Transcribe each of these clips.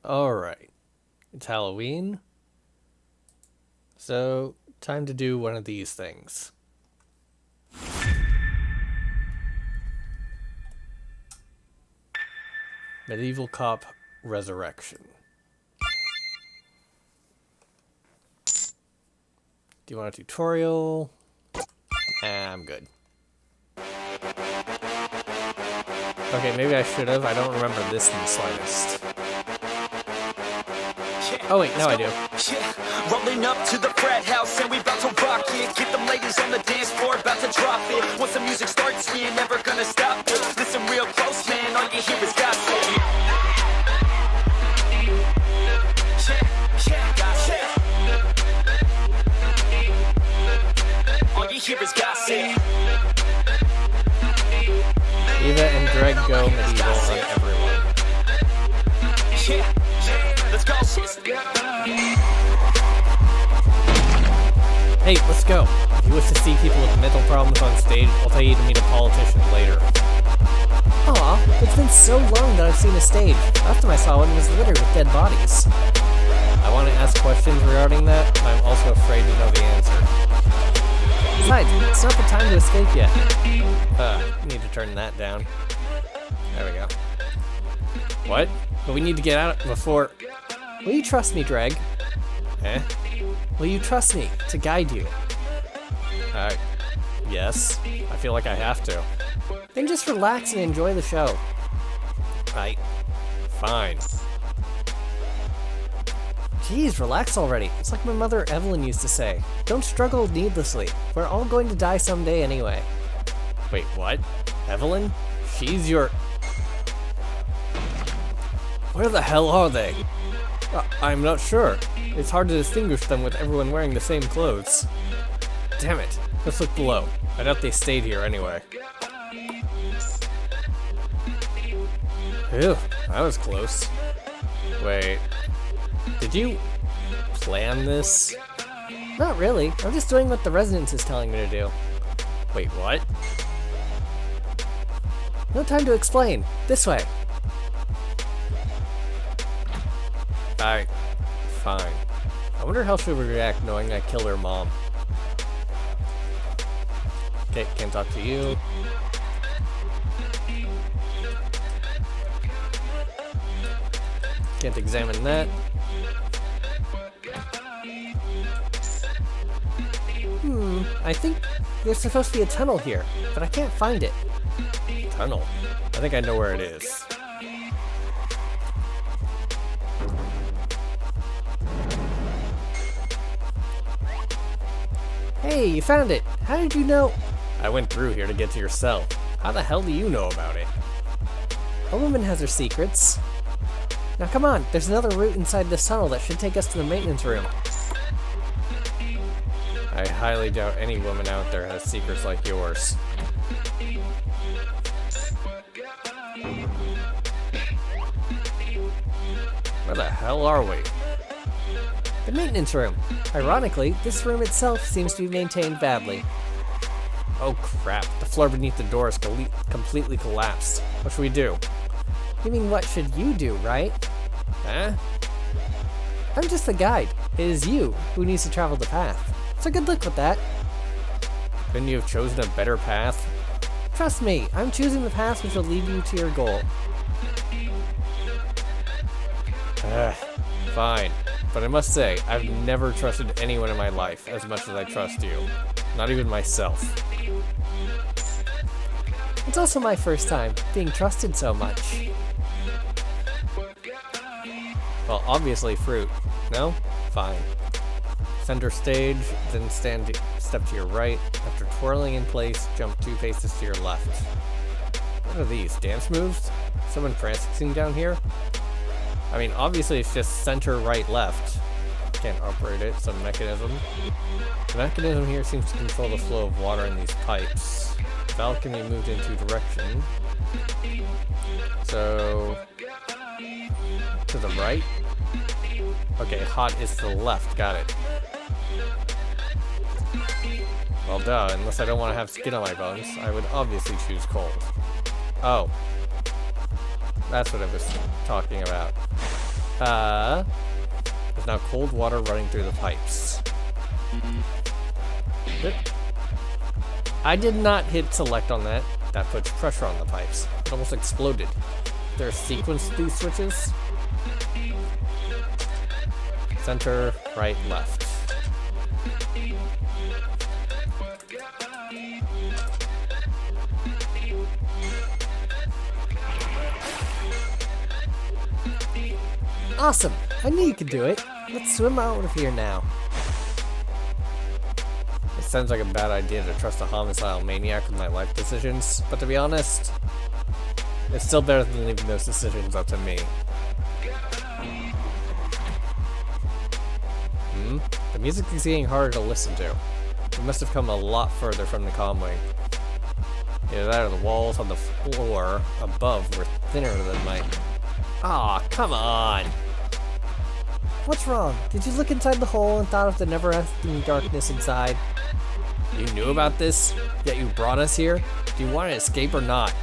Alright. It's Halloween. So, time to do one of these things. Medieval Cop Resurrection. Do you want a tutorial? I'm good. Okay, maybe I should have. I don't remember this in the slightest. Oh wait, now I do. Rolling up to the frat house and we about to rock it. Get them ladies on the dance floor, about to drop it. Once the music starts, we ain't never gonna stop it. Listen real close, man, all you hear is gossip. All you hear is gossip. Eva and Dregg go medieval on everyone. Let's go. Hey, let's go. If you wish to see people with mental problems on stage, I'll tell you to meet a politician later. Aw, it's been so long that I've seen a stage. Last time I saw one was littered with dead bodies. I want to ask questions regarding that, but I'm also afraid to know the answer. Besides, it's not the time to escape yet. Need to turn that down. There we go. What? But we need to get out before... Will you trust me, Dregg? Eh? Will you trust me to guide you? Yes. I feel like I have to. Then just relax and enjoy the show. Fine. Jeez, relax already. It's like my mother Evelyn used to say. Don't struggle needlessly. We're all going to die someday anyway. Wait, what? Evelyn? She's your... Where the hell are they? I'm not sure. It's hard to distinguish them with everyone wearing the same clothes. Damn it. Let's look below. I doubt they stayed here anyway. Ew, that was close. Wait. Did you plan this? Not really. I'm just doing what the residence is telling me to do. Wait, what? No time to explain. This way. Alright. Fine. I wonder how she would react knowing I killed her mom. Okay, can't talk to you. Can't examine that. I think there's supposed to be a tunnel here, but I can't find it. Tunnel? I think I know where it is. Hey, you found it! How did you know? I went through here to get to your cell. How the hell do you know about it? A woman has her secrets. Now come on, there's another route inside this tunnel that should take us to the maintenance room. I highly doubt any woman out there has secrets like yours. Where the hell are we? The maintenance room. Ironically, this room itself seems to be maintained badly. Oh crap, the floor beneath the door is completely collapsed. What should we do? You mean what should you do, right? Huh? I'm just the guide. It is you who needs to travel the path. So good luck with that. Couldn't you have chosen a better path? Trust me, I'm choosing the path which will lead you to your goal. Fine. But I must say, I've never trusted anyone in my life as much as I trust you. Not even myself. It's also my first time being trusted so much. Well, obviously fruit. No? Fine. Center stage, then step to your right. After twirling in place, jump 2 paces to your left. What are these? Dance moves? Someone prancing down here? I mean, obviously it's just center, right, left. Can't operate it, some mechanism. The mechanism here seems to control the flow of water in these pipes. The valve can be moved in 2 directions. So... to the right? Okay, hot is to the left, got it. Well, duh, unless I don't want to have skin on my bones, I would obviously choose cold. Oh. That's what I was talking about. There's now cold water running through the pipes. I did not hit select on that. That puts pressure on the pipes. It almost exploded. There are sequence these switches. Center, right, left. Awesome! I knew you could do it. Let's swim out of here now. It sounds like a bad idea to trust a homicidal maniac with my life decisions, but to be honest, it's still better than leaving those decisions up to me. The music is getting harder to listen to. We must have come a lot further from the comm wing. Either that or the walls on the floor above were thinner than my... Aw, come on! What's wrong? Did you look inside the hole and thought of the never-ending darkness inside? You knew about this, yet you brought us here? Do you want to escape or not?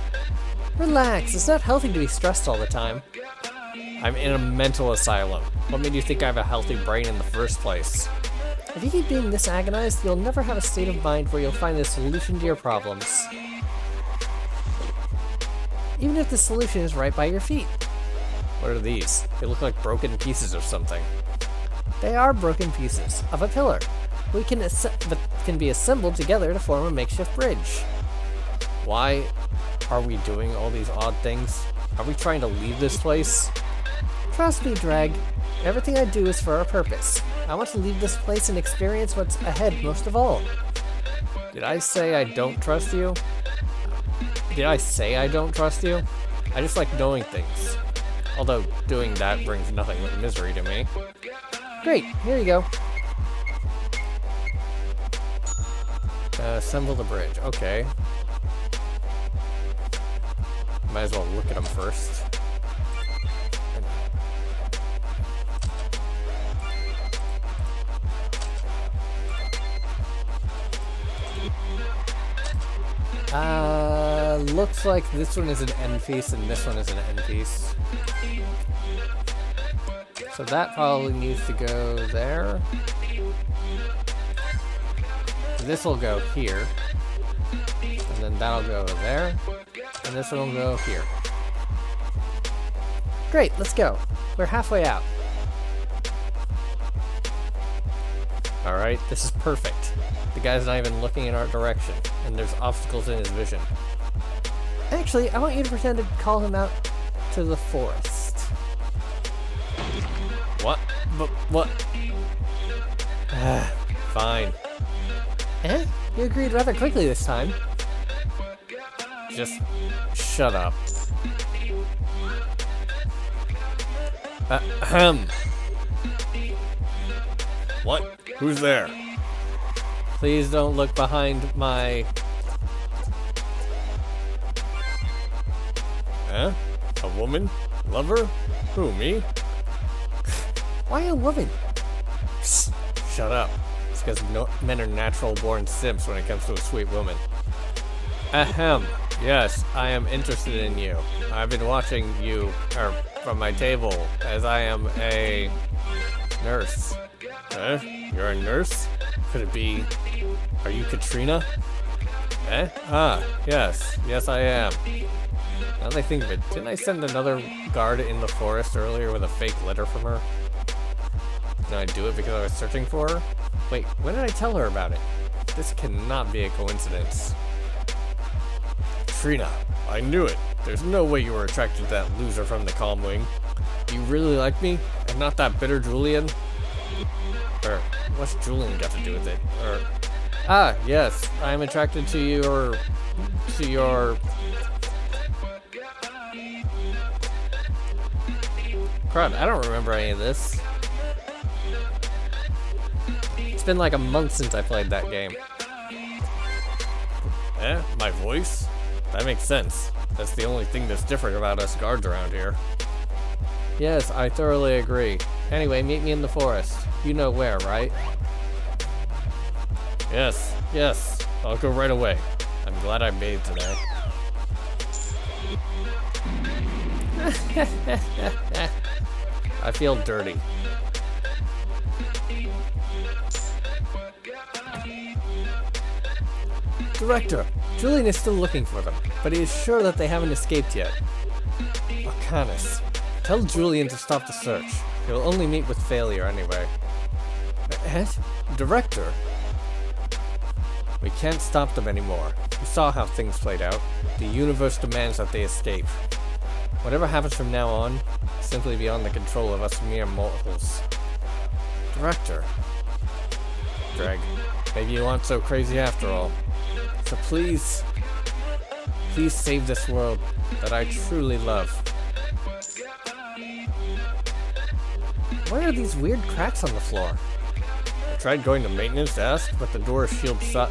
Relax, it's not healthy to be stressed all the time. I'm in a mental asylum. What made you think I have a healthy brain in the first place? If you keep being this agonized, you'll never have a state of mind where you'll find the solution to your problems. Even if the solution is right by your feet. What are these? They look like broken pieces of something. They are broken pieces of a pillar. We can be assembled together to form a makeshift bridge. Why are we doing all these odd things? Are we trying to leave this place? Trust me, Dregg. Everything I do is for a purpose. I want to leave this place and experience what's ahead most of all. Did I say I don't trust you? Did I say I don't trust you? I just like knowing things. Although doing that brings nothing but misery to me. Great, here you go. Assemble the bridge, okay. Might as well look at them first. Looks like this one is an end piece and this one is an end piece. So that probably needs to go there. This will go here. And then that'll go there. And this one will go here. Great, let's go. We're halfway out. Alright, this is perfect. The guy's not even looking in our direction, and there's obstacles in his vision. Actually, I want you to pretend to call him out to the forest. What? But what? Fine. Eh? You agreed rather quickly this time. Just shut up. Ahem. What? Who's there? Please don't look behind my... Huh? A woman? Lover? Who, me? Why a woman? Psst, shut up. It's because men are natural-born simps when it comes to a sweet woman. Ahem. Yes, I am interested in you. I've been watching you, from my table, as I am a nurse. Huh? You're a nurse? Could it be... Are you Katrina? Eh? Ah, yes. Yes, I am. Now that I think of it, didn't I send another guard in the forest earlier with a fake letter from her? Did I do it because I was searching for her? Wait, when did I tell her about it? This cannot be a coincidence. Katrina, I knew it. There's no way you were attracted to that loser from the comm wing. Do you really like me? And not that bitter Julian? Or, what's Julian got to do with it? Or, ah, yes, I am attracted to your... Crud, I don't remember any of this. It's been like a month since I played that game. Eh? My voice? That makes sense. That's the only thing that's different about us guards around here. Yes, I thoroughly agree. Anyway, meet me in the forest. You know where, right? Yes, yes. I'll go right away. I'm glad I bathed today. I feel dirty. Director, Julian is still looking for them, but he is sure that they haven't escaped yet. Arcanus, tell Julian to stop the search. He'll only meet with failure anyway. Director? We can't stop them anymore. You saw how things played out. The universe demands that they escape. Whatever happens from now on, is simply beyond the control of us mere mortals. Director. Dregg, maybe you aren't so crazy after all. So please save this world that I truly love. Why are these weird cracks on the floor? I tried going to maintenance to ask, but the door is shielded shut,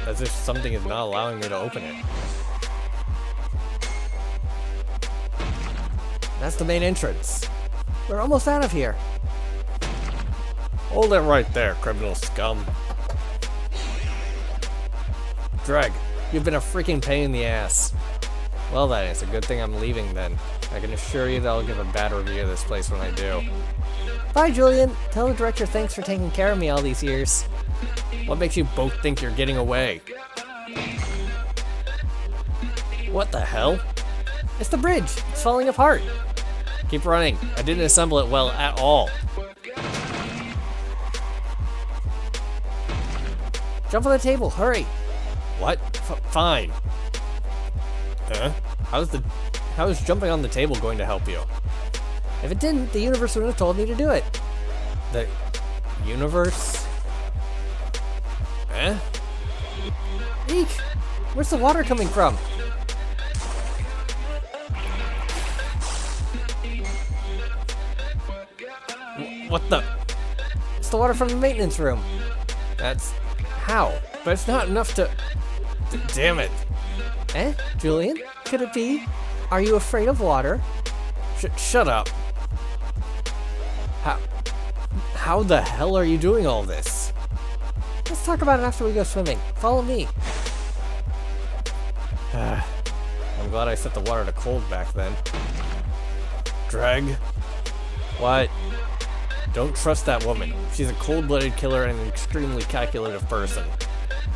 as if something is not allowing me to open it. That's the main entrance. We're almost out of here. Hold it right there, criminal scum. Dregg, you've been a freaking pain in the ass. Well then, it's a good thing I'm leaving then. I can assure you that I'll give a bad review of this place when I do. Bye, Julian. Tell the director thanks for taking care of me all these years. What makes you both think you're getting away? What the hell? It's the bridge. It's falling apart. Keep running. I didn't assemble it well at all. Jump on the table. Hurry. What? Fine. Huh? How is jumping on the table going to help you? If it didn't, the universe would have told me to do it. The universe? Eh? Eek! Where's the water coming from? What the? It's the water from the maintenance room. That's... how? But it's not enough to... damn it. Eh? Julian? Could it be? Are you afraid of water? Shut up. How the hell are you doing all this? Let's talk about it after we go swimming. Follow me. I'm glad I set the water to cold back then. Dregg? What? Don't trust that woman. She's a cold-blooded killer and an extremely calculative person.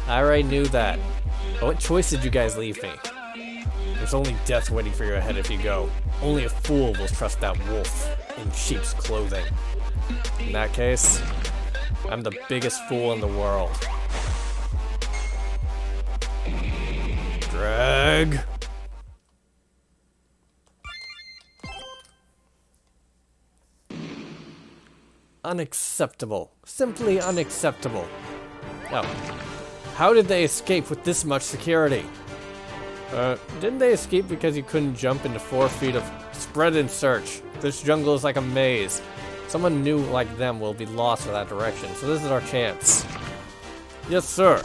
I already knew that. But what choice did you guys leave me? There's only death waiting for you ahead if you go. Only a fool will trust that wolf in sheep's clothing. In that case, I'm the biggest fool in the world. Dregg. Unacceptable. Simply unacceptable. Oh. How did they escape with this much security? Didn't they escape because you couldn't jump into 4 feet of spread and search? This jungle is like a maze. Someone new like them will be lost without direction, so this is our chance. Yes, sir.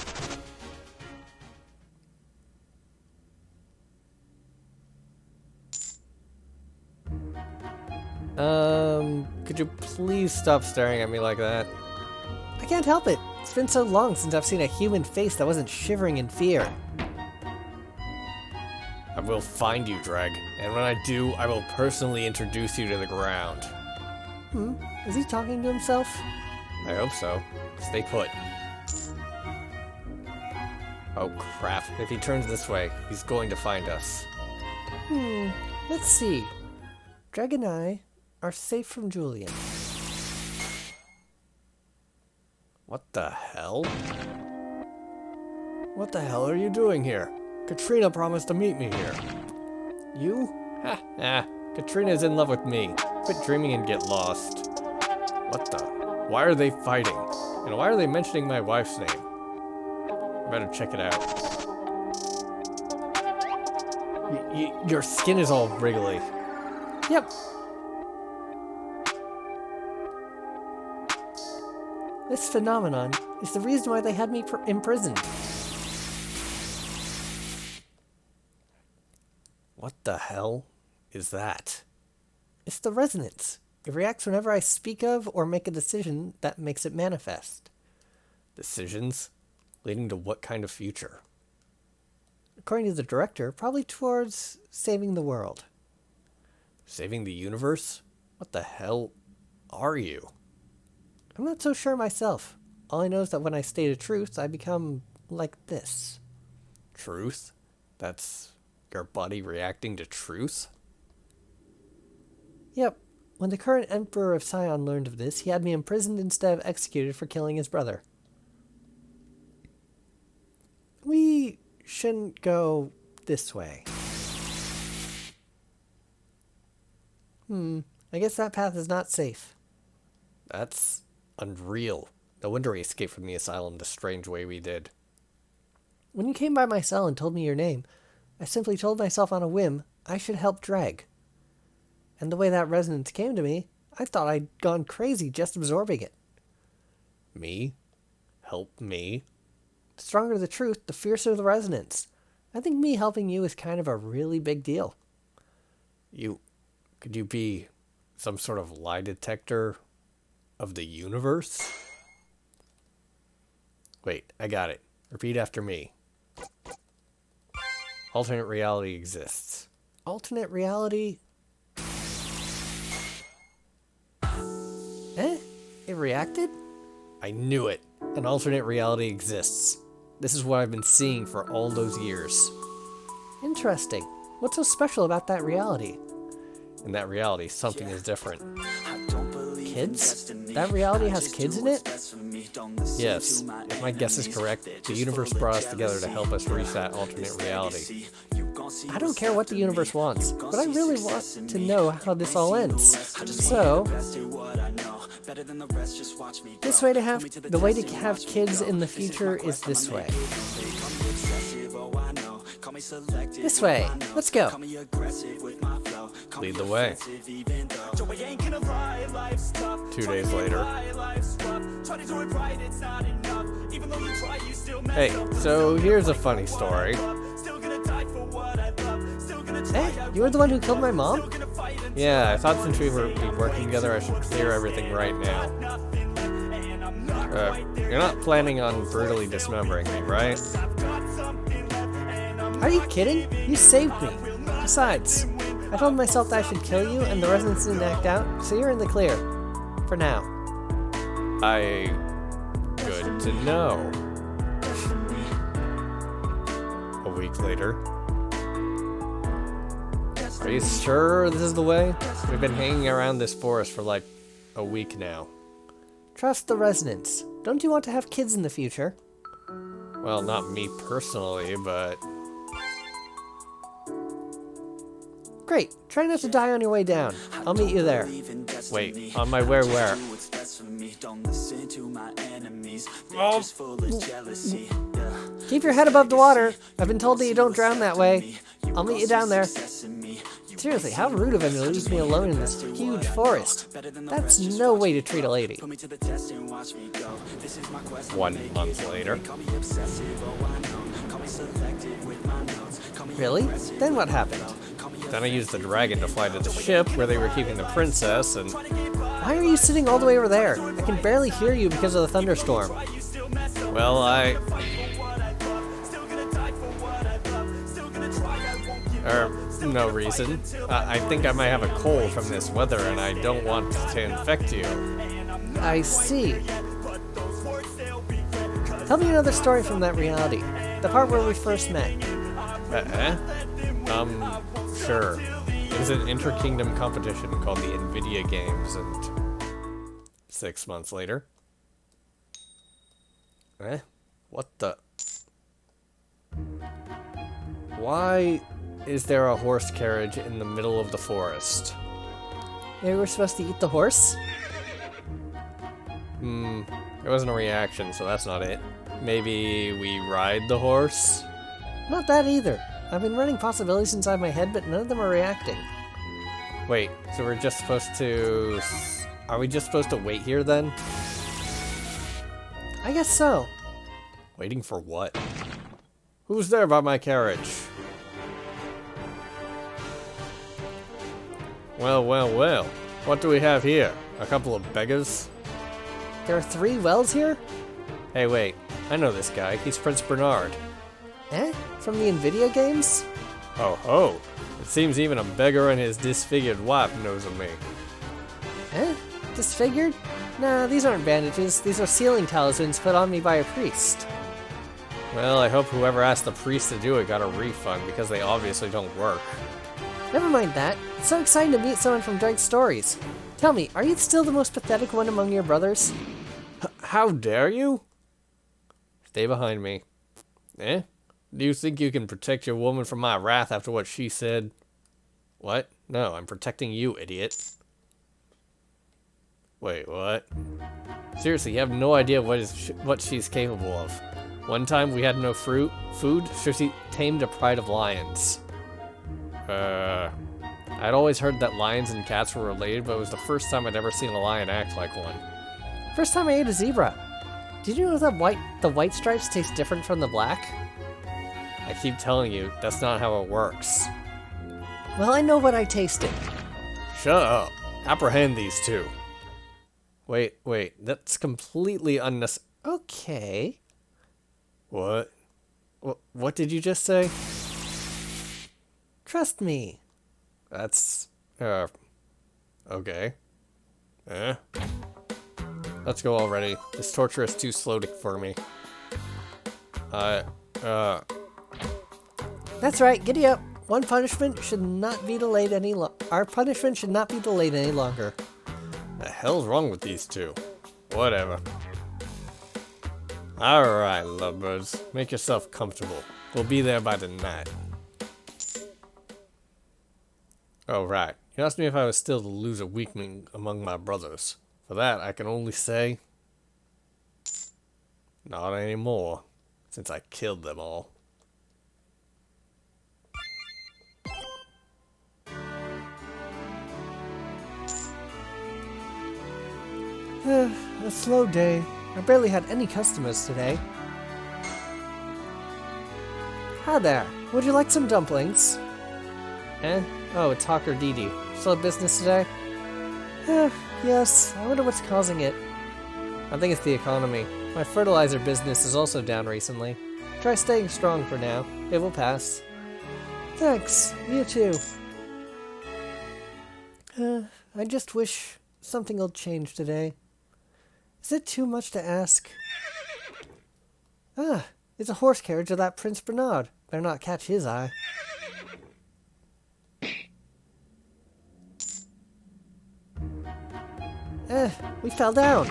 Could you please stop staring at me like that? I can't help it. It's been so long since I've seen a human face that wasn't shivering in fear. I will find you, Dregg, and when I do, I will personally introduce you to the ground. Is he talking to himself? I hope so. Stay put. Oh crap, if he turns this way, he's going to find us. Let's see. Dregg and I are safe from Julian. What the hell? What the hell are you doing here? Katrina promised to meet me here. You? Katrina's in love with me. Quit dreaming and get lost. What the? Why are they fighting? And why are they mentioning my wife's name? Better check it out. Your skin is all wriggly. Yep. This phenomenon is the reason why they had me imprisoned. What the hell is that? It's the resonance. It reacts whenever I speak of or make a decision that makes it manifest. Decisions? Leading to what kind of future? According to the director, probably towards saving the world. Saving the universe? What the hell? are you? I'm not so sure myself. All I know is that when I state a truth, I become like this. Truth? That's your body reacting to truth? Yep. When the current Emperor of Sion learned of this, he had me imprisoned instead of executed for killing his brother. We shouldn't go this way. I guess that path is not safe. That's unreal. No wonder we escaped from the asylum the strange way we did. When you came by my cell and told me your name, I simply told myself on a whim I should help Dregg. And the way that resonance came to me, I thought I'd gone crazy just absorbing it. Me? Help me? The stronger the truth, the fiercer the resonance. I think me helping you is kind of a really big deal. Could you be some sort of lie detector of the universe? Wait, I got it. Repeat after me. Alternate reality exists. Alternate reality? It reacted? I knew it. An alternate reality exists. This is what I've been seeing for all those years. Interesting. What's so special about that reality? In that reality, something is different. Kids? That reality has kids in it? Yes. If my guess is correct, the universe brought us together to help us reach that alternate reality. I don't care what the universe wants, but I really want to know how this all ends. So, the way to have kids in the future is this way. This way. Let's go. Lead the way. 2 days later. Hey, so here's a funny story. Hey, you were the one who killed my mom? Yeah, I thought since we were working together, I should clear everything right now. You're not planning on brutally dismembering me, right? Are you kidding? You saved me. Besides, I told myself that I should kill you and the resonance didn't act out, so you're in the clear. For now. Good to know. A week later. Are you sure this is the way? We've been hanging around this forest for like a week now. Trust the resonance. Don't you want to have kids in the future? Well, not me personally, but... Great. Try not to die on your way down. I'll meet you there. Wait, on my way where? Oh. Keep your head above the water. I've been told that you don't drown that way. I'll meet you down there. Seriously, how rude of him to leave me alone in this huge forest. That's no way to treat a lady. 1 month later. Really? Then what happened? Then I used the dragon to fly to the ship where they were keeping the princess and... Why are you sitting all the way over there? I can barely hear you because of the thunderstorm. Well, no reason. I think I might have a cold from this weather and I don't want to infect you. I see. Tell me another story from that reality. The part where we first met. Sure. It was an inter-kingdom competition called the NVIDIA Games, and 6 months later. What the? Why is there a horse carriage in the middle of the forest? Maybe we're supposed to eat the horse? It wasn't a reaction, so that's not it. Maybe we ride the horse? Not that either. I've been running possibilities inside my head, but none of them are reacting. Wait, so we're just supposed to... Are we just supposed to wait here then? I guess so. Waiting for what? Who's there by my carriage? Well, well, well. What do we have here? A couple of beggars? There are 3 wells here? Hey, wait. I know this guy. He's Prince Bernard. From the NVIDIA games? Oh It seems even a beggar and his disfigured wife knows of me. Disfigured? Nah, these aren't bandages. These are sealing talismans put on me by a priest. Well, I hope whoever asked the priest to do it got a refund, because they obviously don't work. Never mind that. It's so exciting to meet someone from Dregg's stories. Tell me, are you still the most pathetic one among your brothers? How dare you? Stay behind me. Eh? Do you think you can protect your woman from my wrath after what she said? What? No, I'm protecting you, idiot. Wait, what? Seriously, you have no idea what she's capable of. One time we had no food, so she tamed a pride of lions. I'd always heard that lions and cats were related, but it was the first time I'd ever seen a lion act like one. First time I ate a zebra. Did you know that the white stripes taste different from the black? I keep telling you, that's not how it works. Well, I know what I tasted. Shut up. Apprehend these two. Wait, that's completely unnecessary. Okay. What? What did you just say? Trust me. That's, okay. Let's go already. This torture is too slow for me. That's right, giddy up. One punishment should not be delayed any Our punishment should not be delayed any longer. The hell's wrong with these two? Whatever. Alright, lovebirds. Make yourself comfortable. We'll be there by the night. Oh, right. You asked me if I was still the loser weakling among my brothers. For that, I can only say... not anymore, since I killed them all. A slow day. I barely had any customers today. Hi there. Would you like some dumplings? Eh? Oh, it's Hawk or Dee Dee. Still have business today? Yes. I wonder what's causing it. I think it's the economy. My fertilizer business is also down recently. Try staying strong for now. It will pass. Thanks. You too. I just wish something will change today. Is it too much to ask? Ah, it's a horse carriage of that Prince Bernard. Better not catch his eye. We fell down.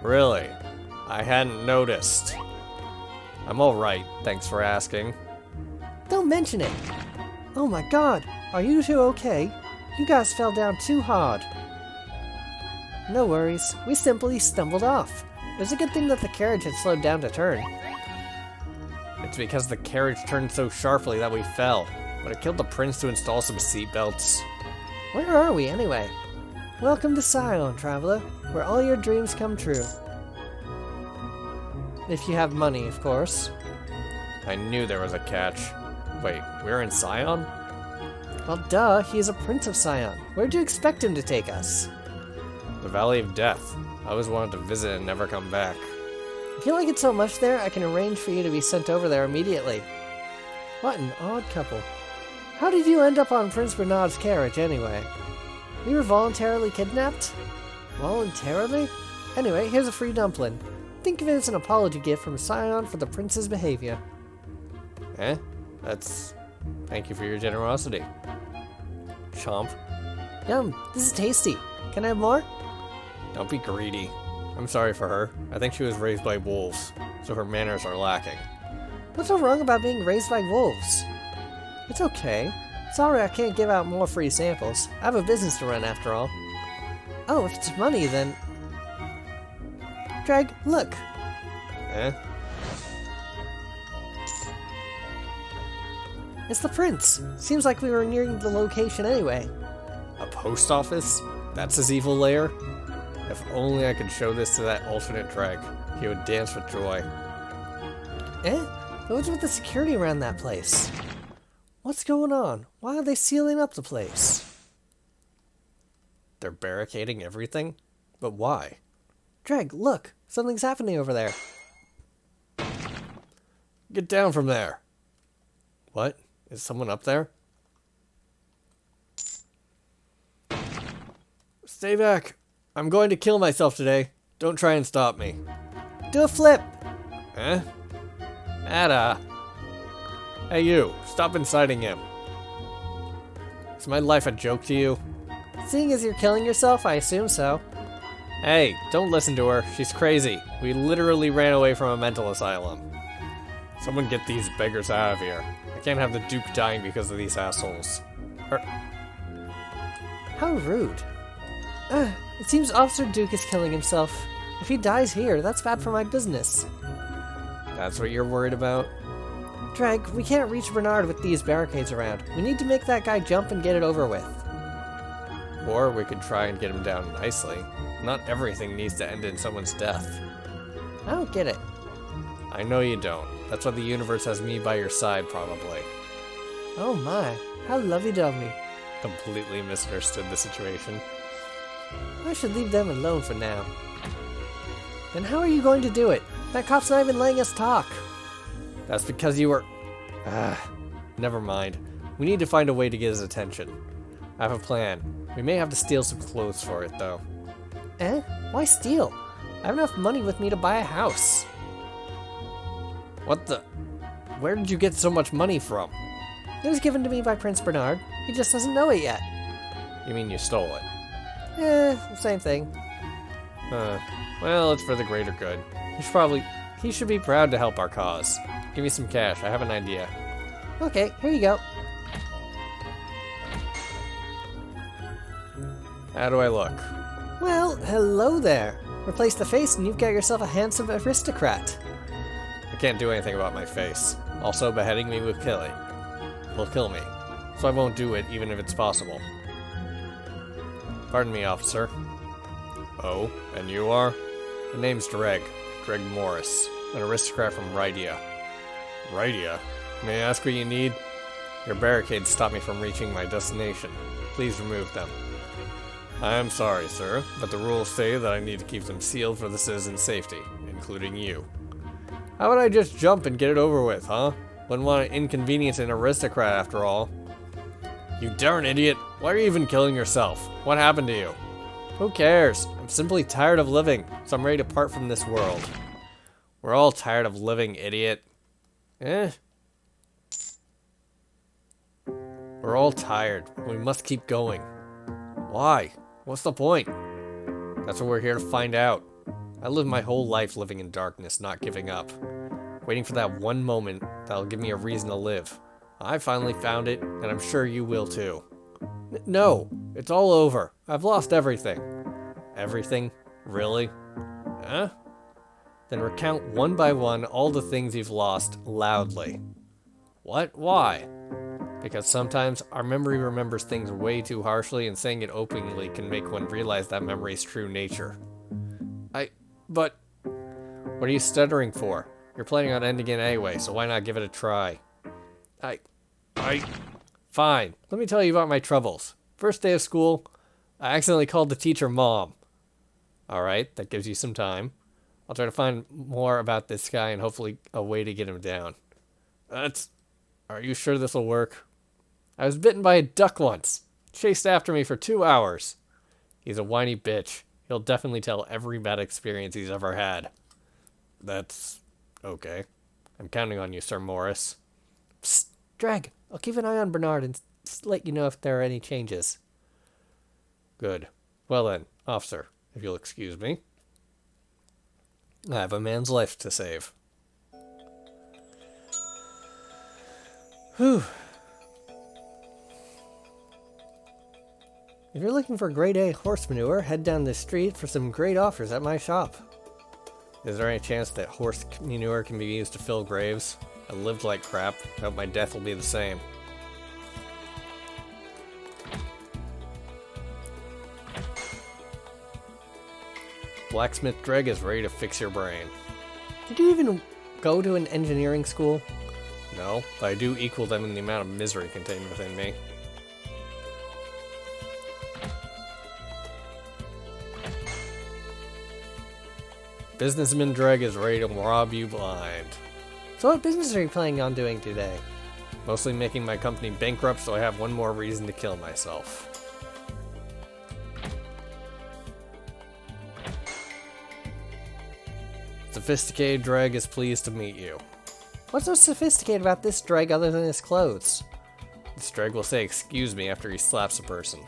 Really? I hadn't noticed. I'm alright, thanks for asking. Don't mention it. Oh my god, are you two okay? You guys fell down too hard. No worries, we simply stumbled off. It was a good thing that the carriage had slowed down to turn. It's because the carriage turned so sharply that we fell, but it killed the prince to install some seatbelts. Where are we anyway? Welcome to Asylum, traveler, where all your dreams come true. If you have money, of course. I knew there was a catch. Wait, we're in Scion? Well, duh, he is a prince of Scion. Where'd you expect him to take us? The Valley of Death. I always wanted to visit and never come back. If you like it so much there, I can arrange for you to be sent over there immediately. What an odd couple. How did you end up on Prince Bernard's carriage, anyway? We were voluntarily kidnapped? Voluntarily? Anyway, here's a free dumpling. Think of it as an apology gift from Scion for the prince's behavior. Thank you for your generosity. Chomp. Yum, this is tasty. Can I have more? Don't be greedy. I'm sorry for her. I think she was raised by wolves, so her manners are lacking. What's so wrong about being raised by wolves? It's okay. Sorry I can't give out more free samples. I have a business to run after all. Oh, if it's money, then... Dregg, look! It's the prince! Seems like we were nearing the location anyway. A post office? That's his evil lair? If only I could show this to that alternate Dregg. He would dance with joy. What's with the security around that place? What's going on? Why are they sealing up the place? They're barricading everything? But why? Dregg, look! Something's happening over there. Get down from there! What? Is someone up there? Stay back! I'm going to kill myself today. Don't try and stop me. Do a flip. Eh? Ada. Hey you, stop inciting him. Is my life a joke to you? Seeing as you're killing yourself, I assume so. Hey, don't listen to her. She's crazy. We literally ran away from a mental asylum. Someone get these beggars out of here. I can't have the Duke dying because of these assholes. How rude. It seems Officer Duke is killing himself. If he dies here, that's bad for my business. That's what you're worried about? Dregg, we can't reach Bernard with these barricades around. We need to make that guy jump and get it over with. Or we could try and get him down nicely. Not everything needs to end in someone's death. I don't get it. I know you don't. That's why the universe has me by your side, probably. Oh my, how lovey-dovey. Completely misunderstood the situation. I should leave them alone for now. Then how are you going to do it? That cop's not even letting us talk. That's because you were... never mind. We need to find a way to get his attention. I have a plan. We may have to steal some clothes for it, though. Eh? Why steal? I have enough money with me to buy a house. What the... Where did you get so much money from? It was given to me by Prince Bernard. He just doesn't know it yet. You mean you stole it? Same thing. Well, it's for the greater good. He should be proud to help our cause. Give me some cash. I have an idea. Okay, here you go. How do I look? Well, hello there. Replace the face and you've got yourself a handsome aristocrat. I can't do anything about my face. Also, beheading me will kill me. So I won't do it, even if it's possible. Pardon me, officer. Oh, and you are? The name's Dregg. Dregg Morris. An aristocrat from Rydia. Rydia? May I ask what you need? Your barricades stop me from reaching my destination. Please remove them. I am sorry, sir, but the rules say that I need to keep them sealed for the citizens' safety, including you. How would I just jump and get it over with, huh? Wouldn't want to inconvenience an aristocrat after all. You darn idiot! Why are you even killing yourself? What happened to you? Who cares? I'm simply tired of living, so I'm ready to part from this world. We're all tired of living, idiot. We're all tired. We must keep going. Why? What's the point? That's what we're here to find out. I lived my whole life living in darkness, not giving up. Waiting for that one moment that'll give me a reason to live. I finally found it, and I'm sure you will too. No, it's all over. I've lost everything. Everything? Really? Huh? Then recount one by one all the things you've lost loudly. What? Why? Because sometimes our memory remembers things way too harshly, and saying it openly can make one realize that memory's true nature. But... What are you stuttering for? You're planning on ending it anyway, so why not give it a try? Fine. Let me tell you about my troubles. First day of school, I accidentally called the teacher Mom. Alright, that gives you some time. I'll try to find more about this guy and hopefully a way to get him down. Are you sure this will work? I was bitten by a duck once. Chased after me for 2 hours. He's a whiny bitch. He'll definitely tell every bad experience he's ever had. That's okay. I'm counting on you, Sir Morris. Psst, Dregg. I'll keep an eye on Bernard and let you know if there are any changes. Good. Well then, officer, if you'll excuse me. I have a man's life to save. Whew. If you're looking for grade A horse manure, head down the street for some great offers at my shop. Is there any chance that horse manure can be used to fill graves? I lived like crap. I hope my death will be the same. Blacksmith Dregg is ready to fix your brain. Did you even go to an engineering school? No, but I do equal them in the amount of misery contained within me. Businessman Dregg is ready to rob you blind. So what business are you planning on doing today? Mostly making my company bankrupt so I have one more reason to kill myself. Sophisticated Dregg is pleased to meet you. What's so sophisticated about this Dregg other than his clothes? This Dregg will say excuse me after he slaps a person.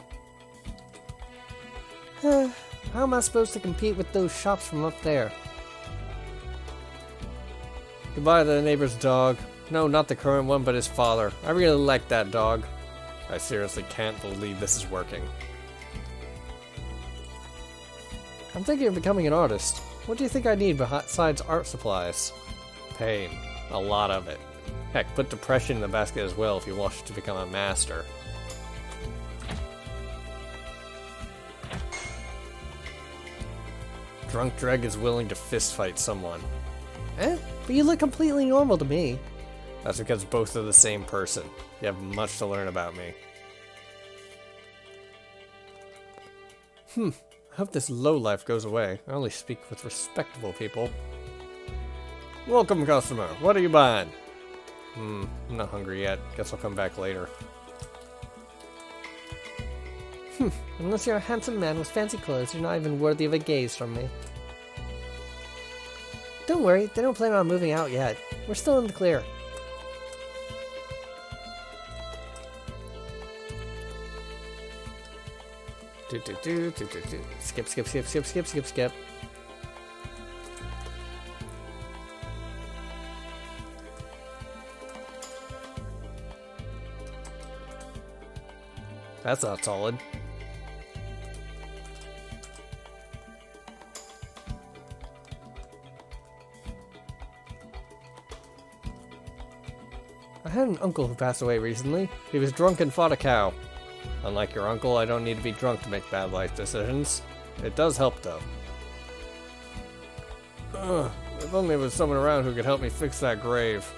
How am I supposed to compete with those shops from up there? Goodbye to the neighbor's dog. No, not the current one, but his father. I really like that dog. I seriously can't believe this is working. I'm thinking of becoming an artist. What do you think I need besides art supplies? Pain. A lot of it. Heck, put depression in the basket as well if you wish to become a master. Drunk Dregg is willing to fistfight someone. But you look completely normal to me. That's because both are the same person. You have much to learn about me. I hope this lowlife goes away. I only speak with respectable people. Welcome, customer. What are you buying? I'm not hungry yet. Guess I'll come back later. Unless you're a handsome man with fancy clothes, you're not even worthy of a gaze from me. Don't worry, they don't plan on moving out yet. We're still in the clear. Skip, skip, skip, skip, skip, skip, skip. That's not solid. I had an uncle who passed away recently. He was drunk and fought a cow. Unlike your uncle, I don't need to be drunk to make bad life decisions. It does help, though. If only there was someone around who could help me fix that grave.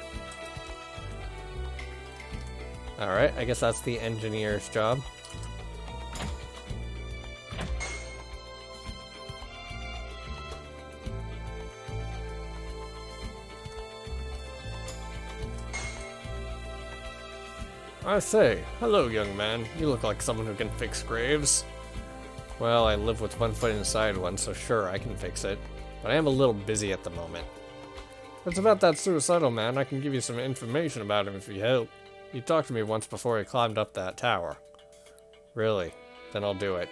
Alright, I guess that's the engineer's job. I say, hello young man. You look like someone who can fix graves. Well, I live with one foot inside one, so sure, I can fix it. But I am a little busy at the moment. If it's about that suicidal man, I can give you some information about him if you help. He talked to me once before he climbed up that tower. Really? Then I'll do it.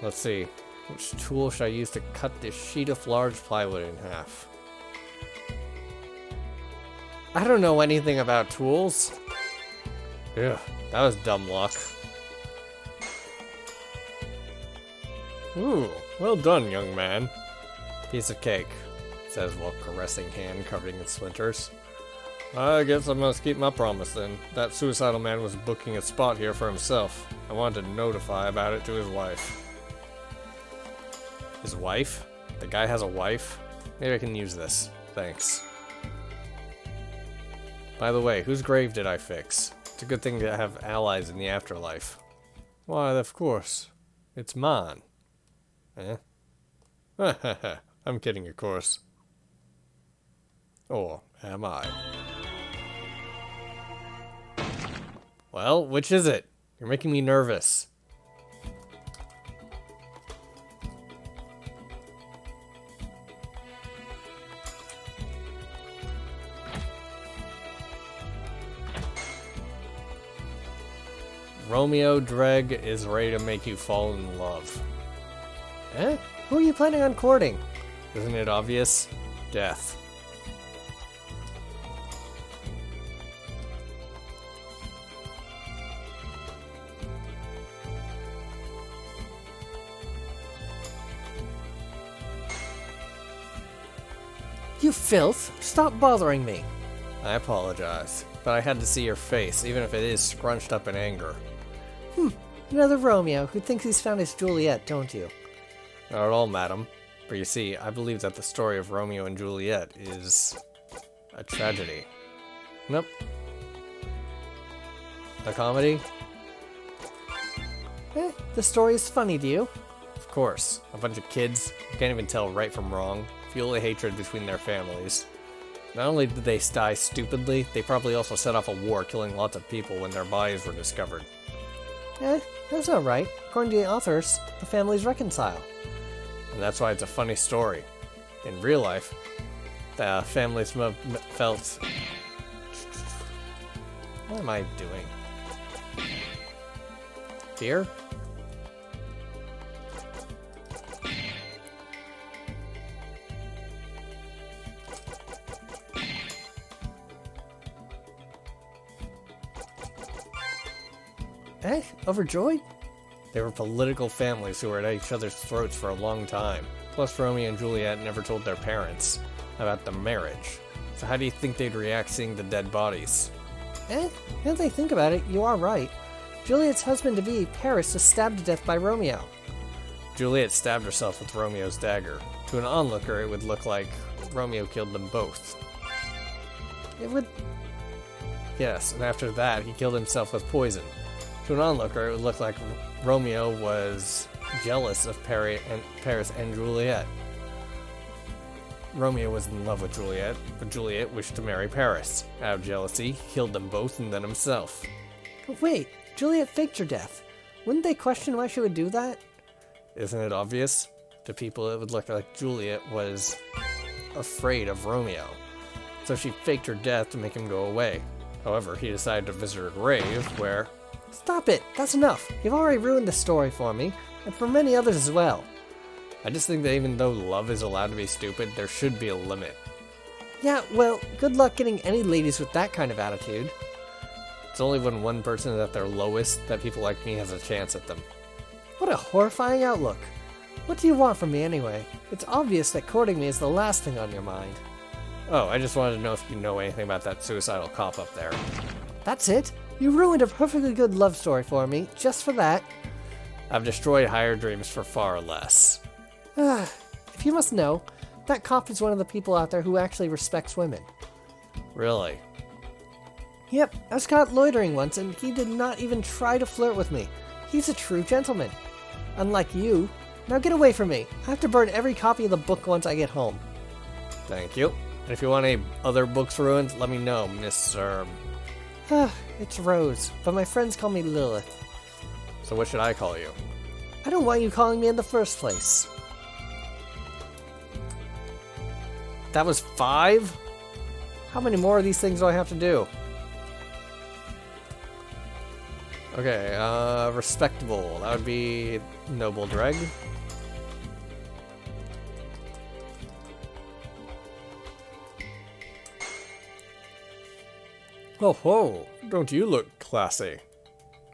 Let's see. Which tool should I use to cut this sheet of large plywood in half? I don't know anything about tools. Ugh, that was dumb luck. Ooh, well done, young man. Piece of cake, says while caressing hand covered in splinters. I guess I must keep my promise then. That suicidal man was booking a spot here for himself. I wanted to notify about it to his wife. His wife? The guy has a wife? Maybe I can use this. Thanks. By the way, whose grave did I fix? It's a good thing to have allies in the afterlife. Why, of course. It's mine. Eh? I'm kidding, of course. Or am I? Well, which is it? You're making me nervous. Romeo Dregg is ready to make you fall in love. Eh? Who are you planning on courting? Isn't it obvious? Death. You filth! Stop bothering me! I apologize, but I had to see your face, even if it is scrunched up in anger. Another Romeo who thinks he's found his Juliet, don't you? Not at all, madam. For you see, I believe that the story of Romeo and Juliet is a tragedy. Nope. A comedy? The story is funny to you. Of course. A bunch of kids who can't even tell right from wrong, fuel the hatred between their families. Not only did they die stupidly, they probably also set off a war killing lots of people when their bodies were discovered. That's not right. According to the authors, the families reconcile. and that's why it's a funny story. In real life, the families felt... What am I doing? Fear? Eh? Overjoyed? They were political families who were at each other's throats for a long time. Plus, Romeo and Juliet never told their parents about the marriage. So how do you think they'd react seeing the dead bodies? Eh? Now that I think about it, you are right. Juliet's husband-to-be, Paris, was stabbed to death by Romeo. Juliet stabbed herself with Romeo's dagger. To an onlooker, it would look like Romeo killed them both. It would... Yes, and after that, he killed himself with poison. To an onlooker, it would look like Romeo was jealous of Paris and Juliet. Romeo was in love with Juliet, but Juliet wished to marry Paris. Out of jealousy, he killed them both and then himself. But wait, Juliet faked her death. Wouldn't they question why she would do that? Isn't it obvious? To people, it would look like Juliet was afraid of Romeo. So she faked her death to make him go away. However, he decided to visit her grave, where... Stop it! That's enough! You've already ruined the story for me, and for many others as well. I just think that even though love is allowed to be stupid, there should be a limit. Yeah, well, good luck getting any ladies with that kind of attitude. It's only when one person is at their lowest that people like me has a chance at them. What a horrifying outlook. What do you want from me anyway? It's obvious that courting me is the last thing on your mind. Oh, I just wanted to know if you know anything about that suicidal cop up there. That's it? You ruined a perfectly good love story for me, just for that. I've destroyed higher dreams for far less. If you must know, that cop is one of the people out there who actually respects women. Really? Yep, I was caught loitering once and he did not even try to flirt with me. He's a true gentleman. Unlike you. Now get away from me. I have to burn every copy of the book once I get home. Thank you. And if you want any other books ruined, let me know, Miss, It's Rose, but my friends call me Lilith. So what should I call you? I don't want you calling me in the first place. That was 5? How many more of these things do I have to do? Okay, respectable. That would be Noble Dregg. Oh ho! Don't you look classy?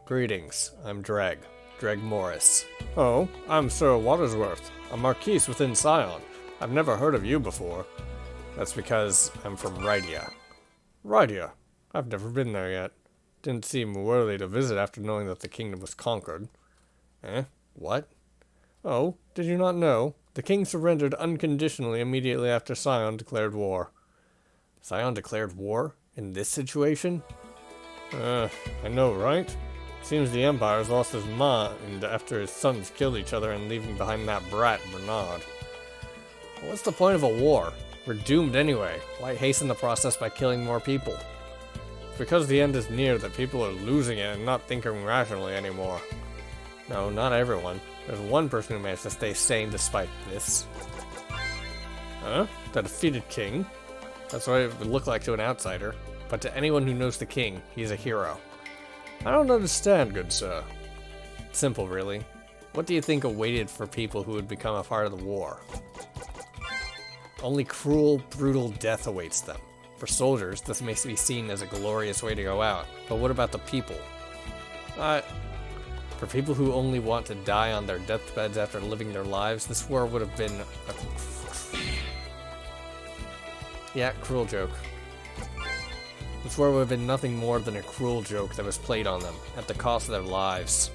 Greetings, I'm Dregg. Dregg Morris. Oh, I'm Sir Watersworth, a Marquis within Scion. I've never heard of you before. That's because I'm from Rydia. Rydia? I've never been there yet. Didn't seem worthy to visit after knowing that the kingdom was conquered. Eh? What? Oh, did you not know? The king surrendered unconditionally immediately after Scion declared war. Scion declared war? In this situation? I know, right? Seems the Empire's lost his mind after his sons killed each other and leaving behind that brat, Bernard. What's the point of a war? We're doomed anyway. Why hasten the process by killing more people? It's because the end is near that people are losing it and not thinking rationally anymore. No, not everyone. There's one person who managed to stay sane despite this. Huh? The defeated king? That's what it would look like to an outsider. But to anyone who knows the king, he's a hero. I don't understand, good sir. It's simple, really. What do you think awaited for people who would become a part of the war? Only cruel, brutal death awaits them. For soldiers, this may be seen as a glorious way to go out. But what about the people? For people who only want to die on their deathbeds after living their lives, this war would have been a... cruel joke. This war would have been nothing more than a cruel joke that was played on them, at the cost of their lives.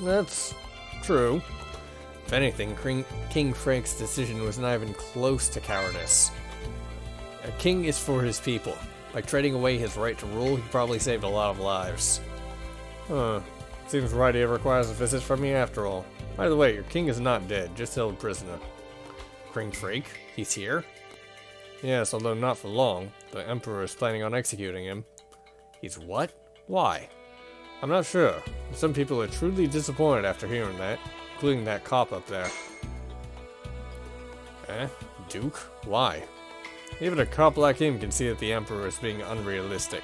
That's true. If anything, King Frank's decision was not even close to cowardice. A king is for his people. By trading away his right to rule, he probably saved a lot of lives. Seems Rydia requires a visit from me after all. By the way, your king is not dead, just held prisoner. King Frank? He's here? Yes, although not for long. The Emperor is planning on executing him. He's what? Why? I'm not sure. Some people are truly disappointed after hearing that, including that cop up there. Eh? Duke? Why? Even a cop like him can see that the Emperor is being unrealistic.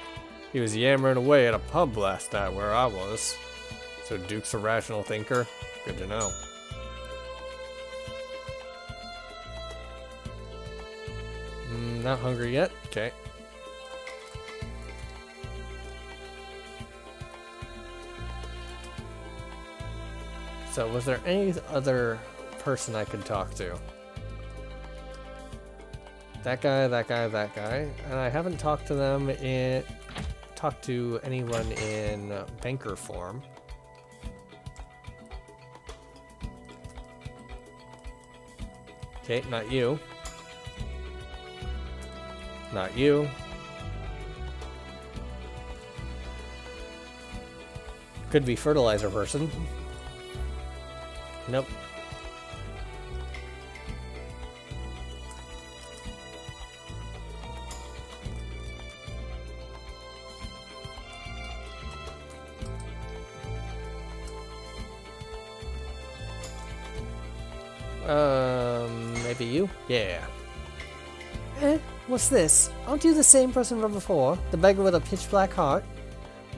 He was yammering away at a pub last night where I was. So Duke's a rational thinker? Good to know. Not hungry yet? Okay. So, was there any other person I could talk to? That guy, that guy, that guy. And I haven't talked to them in... talked to anyone in banker form. Okay, not you. Not you. Could be fertilizer person. Nope. Maybe you? Yeah. What's this? Aren't you the same person from before? The beggar with a pitch black heart?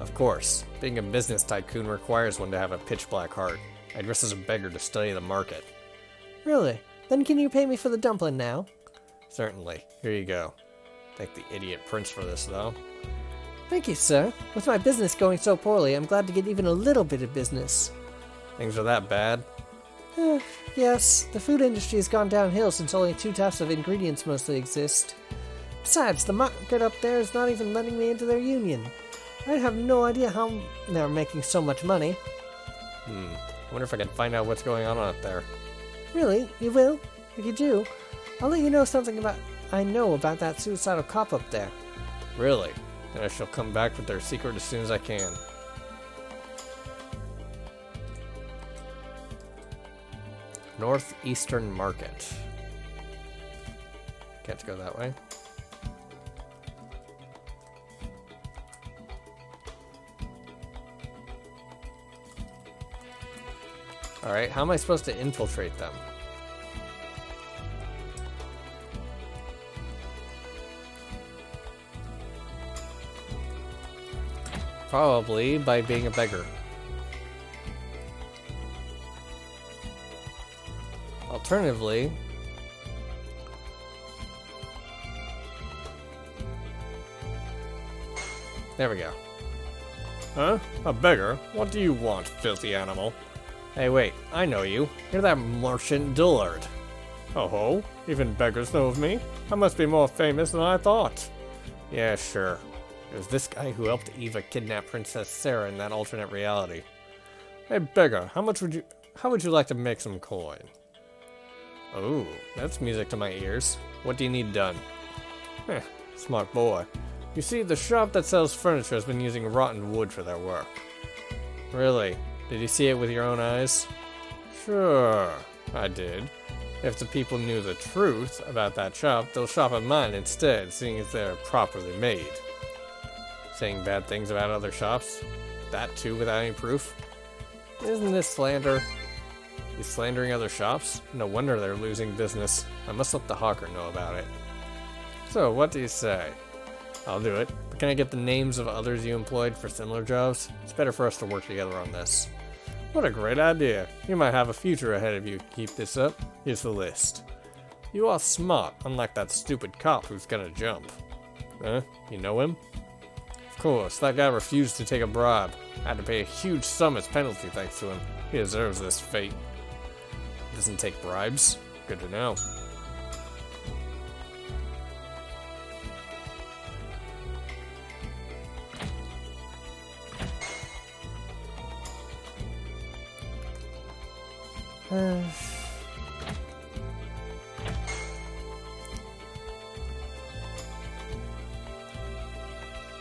Of course. Being a business tycoon requires one to have a pitch black heart. I dress as a beggar to study the market. Really? Then can you pay me for the dumpling now? Certainly. Here you go. Thank the idiot prince for this, though. Thank you, sir. With my business going so poorly, I'm glad to get even a little bit of business. Things are that bad? Yes, the food industry has gone downhill since only 2 types of ingredients mostly exist. Besides, the market up there is not even letting me into their union. I have no idea how they're making so much money. I wonder if I can find out what's going on out there. Really? You will? If you do, I'll let you know something I know about that suicidal cop up there. Really? Then I shall come back with their secret as soon as I can. Northeastern Market. Can't go that way. Alright, how am I supposed to infiltrate them? Probably by being a beggar. Alternatively, there we go. Huh? A beggar? What do you want, filthy animal? Hey, wait, I know you. You're that merchant Dullard. Oh ho, even beggars know of me? I must be more famous than I thought. Yeah, sure. It was this guy who helped Eva kidnap Princess Sarah in that alternate reality. Hey, beggar, how would you like to make some coin? Oh, that's music to my ears. What do you need done? Smart boy. You see, the shop that sells furniture has been using rotten wood for their work. Really? Did you see it with your own eyes? Sure, I did. If the people knew the truth about that shop, they'll shop at mine instead, seeing as they're properly made. Saying bad things about other shops? That too without any proof? Isn't this slander? He's slandering other shops? No wonder they're losing business. I must let the hawker know about it. So, what do you say? I'll do it, but can I get the names of others you employed for similar jobs? It's better for us to work together on this. What a great idea. You might have a future ahead of you. Keep this up. Here's the list. You are smart, unlike that stupid cop who's gonna jump. Huh? You know him? Of course, that guy refused to take a bribe. I had to pay a huge sum as penalty thanks to him. He deserves this fate. Doesn't take bribes. Good to know.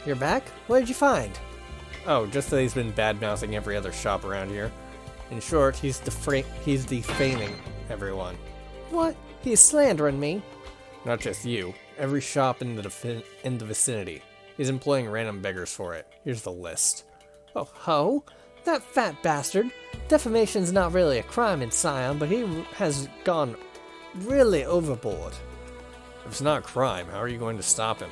You're back? What did you find? Oh, just that he's been bad-mouthing every other shop around here. In short, he's defaming everyone. What? He's slandering me? Not just you. Every shop in the vicinity. He's employing random beggars for it. Here's the list. Oh ho! That fat bastard! Defamation's not really a crime in Scion, but he has gone really overboard. If it's not a crime, how are you going to stop him?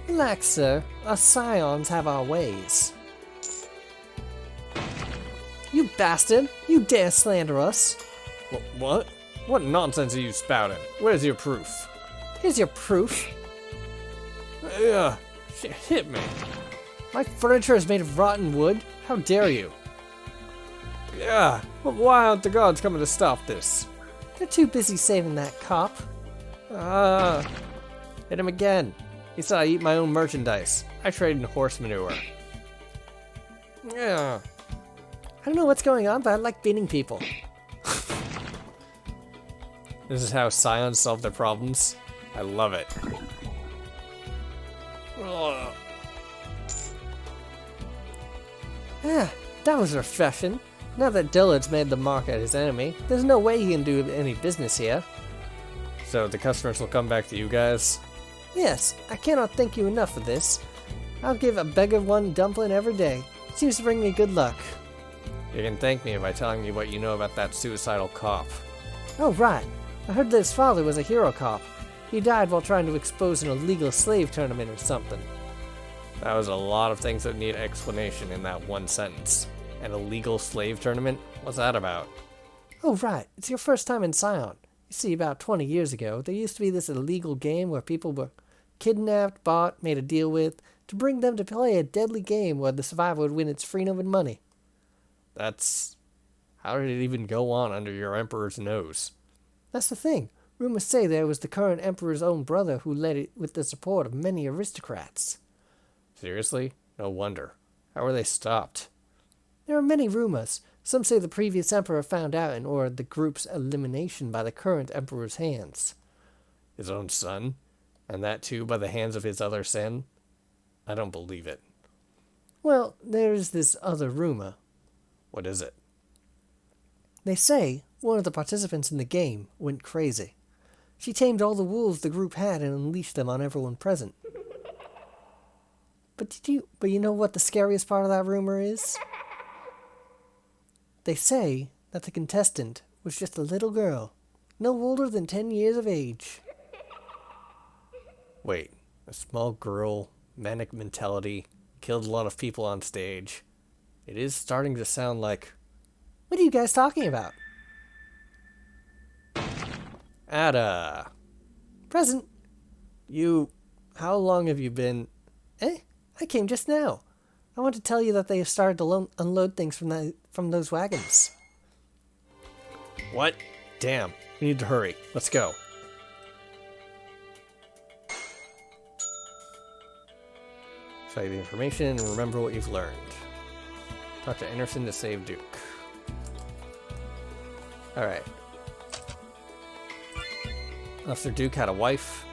Relax, sir. Us scions have our ways. You bastard! You dare slander us! What? What nonsense are you spouting? Where's your proof? Here's your proof. Yeah, hit me. My furniture is made of rotten wood. How dare you? Yeah, but why aren't the guards coming to stop this? They're too busy saving that cop. Hit him again. He said I eat my own merchandise. I trade in horse manure. Yeah. I don't know what's going on, but I like beating people. This is how scions solve their problems. I love it. Ugh. Ah, that was refreshing. Now that Dillard's made the market his enemy, there's no way he can do any business here. So the customers will come back to you guys? Yes, I cannot thank you enough for this. I'll give a beggar one dumpling every day. Seems to bring me good luck. You can thank me by telling me what you know about that suicidal cop. Oh, right. I heard that his father was a hero cop. He died while trying to expose an illegal slave tournament or something. That was a lot of things that need explanation in that one sentence. An illegal slave tournament? What's that about? Oh, right. It's your first time in Scion. You see, about 20 years ago, there used to be this illegal game where people were kidnapped, bought, made a deal with, to bring them to play a deadly game where the survivor would win its freedom and money. That's... How did it even go on under your emperor's nose? That's the thing. Rumors say there was the current emperor's own brother who led it with the support of many aristocrats. Seriously? No wonder. How were they stopped? There are many rumors. Some say the previous emperor found out and ordered the group's elimination by the current emperor's hands. His own son? And that too by the hands of his other son? I don't believe it. Well, there's this other rumor. What is it? They say one of the participants in the game went crazy. She tamed all the wolves the group had and unleashed them on everyone present. But you know what the scariest part of that rumor is? They say that the contestant was just a little girl, no older than 10 years of age. Wait, a small girl, manic mentality, killed a lot of people on stage. It is starting to sound like... What are you guys talking about? Ada. Present. How long have you been... I came just now. I want to tell you that they have started to unload things from those wagons. What? Damn. We need to hurry. Let's go. Show you the information and remember what you've learned. Talk to Anderson to save Duke. Alright. Officer Duke has a wife.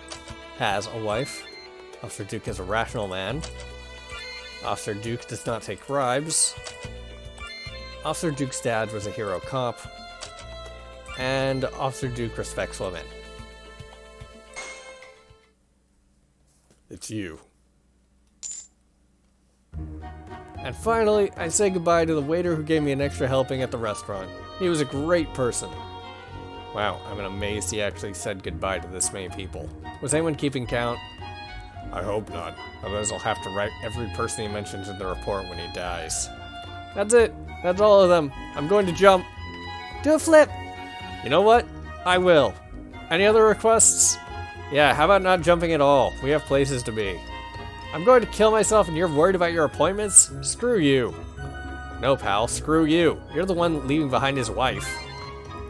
Officer Duke is a rational man. Officer Duke does not take bribes. Officer Duke's dad was a hero cop. And Officer Duke respects women. It's you. And finally, I say goodbye to the waiter who gave me an extra helping at the restaurant. He was a great person. Wow, I'm amazed he actually said goodbye to this many people. Was anyone keeping count? I hope not. Otherwise I'll have to write every person he mentions in the report when he dies. That's it. That's all of them. I'm going to jump. Do a flip! You know what? I will. Any other requests? Yeah, how about not jumping at all? We have places to be. I'm going to kill myself and you're worried about your appointments? Screw you. No, pal, screw you. You're the one leaving behind his wife.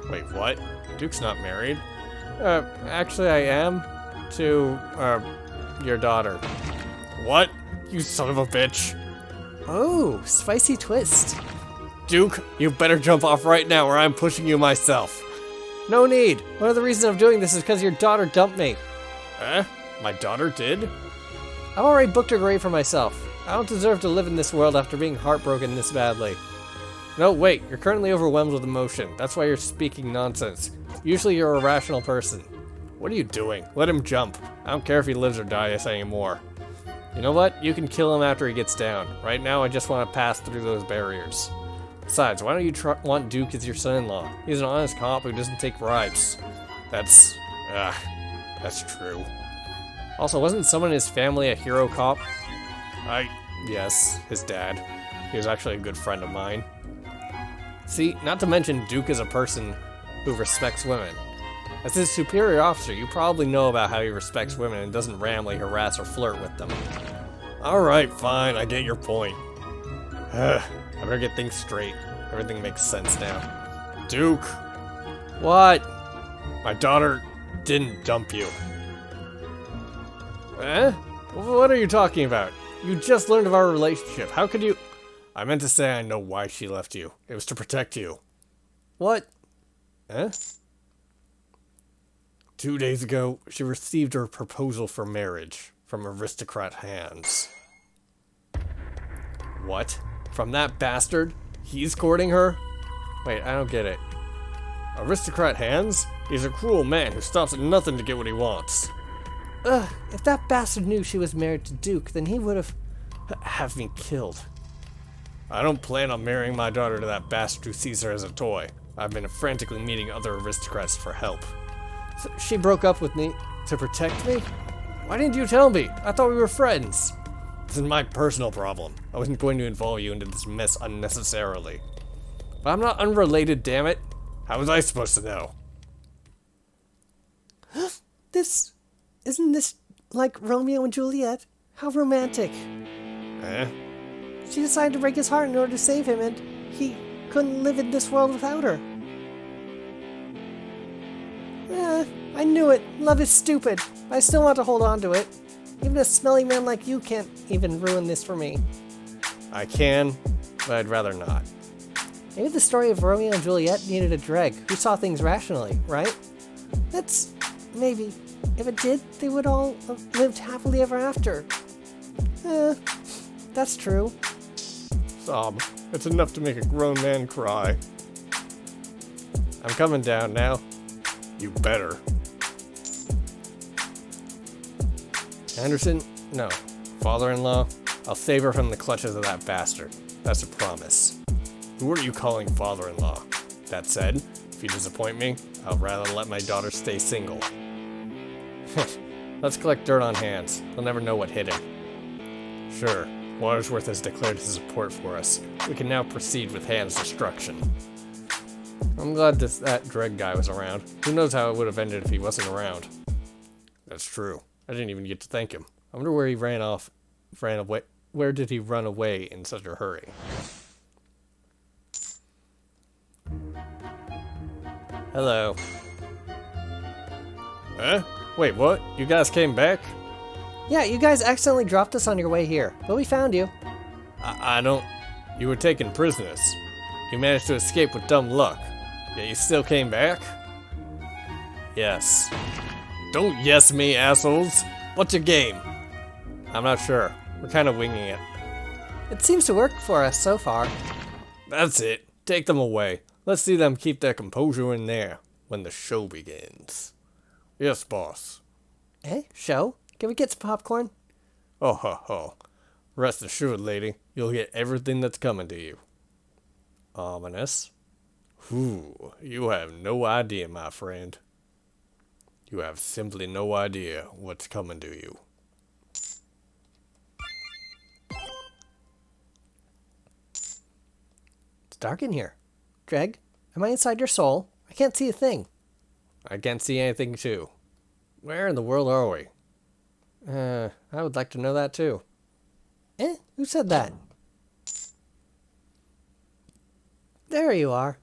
Wait, what? Duke's not married. Actually I am. To, your daughter. What? You son of a bitch. Oh, spicy twist. Duke, you better jump off right now or I'm pushing you myself. No need. One of the reasons I'm doing this is because your daughter dumped me. My daughter did? I've already booked a grave for myself. I don't deserve to live in this world after being heartbroken this badly. No, wait. You're currently overwhelmed with emotion. That's why you're speaking nonsense. Usually you're a rational person. What are you doing? Let him jump. I don't care if he lives or dies anymore. You know what? You can kill him after he gets down. Right now, I just want to pass through those barriers. Besides, why don't you want Duke as your son-in-law? He's an honest cop who doesn't take bribes. That's true. Also, wasn't someone in his family a hero cop? Yes, his dad. He was actually a good friend of mine. See, not to mention Duke is a person who respects women. As his superior officer, you probably know about how he respects women and doesn't randomly harass or flirt with them. Alright, fine, I get your point. I better get things straight. Everything makes sense now. Duke! What? My daughter didn't dump you. Eh? What are you talking about? You just learned of our relationship. How could you... I meant to say I know why she left you. It was to protect you. What? Eh? 2 days ago, she received her proposal for marriage from aristocrat hands. What? From that bastard? He's courting her? Wait, I don't get it. Aristocrat hands? He's a cruel man who stops at nothing to get what he wants. Ugh, if that bastard knew she was married to Duke, then he would have me killed. I don't plan on marrying my daughter to that bastard who sees her as a toy. I've been frantically meeting other aristocrats for help. So she broke up with me to protect me? Why didn't you tell me? I thought we were friends. This is my personal problem. I wasn't going to involve you into this mess unnecessarily. But I'm not unrelated, damn it. How was I supposed to know? Isn't this like Romeo and Juliet? How romantic. Eh? She decided to break his heart in order to save him, and he couldn't live in this world without her. I knew it. Love is stupid. I still want to hold on to it. Even a smelly man like you can't even ruin this for me. I can, but I'd rather not. Maybe the story of Romeo and Juliet needed a Dregg who saw things rationally, right? Maybe. If it did, they would all have lived happily ever after. That's true. Sob, it's enough to make a grown man cry. I'm coming down now. You better. Anderson? No. Father-in-law? I'll save her from the clutches of that bastard. That's a promise. Who are you calling father-in-law? That said, if you disappoint me, I'll rather let my daughter stay single. Let's collect dirt on hands. They'll never know what hit him. Sure, Watersworth has declared his support for us. We can now proceed with Hands' destruction. I'm glad that Dregg guy was around. Who knows how it would have ended if he wasn't around. That's true. I didn't even get to thank him. I wonder where he ran away. Where did he run away in such a hurry? Hello. Huh? Wait, what? You guys came back? Yeah, you guys accidentally dropped us on your way here, but we found you. I don't... You were taken prisoners. You managed to escape with dumb luck. Yet you still came back? Yes. Don't yes me, assholes! What's your game? I'm not sure. We're kind of winging it. It seems to work for us so far. That's it. Take them away. Let's see them keep their composure in there when the show begins. Yes, boss. Eh? Show? Can we get some popcorn? Oh ho ho. Rest assured, lady, you'll get everything that's coming to you. Ominous. Whew, you have no idea, my friend. You have simply no idea what's coming to you. It's dark in here. Dregg, am I inside your soul? I can't see a thing. I can't see anything, too. Where in the world are we? I would like to know that, too. Eh? Who said that? There you are.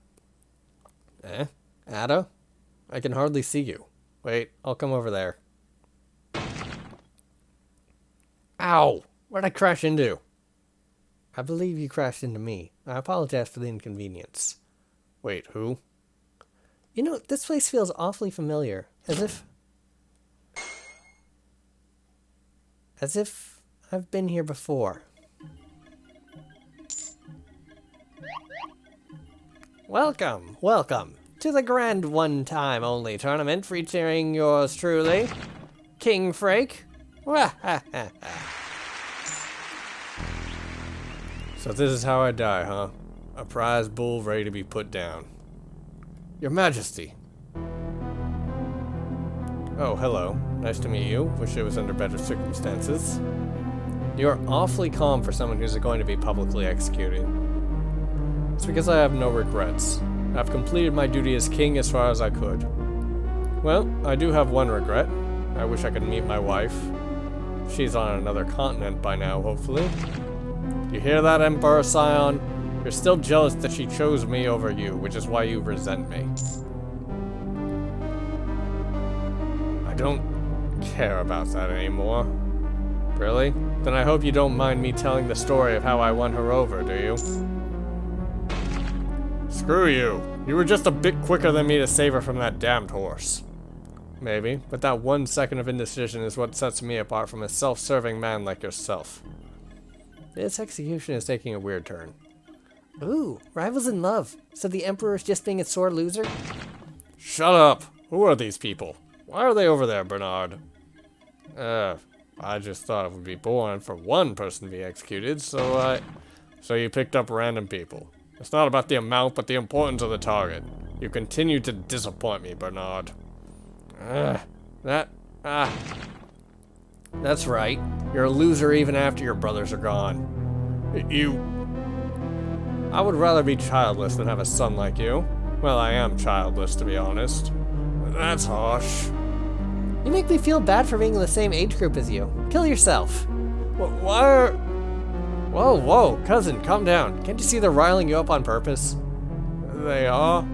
Eh? Ada? I can hardly see you. Wait, I'll come over there. Ow! Where'd I crash into? I believe you crashed into me. I apologize for the inconvenience. Wait, who? You know, this place feels awfully familiar. As if I've been here before. Welcome, welcome to the grand one-time only tournament featuring yours truly, King Frake. So this is how I die, huh? A prize bull ready to be put down. Your Majesty. Oh, hello. Nice to meet you. Wish it was under better circumstances. You're awfully calm for someone who's going to be publicly executed. It's because I have no regrets. I've completed my duty as king as far as I could. Well, I do have one regret. I wish I could meet my wife. She's on another continent by now, hopefully. You hear that, Emperor Scion? You're still jealous that she chose me over you, which is why you resent me. I don't care about that anymore. Really? Then I hope you don't mind me telling the story of how I won her over, do you? Screw you. You were just a bit quicker than me to save her from that damned horse. Maybe, but that 1 second of indecision is what sets me apart from a self-serving man like yourself. This execution is taking a weird turn. Ooh, rivals in love. So the Emperor's just being a sore loser? Shut up! Who are these people? Why are they over there, Bernard? I just thought it would be boring for one person to be executed, so you picked up random people. It's not about the amount, but the importance of the target. You continue to disappoint me, Bernard. That's right. You're a loser even after your brothers are gone. I would rather be childless than have a son like you. Well, I am childless, to be honest. That's harsh. You make me feel bad for being in the same age group as you. Kill yourself. Why are... Whoa, cousin, calm down. Can't you see they're riling you up on purpose? They are?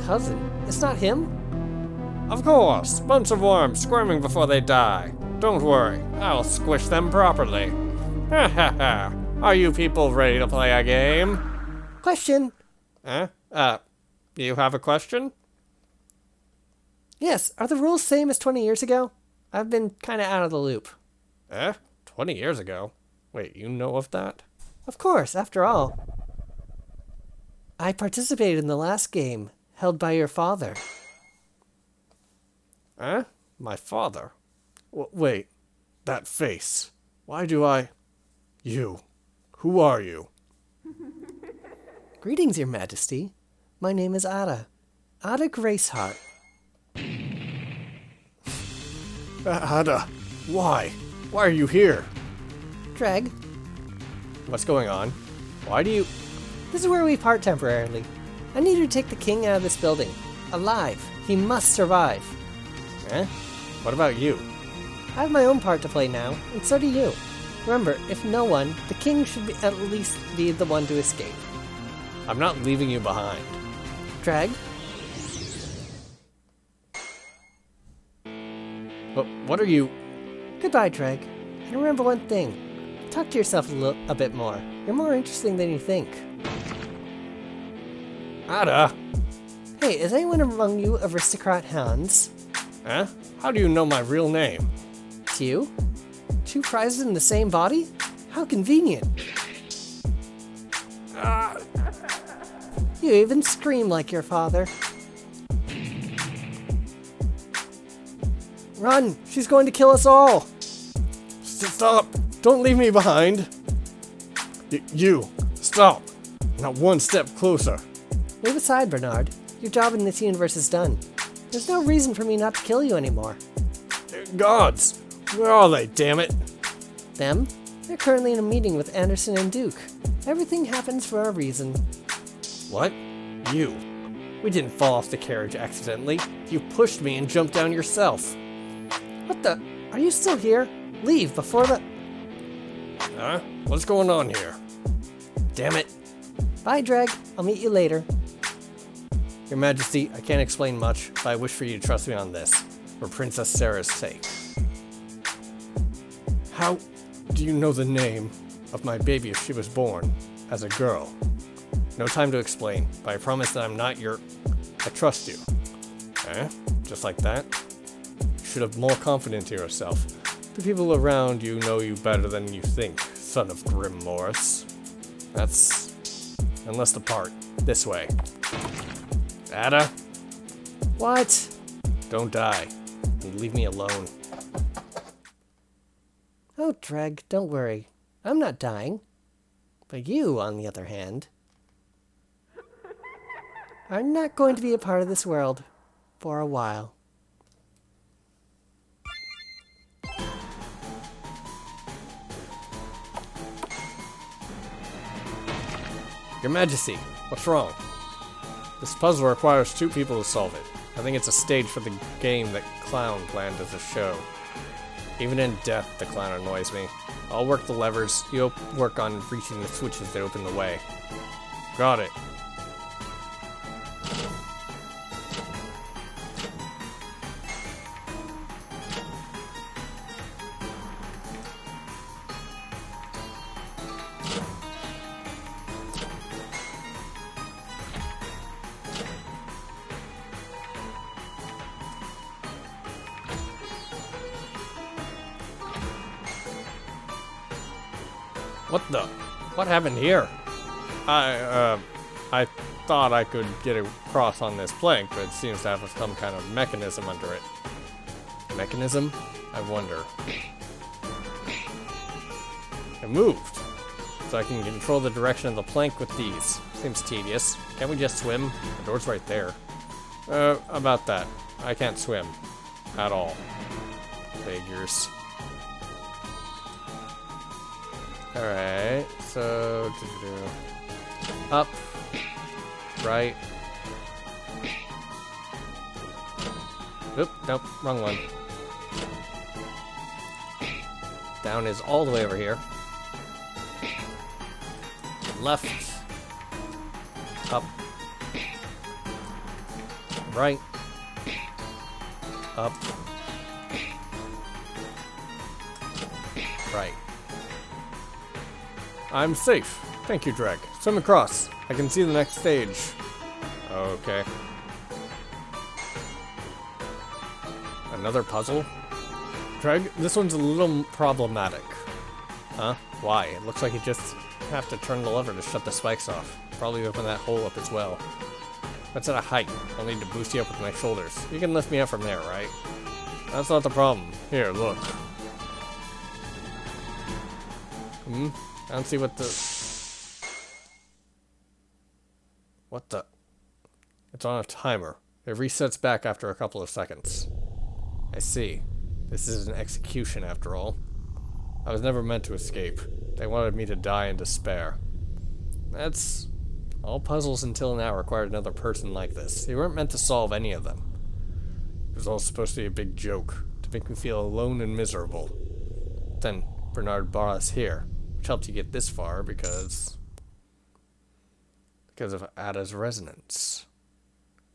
Cousin? It's not him? Of course. Bunch of worms squirming before they die. Don't worry, I'll squish them properly. Ha ha ha. Are you people ready to play a game? Question. You have a question? Yes, are the rules same as 20 years ago? I've been kinda out of the loop. 20 years ago? Wait, you know of that? Of course, after all. I participated in the last game, held by your father. My father? Wait, that face. Why do I... You. Who are you? Greetings, your majesty. My name is Ada. Ada Graceheart. Ada, why? Why are you here? Dregg, What's going on? Why do you... this is where we part temporarily. I need you to take the king out of this building. Alive. He must survive. What about you? I have my own part to play now, and so do you. Remember, if no one, the king should at least be the one to escape. I'm not leaving you behind. Dregg? What are you... Goodbye, Dregg. And remember one thing. Talk to yourself a bit more. You're more interesting than you think. Ada! Hey, is anyone among you aristocrat hounds? How do you know my real name? To you? 2 prizes in the same body? How convenient. You even scream like your father. Run! She's going to kill us all! Stop! Don't leave me behind! You! Stop! Not one step closer. Move aside, Bernard. Your job in this universe is done. There's no reason for me not to kill you anymore. Gods! Where are they, damn it? Them? They're currently in a meeting with Anderson and Duke. Everything happens for a reason. What? You? We didn't fall off the carriage accidentally. You pushed me and jumped down yourself. What the? Are you still here? Leave before the... What's going on here? Damn it. Bye, Dregg. I'll meet you later. Your Majesty, I can't explain much, but I wish for you to trust me on this, for Princess Sarah's sake. How do you know the name of my baby if she was born as a girl? No time to explain, but I promise that I'm not your... I trust you. Just like that? You should have more confidence in yourself. The people around you know you better than you think, son of Grim Morris. That's... And let's depart. This way. Ada? What? Don't die. And leave me alone. Oh, Dregg, don't worry. I'm not dying. But you, on the other hand, are not going to be a part of this world for a while. Your Majesty, what's wrong? This puzzle requires 2 people to solve it. I think it's a stage for the game that Clown planned as a show. Even in death, the clown annoys me. I'll work the levers, you'll work on reaching the switches that open the way. Got it. What happened here? I thought I could get across on this plank, but it seems to have some kind of mechanism under it. Mechanism? I wonder. It moved. So I can control the direction of the plank with these. Seems tedious. Can't we just swim? The door's right there. About that. I can't swim. At all. Figures. Alright, so up, right. Oop, nope, wrong one. Down is all the way over here. Left, up, right, up, right. I'm safe. Thank you, Dregg. Swim across. I can see the next stage. Okay. Another puzzle? Dregg, this one's a little problematic. Huh? Why? It looks like you just have to turn the lever to shut the spikes off. Probably open that hole up as well. That's at a height. I'll need to boost you up with my shoulders. You can lift me up from there, right? That's not the problem. Here, look. I don't see what the... What the... It's on a timer. It resets back after a couple of seconds. I see. This is an execution after all. I was never meant to escape. They wanted me to die in despair. That's... All puzzles until now required another person like this. You weren't meant to solve any of them. It was all supposed to be a big joke, to make me feel alone and miserable. Then Bernard brought us here. Which helped you get this far because of Ada's resonance.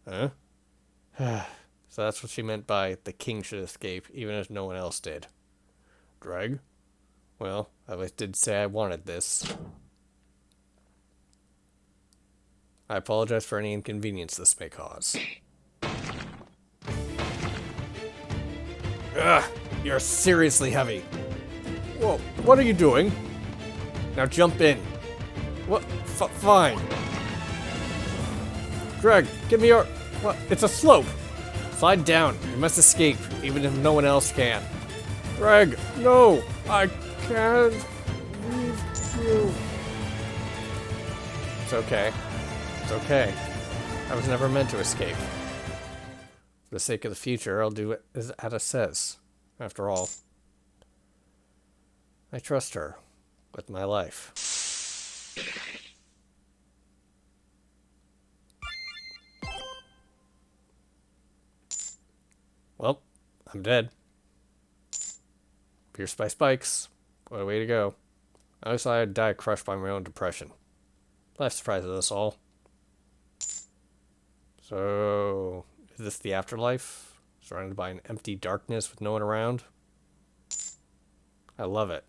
Huh? So that's what she meant by the king should escape, even if no one else did. Dregg? Well, I always did say I wanted this. I apologize for any inconvenience this may cause. Ugh! You're seriously heavy! Whoa, what are you doing? Now jump in. What? Fine. Dregg, give me your... What? It's a slope. Slide down. You must escape, even if no one else can. Dregg, no! I can't leave you. It's okay. It's okay. I was never meant to escape. For the sake of the future, I'll do it as Ada says. After all, I trust her with my life. Well, I'm dead. Pierced by spikes. What a way to go. I always thought I'd die crushed by my own depression. Life surprises us all. So, is this the afterlife? Surrounded by an empty darkness with no one around? I love it.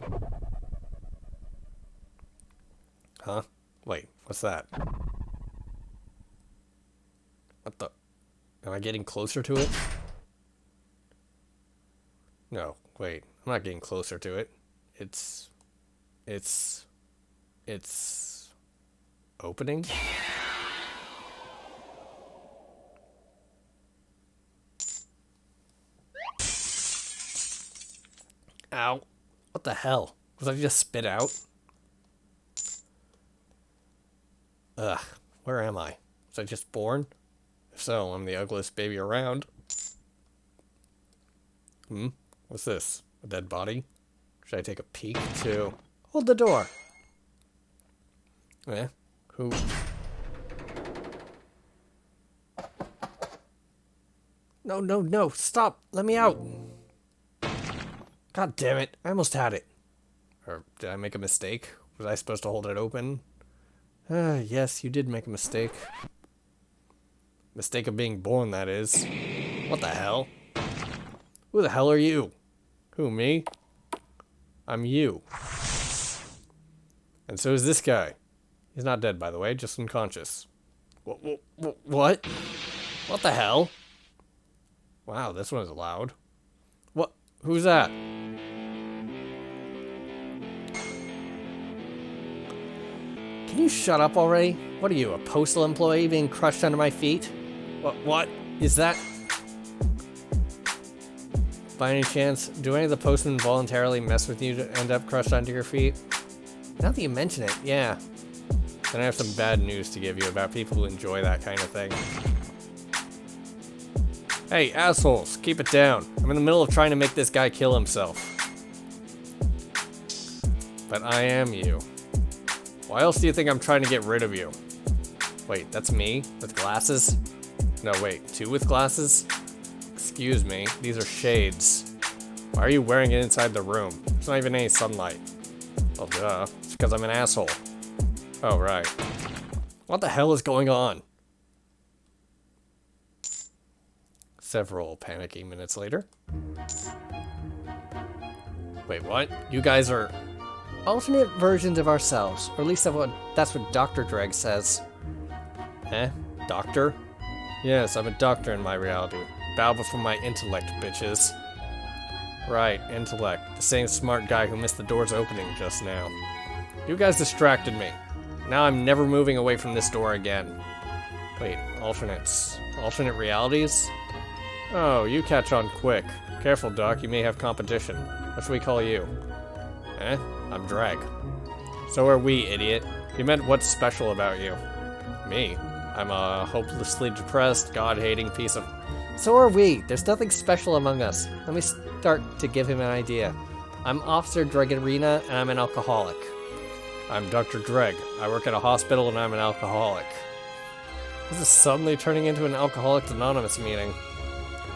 Huh? Wait, what's that? What the? Am I getting closer to it? No, wait. I'm not getting closer to it. It's opening? Ow. What the hell? Was I just spit out? Ugh. Where am I? Was I just born? If so, I'm the ugliest baby around. What's this? A dead body? Should I take a peek too? Hold the door. Eh? Who? No, no, no, stop! Let me out! God damn it, I almost had it. Or did I make a mistake? Was I supposed to hold it open? Yes, you did make a mistake. Mistake of being born, that is. What the hell? Who the hell are you? Who, me? I'm you. And so is this guy. He's not dead, by the way, just unconscious. What? What the hell? Wow, this one is loud. What? Who's that? Can you shut up already? What are you, a postal employee being crushed under my feet? What? Is that... By any chance, do any of the postmen voluntarily mess with you to end up crushed under your feet? Now that you mention it, yeah. Then I have some bad news to give you about people who enjoy that kind of thing. Hey, assholes, keep it down. I'm in the middle of trying to make this guy kill himself. But I am you. Why else do you think I'm trying to get rid of you? Wait, that's me? With glasses? No, wait, two with glasses? Excuse me, these are shades. Why are you wearing it inside the room? There's not even any sunlight. Well, duh. It's because I'm an asshole. Oh, right. What the hell is going on? Several panicky minutes later. Wait, what? You guys are... Alternate versions of ourselves, or at least that's what Dr. Dregg says. Doctor? Yes, I'm a doctor in my reality. Bow before my intellect, bitches. Right, intellect. The same smart guy who missed the door's opening just now. You guys distracted me. Now I'm never moving away from this door again. Wait, alternates. Alternate realities? Oh, you catch on quick. Careful, Doc, you may have competition. What should we call you? I'm Dregg. So are we, idiot. You meant what's special about you? Me? I'm a hopelessly depressed, God-hating piece of... So are we. There's nothing special among us. Let me start to give him an idea. I'm Officer Dreggarina, and I'm an alcoholic. I'm Dr. Dregg. I work at a hospital, and I'm an alcoholic. This is suddenly turning into an Alcoholics Anonymous meeting.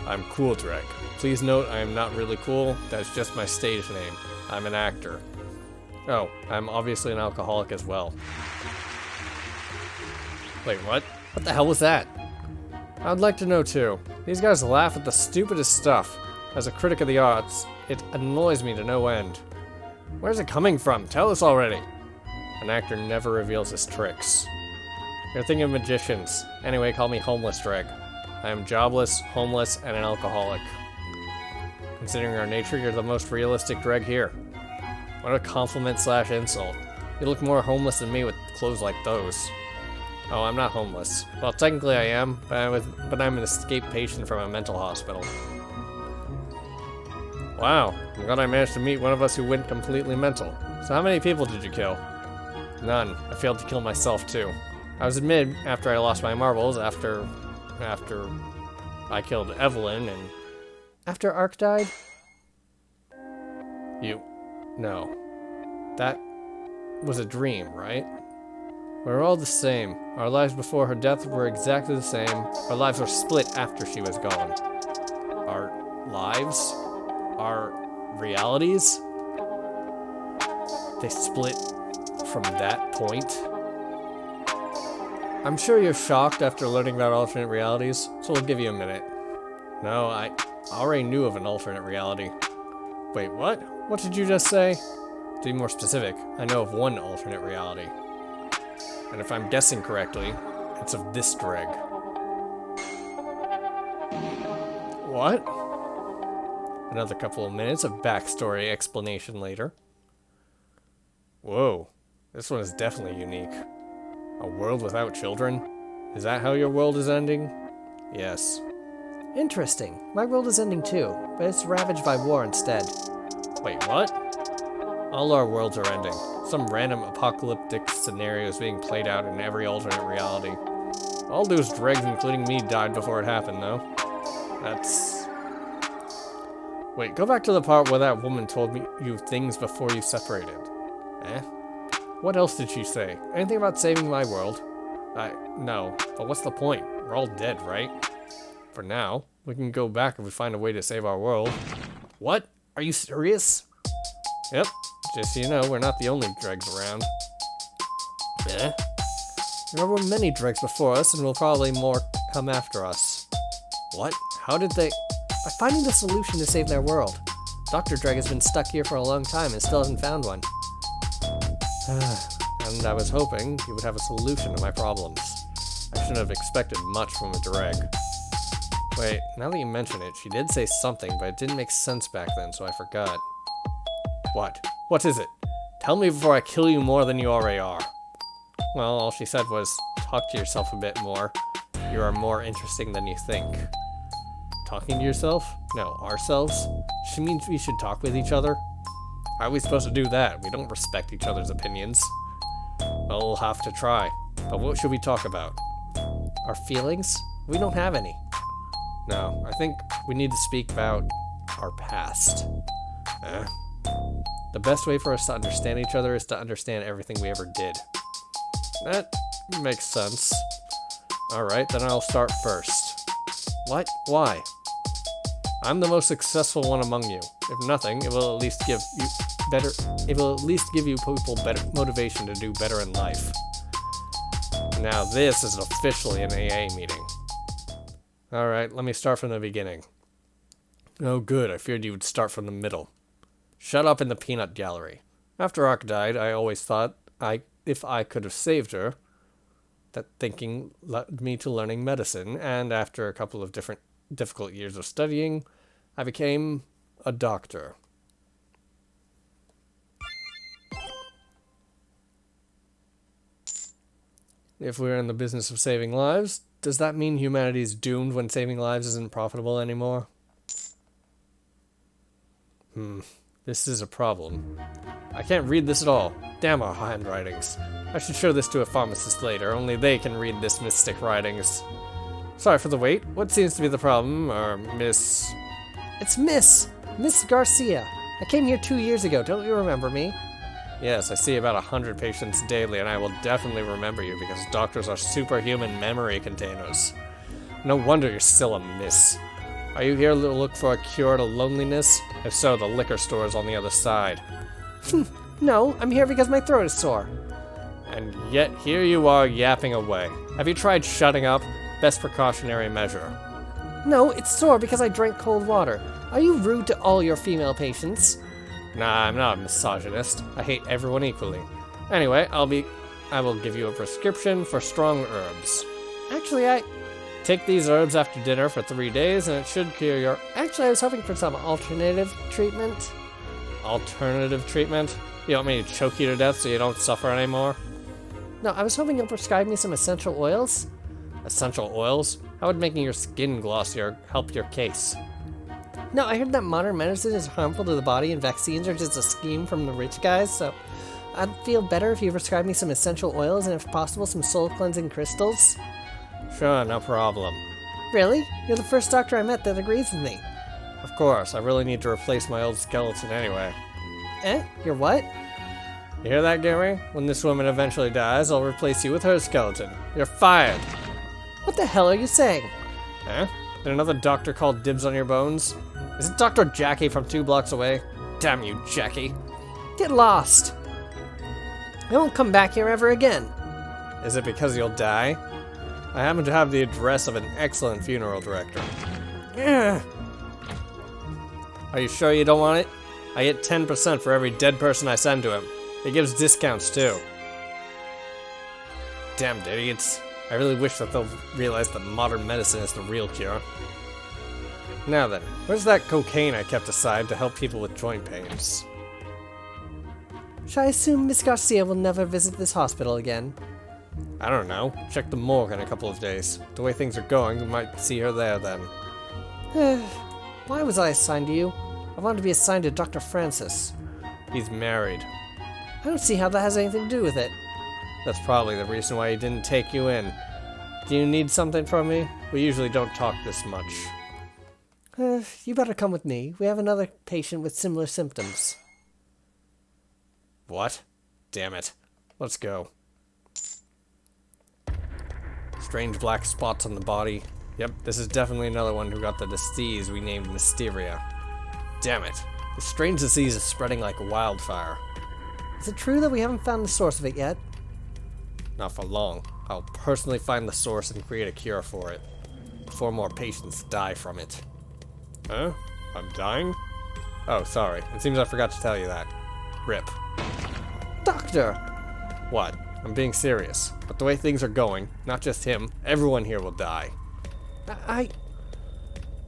I'm Cool Dregg. Please note I am not really cool. That's just my stage name. I'm an actor. Oh, I'm obviously an alcoholic as well. Wait, what? What the hell was that? I'd like to know too. These guys laugh at the stupidest stuff. As a critic of the arts, it annoys me to no end. Where's it coming from? Tell us already. An actor never reveals his tricks. You're thinking of magicians. Anyway, call me Homeless Dregg. I am jobless, homeless, and an alcoholic. Considering our nature, you're the most realistic Dregg here. What a compliment / insult. You look more homeless than me with clothes like those. Oh, I'm not homeless. Well, technically I am, but I'm an escaped patient from a mental hospital. Wow, I'm glad I managed to meet one of us who went completely mental. So how many people did you kill? None. I failed to kill myself too. I was admitted after I lost my marbles, after I killed Evelyn and... After Ark died? No. That was a dream, right? We're all the same. Our lives before her death were exactly the same. Our lives were split after she was gone. Our lives? Our realities? They split from that point? I'm sure you're shocked after learning about alternate realities, so we'll give you a minute. No, I already knew of an alternate reality. Wait, what? What did you just say? To be more specific, I know of one alternate reality. And if I'm guessing correctly, it's of this Dregg. What? Another couple of minutes of backstory explanation later. Whoa, this one is definitely unique. A world without children? Is that how your world is ending? Yes. Interesting. My world is ending too, but it's ravaged by war instead. Wait, what? All our worlds are ending. Some random apocalyptic scenarios being played out in every alternate reality. All those Dreggs, including me, died before it happened, though. That's... Wait, go back to the part where that woman told me you things before you separated. What else did she say? Anything about saving my world? No. But what's the point? We're all dead, right? For now. We can go back if we find a way to save our world. What? Are you serious? Yep. Just so you know, we're not the only Dreggs around. Eh? There were many Dreggs before us, and will probably more come after us. What? How did they... By finding the solution to save their world. Dr. Dregg has been stuck here for a long time and still hasn't found one. And I was hoping you would have a solution to my problems. I shouldn't have expected much from a Dregg. Wait, now that you mention it, she did say something, but it didn't make sense back then, so I forgot. What? What is it? Tell me before I kill you more than you already are. Well, all she said was, talk to yourself a bit more. You are more interesting than you think. Talking to yourself? No, ourselves? She means we should talk with each other? How are we supposed to do that? We don't respect each other's opinions. Well, we'll have to try. But what should we talk about? Our feelings? We don't have any. No, I think we need to speak about our past. The best way for us to understand each other is to understand everything we ever did. That makes sense. Alright, then I'll start first. What? Why? I'm the most successful one among you. If nothing, it will at least give you people better motivation to do better in life. Now this is officially an AA meeting. Alright, let me start from the beginning. Oh good, I feared you would start from the middle. Shut up in the peanut gallery. After Ark died, I always thought if I could have saved her, that thinking led me to learning medicine, and after a couple of difficult years of studying, I became a doctor. If we're in the business of saving lives, does that mean humanity is doomed when saving lives isn't profitable anymore? This is a problem. I can't read this at all. Damn our handwritings. I should show this to a pharmacist later, only they can read this mystic writings. Sorry for the wait. What seems to be the problem, Miss... It's Miss Garcia. I came here 2 years ago. Don't you remember me? Yes, I see about 100 patients daily, and I will definitely remember you because doctors are superhuman memory containers. No wonder you're still a miss. Are you here to look for a cure to loneliness? If so, the liquor store is on the other side. No, I'm here because my throat is sore. And yet here you are yapping away. Have you tried shutting up? Best precautionary measure. No, it's sore because I drank cold water. Are you rude to all your female patients? Nah, I'm not a misogynist. I hate everyone equally. Anyway, I will give you a prescription for strong herbs. Actually, Take these herbs after dinner for 3 days and it should cure your... Actually, I was hoping for some alternative treatment. Alternative treatment? You want me to choke you to death so you don't suffer anymore? No, I was hoping you'll prescribe me some essential oils. Essential oils? How would making your skin glossier help your case? No, I heard that modern medicine is harmful to the body and vaccines are just a scheme from the rich guys, so I'd feel better if you prescribed me some essential oils and if possible some soul-cleansing crystals. Sure, no problem. Really? You're the first doctor I met that agrees with me. Of course, I really need to replace my old skeleton anyway. Your what? You hear that, Gary? When this woman eventually dies, I'll replace you with her skeleton. You're fired! What the hell are you saying? Did another doctor call dibs on your bones? Is it Dr. Jackie from 2 blocks away? Damn you, Jackie. Get lost. I won't come back here ever again. Is it because you'll die? I happen to have the address of an excellent funeral director. Are you sure you don't want it? I get 10% for every dead person I send to him. He gives discounts too. Damn idiots. I really wish that they'll realize that modern medicine is the real cure. Now then, where's that cocaine I kept aside to help people with joint pains? Shall I assume Miss Garcia will never visit this hospital again? I don't know. Check the morgue in a couple of days. The way things are going, we might see her there then. Why was I assigned to you? I wanted to be assigned to Dr. Francis. He's married. I don't see how that has anything to do with it. That's probably the reason why he didn't take you in. Do you need something from me? We usually don't talk this much. You better come with me. We have another patient with similar symptoms. What? Damn it. Let's go. Strange black spots on the body. Yep, this is definitely another one who got the disease we named Mysteria. Damn it. This strange disease is spreading like wildfire. Is it true that we haven't found the source of it yet? Not for long. I'll personally find the source and create a cure for it. Before more patients die from it. Huh? I'm dying? Oh, sorry. It seems I forgot to tell you that. RIP. Doctor! What? I'm being serious. But the way things are going, not just him, everyone here will die.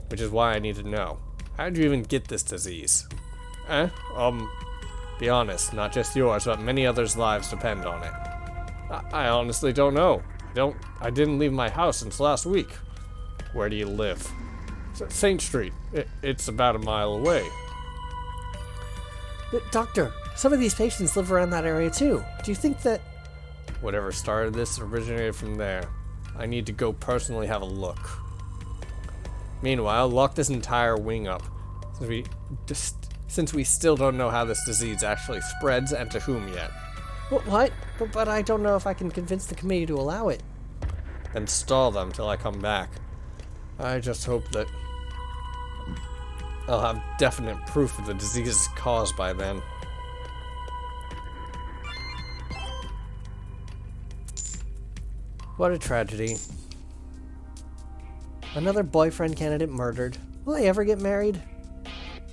Which is why I need to know. How did you even get this disease? Be honest, not just yours, but many others' lives depend on it. I honestly don't know. I didn't leave my house since last week. Where do you live? St. Street. It's about a mile away. Doctor, some of these patients live around that area too. Do you think that... Whatever started this originated from there. I need to go personally have a look. Meanwhile, lock this entire wing up, since we still don't know how this disease actually spreads and to whom yet. What? But I don't know if I can convince the committee to allow it. Then stall them till I come back. I just hope that I'll have definite proof of the disease's cause by then. What a tragedy. Another boyfriend candidate murdered. Will they ever get married?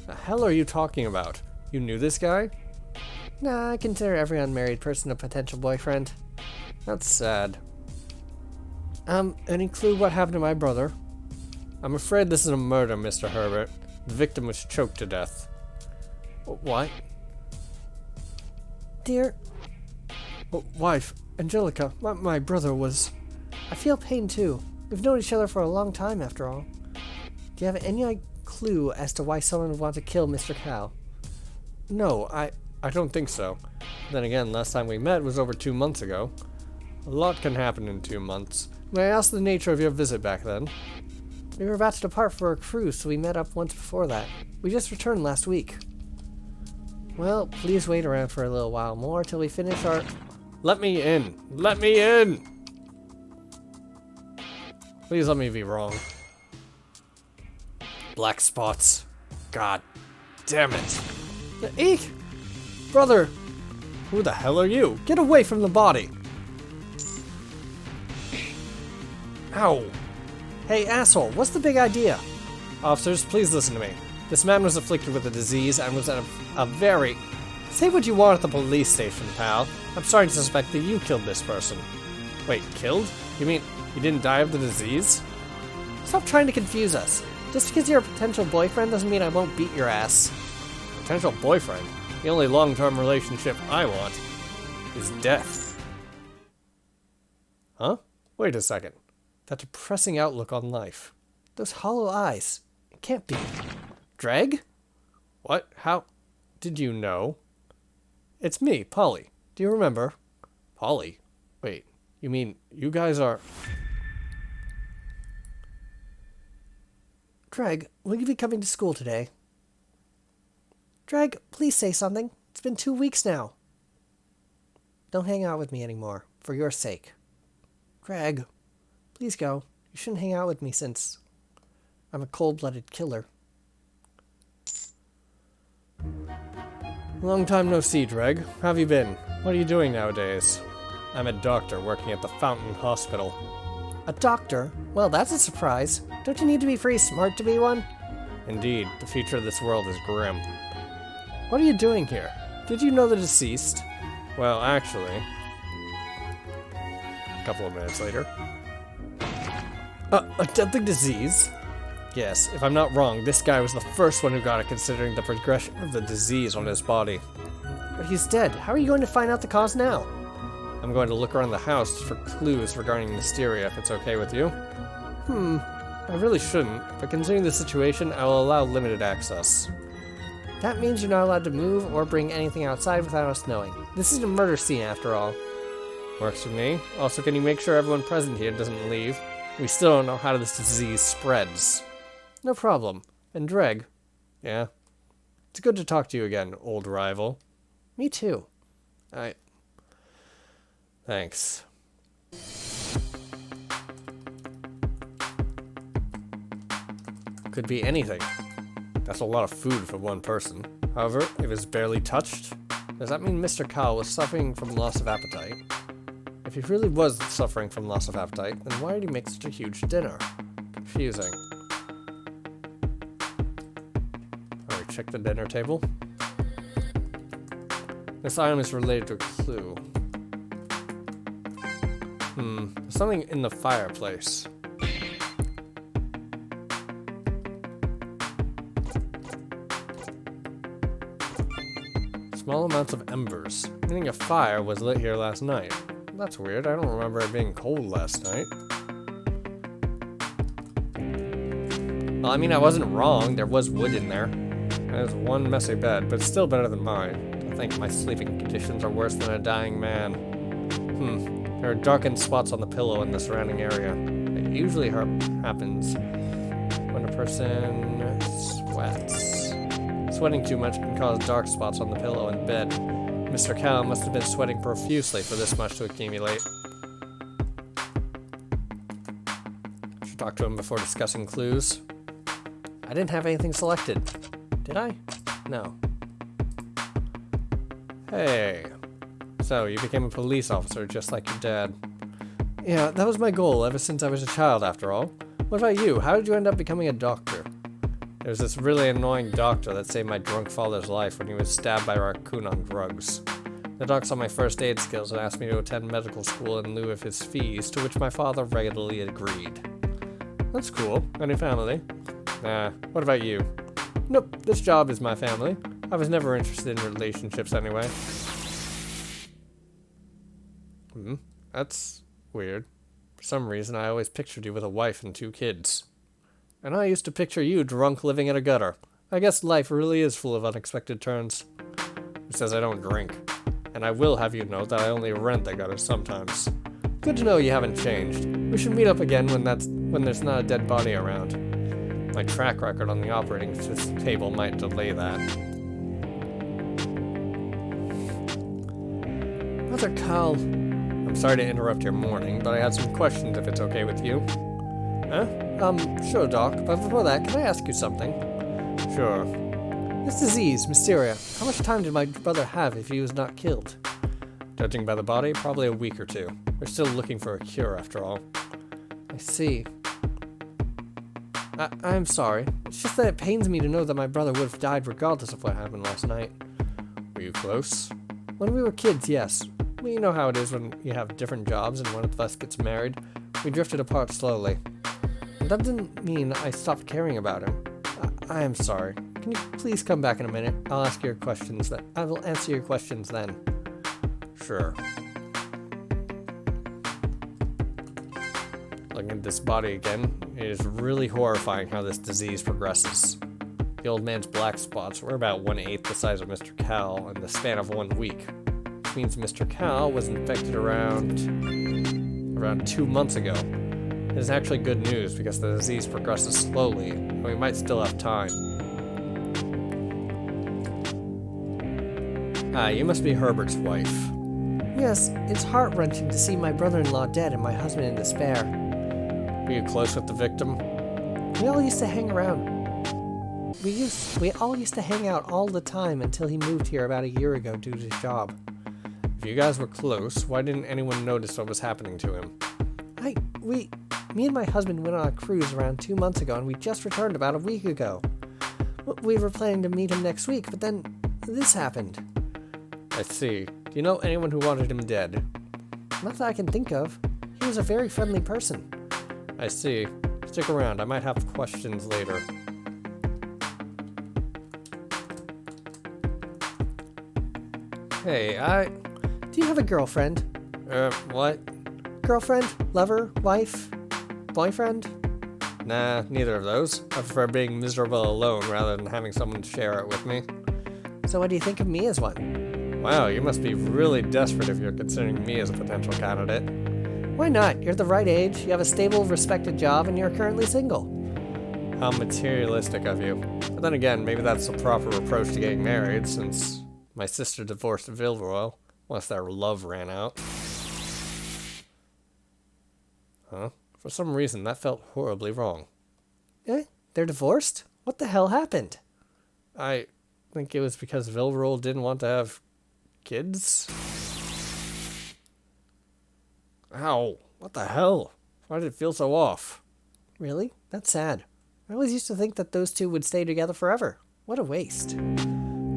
The hell are you talking about? You knew this guy? Nah, I consider every unmarried person a potential boyfriend. That's sad. Any clue what happened to my brother? I'm afraid this is a murder, Mr. Herbert. The victim was choked to death. What? Dear Wife, Angelica, my brother was... I feel pain too. We've known each other for a long time after all. Do you have any clue as to why someone would want to kill Mr. Cal? No, I don't think so. Then again, last time we met was over 2 months ago. A lot can happen in 2 months. May I ask the nature of your visit back then? We were about to depart for a cruise, so we met up once before that. We just returned last week. Well, please wait around for a little while more till we finish our... Let me in! Let me in! Please let me be wrong. Black spots. God damn it. Eek! Brother! Who the hell are you? Get away from the body! Ow! Hey, asshole, what's the big idea? Officers, please listen to me. This man was afflicted with a disease and was at a very... Say what you want at the police station, pal. I'm starting to suspect that you killed this person. Wait, killed? You mean you didn't die of the disease? Stop trying to confuse us. Just because you're a potential boyfriend doesn't mean I won't beat your ass. Potential boyfriend? The only long-term relationship I want is death. Huh? Wait a second. That depressing outlook on life. Those hollow eyes. It can't be. Dregg? What? How? Did you know? It's me, Polly. Do you remember? Polly? Wait, you mean you guys are... Dregg, will you be coming to school today? Dregg, please say something. It's been 2 weeks now. Don't hang out with me anymore, for your sake. Dregg, please go. You shouldn't hang out with me since I'm a cold-blooded killer. Long time no see, Dregg. How have you been? What are you doing nowadays? I'm a doctor working at the Fountain Hospital. A doctor? Well, that's a surprise. Don't you need to be pretty smart to be one? Indeed, the future of this world is grim. What are you doing here? Did you know the deceased? Well, actually... A couple of minutes later. A deadly disease? Yes, if I'm not wrong, this guy was the first one who got it considering the progression of the disease on his body. But he's dead. How are you going to find out the cause now? I'm going to look around the house for clues regarding Mysteria, if it's okay with you. I really shouldn't, but considering the situation, I will allow limited access. That means you're not allowed to move or bring anything outside without us knowing. This is a murder scene, after all. Works for me. Also, can you make sure everyone present here doesn't leave? We still don't know how this disease spreads. No problem. And Dregg? Yeah? It's good to talk to you again, old rival. Me too. Thanks. Could be anything. That's a lot of food for one person. However, if it's barely touched, does that mean Mr. Cow was suffering from loss of appetite? If he really was suffering from loss of appetite, then why did he make such a huge dinner? Confusing. Alright, check the dinner table. This item is related to a clue. There's something in the fireplace. Small amounts of embers, meaning a fire was lit here last night. That's weird, I don't remember it being cold last night. Well, I mean, I wasn't wrong, there was wood in there. There's one messy bed, but it's still better than mine. I think my sleeping conditions are worse than a dying man. There are darkened spots on the pillow in the surrounding area. It usually happens when a person sweats. Sweating too much can cause dark spots on the pillow and bed. Mr. Cow must have been sweating profusely for this much to accumulate. I should talk to him before discussing clues. I didn't have anything selected. Did I? No. Hey. So, you became a police officer just like your dad. Yeah, that was my goal ever since I was a child, after all. What about you? How did you end up becoming a doctor? There was this really annoying doctor that saved my drunk father's life when he was stabbed by a raccoon on drugs. The doc saw my first aid skills and asked me to attend medical school in lieu of his fees, to which my father readily agreed. That's cool. Any family? Nah, what about you? Nope, this job is my family. I was never interested in relationships anyway. That's weird. For some reason, I always pictured you with a wife and 2 kids. And I used to picture you drunk living in a gutter. I guess life really is full of unexpected turns. Who says I don't drink? And I will have you know that I only rent the gutter sometimes. Good to know you haven't changed. We should meet up again when there's not a dead body around. My track record on the operating table might delay that. Mother Carl, I'm sorry to interrupt your morning, but I had some questions if it's okay with you. Huh? Sure, Doc, but before that, can I ask you something? Sure. This disease, Mysteria, how much time did my brother have if he was not killed? Judging by the body, probably a week or 2. We're still looking for a cure, after all. I see. I'm sorry. It's just that it pains me to know that my brother would have died regardless of what happened last night. Were you close? When we were kids, yes. We know how it is when you have different jobs and one of us gets married. We drifted apart slowly. And that didn't mean I stopped caring about him. I am sorry. Can you please come back in a minute? I'll ask your questions then. I will answer your questions then. Sure. Looking at this body again, it is really horrifying how this disease progresses. The old man's black spots were about 1/8 the size of Mr. Cal in the span of 1 week. Which means Mr. Cal was infected around 2 months ago. It is actually good news because the disease progresses slowly, and we might still have time. You must be Herbert's wife. Yes, it's heart-wrenching to see my brother-in-law dead and my husband in despair. Were you close with the victim? We all used to hang around. We all used to hang out all the time until he moved here about a year ago due to his job. If you guys were close, why didn't anyone notice what was happening to him? Me and my husband went on a cruise around 2 months ago, and we just returned about a week ago. We were planning to meet him next week, but then this happened. I see. Do you know anyone who wanted him dead? Not that I can think of. He was a very friendly person. I see. Stick around, I might have questions later. Hey, do you have a girlfriend? What? Girlfriend? Lover? Wife? Boyfriend? Nah, neither of those. I prefer being miserable alone rather than having someone share it with me. So what do you think of me as one? Wow, you must be really desperate if you're considering me as a potential candidate. Why not? You're the right age, you have a stable, respected job, and you're currently single. How materialistic of you. But then again, maybe that's the proper approach to getting married, since my sister divorced Vilroy once their love ran out. For some reason, that felt horribly wrong. Eh? They're divorced? What the hell happened? I think it was because Vilrol didn't want to have kids? Ow, what the hell? Why did it feel so off? Really? That's sad. I always used to think that those two would stay together forever. What a waste.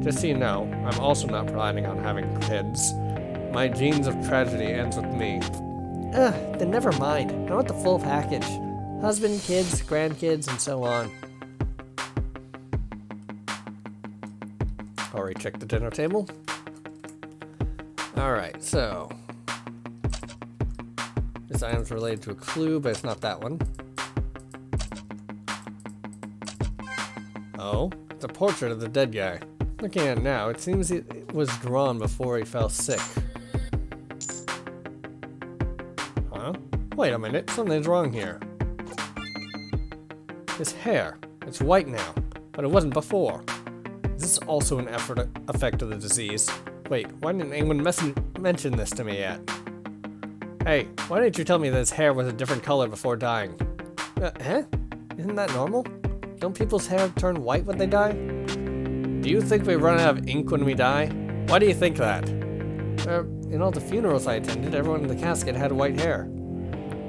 Just so you know, I'm also not planning on having kids. My genes of tragedy ends with me. Ugh, then never mind. I want the full package. Husband, kids, grandkids, and so on. Already checked the dinner table. Alright, so... this item's related to a clue, but it's not that one. Oh, it's a portrait of the dead guy. Looking at it now, it seems it was drawn before he fell sick. Huh? Wait a minute, something's wrong here. His hair. It's white now, but it wasn't before. Is this also an effect of the disease? Wait, why didn't anyone mention this to me yet? Hey, why didn't you tell me that his hair was a different color before dying? Huh? Isn't that normal? Don't people's hair turn white when they die? Do you think we run out of ink when we die? Why do you think that? In all the funerals I attended, everyone in the casket had white hair.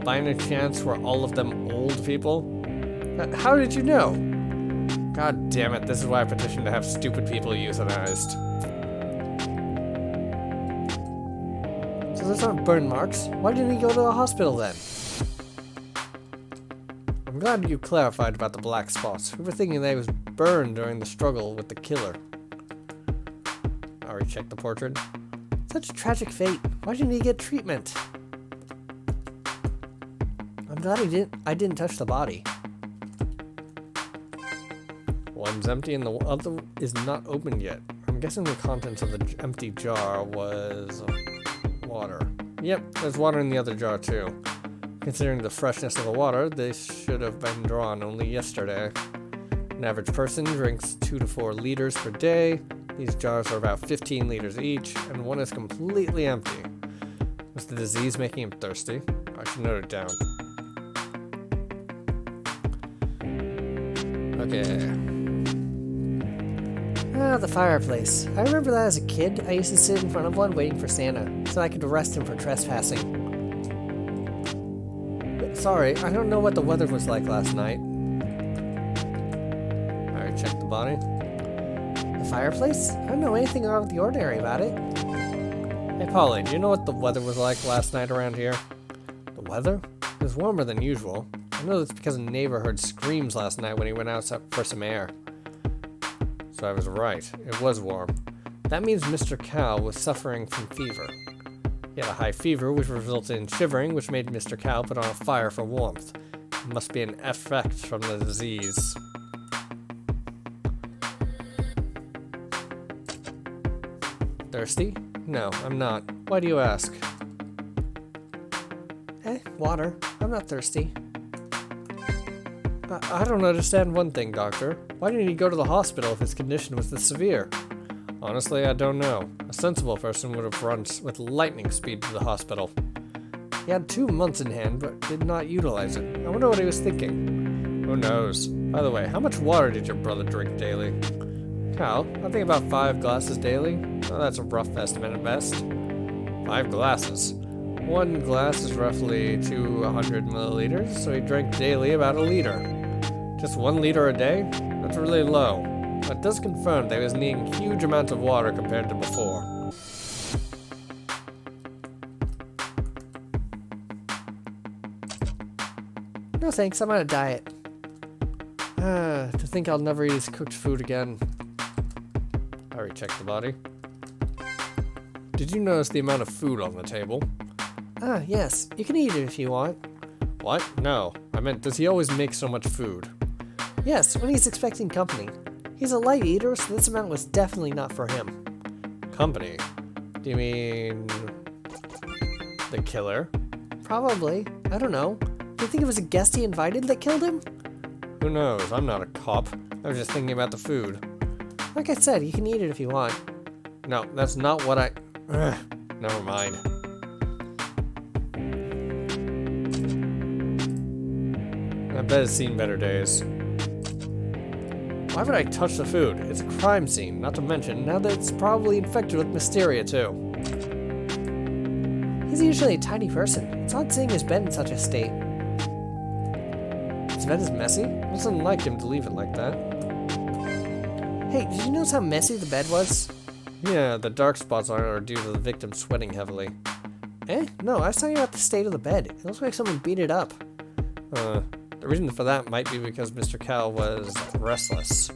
By any chance were all of them old people? How did you know? God damn it, this is why I petitioned to have stupid people euthanized. So those aren't burn marks. Why didn't he go to the hospital then? I'm glad you clarified about the black spots. We were thinking that he was burned during the struggle with the killer. I already checked the portrait. Such a tragic fate. Why didn't he get treatment? I'm glad I didn't touch the body. One's empty and the other is not opened yet. I'm guessing the contents of the empty jar was water. Yep, there's water in the other jar too. Considering the freshness of the water, this should have been drawn only yesterday. An average person drinks 2 to 4 liters per day. These jars are about 15 liters each, and one is completely empty. Was the disease making him thirsty? I should note it down. Okay. Ah, the fireplace. I remember that as a kid, I used to sit in front of one waiting for Santa, so I could arrest him for trespassing. But sorry, I don't know what the weather was like last night. Alright, check the body. The fireplace? I don't know anything out of the ordinary about it. Hey Polly, do you know what the weather was like last night around here? The weather? It was warmer than usual. I know that's because a neighbor heard screams last night when he went out for some air. So I was right. It was warm. That means Mr. Cow was suffering from fever. He had a high fever, which resulted in shivering, which made Mr. Cow put on a fire for warmth. It must be an effect from the disease. Thirsty? No, I'm not. Why do you ask? Water. I'm not thirsty. I don't understand one thing, Doctor. Why didn't he go to the hospital if his condition was this severe? Honestly, I don't know. A sensible person would have run with lightning speed to the hospital. He had 2 months in hand, but did not utilize it. I wonder what he was thinking. Who knows? By the way, how much water did your brother drink daily? Cal, I think about 5 glasses daily. Oh, that's a rough estimate at best. 5 glasses. 1 glass is roughly 200 milliliters, so he drank daily about 1 liter. Just 1 liter a day? That's really low. But it does confirm that he was needing huge amounts of water compared to before. No thanks, I'm on a diet. To think I'll never eat his cooked food again. I already checked the body. Did you notice the amount of food on the table? Ah, yes. You can eat it if you want. What? No. I meant, does he always make so much food? Yes, when he's expecting company. He's a light eater, so this amount was definitely not for him. Company? Do you mean... the killer? Probably. I don't know. Do you think it was a guest he invited that killed him? Who knows? I'm not a cop. I was just thinking about the food. Like I said, you can eat it if you want. No, that's not what I... Ugh, never mind. I bet it's seen better days. Why would I touch the food? It's a crime scene, not to mention, now that it's probably infected with Mysteria too. He's usually a tidy person. It's odd seeing his bed in such a state. His bed is messy? It wasn't like him to leave it like that. Hey, did you notice how messy the bed was? Yeah, the dark spots on it are due to the victim sweating heavily. No, I was talking about the state of the bed. It looks like someone beat it up. The reason for that might be because Mr. Cal was restless.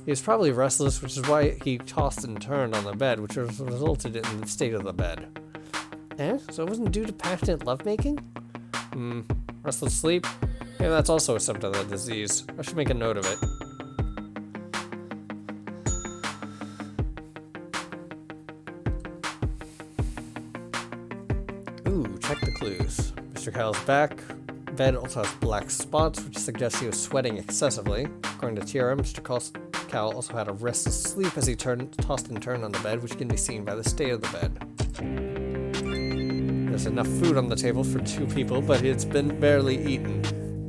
He was probably restless, which is why he tossed and turned on the bed, which resulted in the state of the bed. So it wasn't due to passionate lovemaking? Restless sleep? Yeah, that's also a symptom of the disease. I should make a note of it. Ooh, check the clues. Mr. Cal's back. Bed also has black spots, which suggests he was sweating excessively. According to Tiara, Mr. Cal also had a restless sleep as he tossed and turned on the bed, which can be seen by the state of the bed. There's enough food on the table for 2 people, but it's been barely eaten.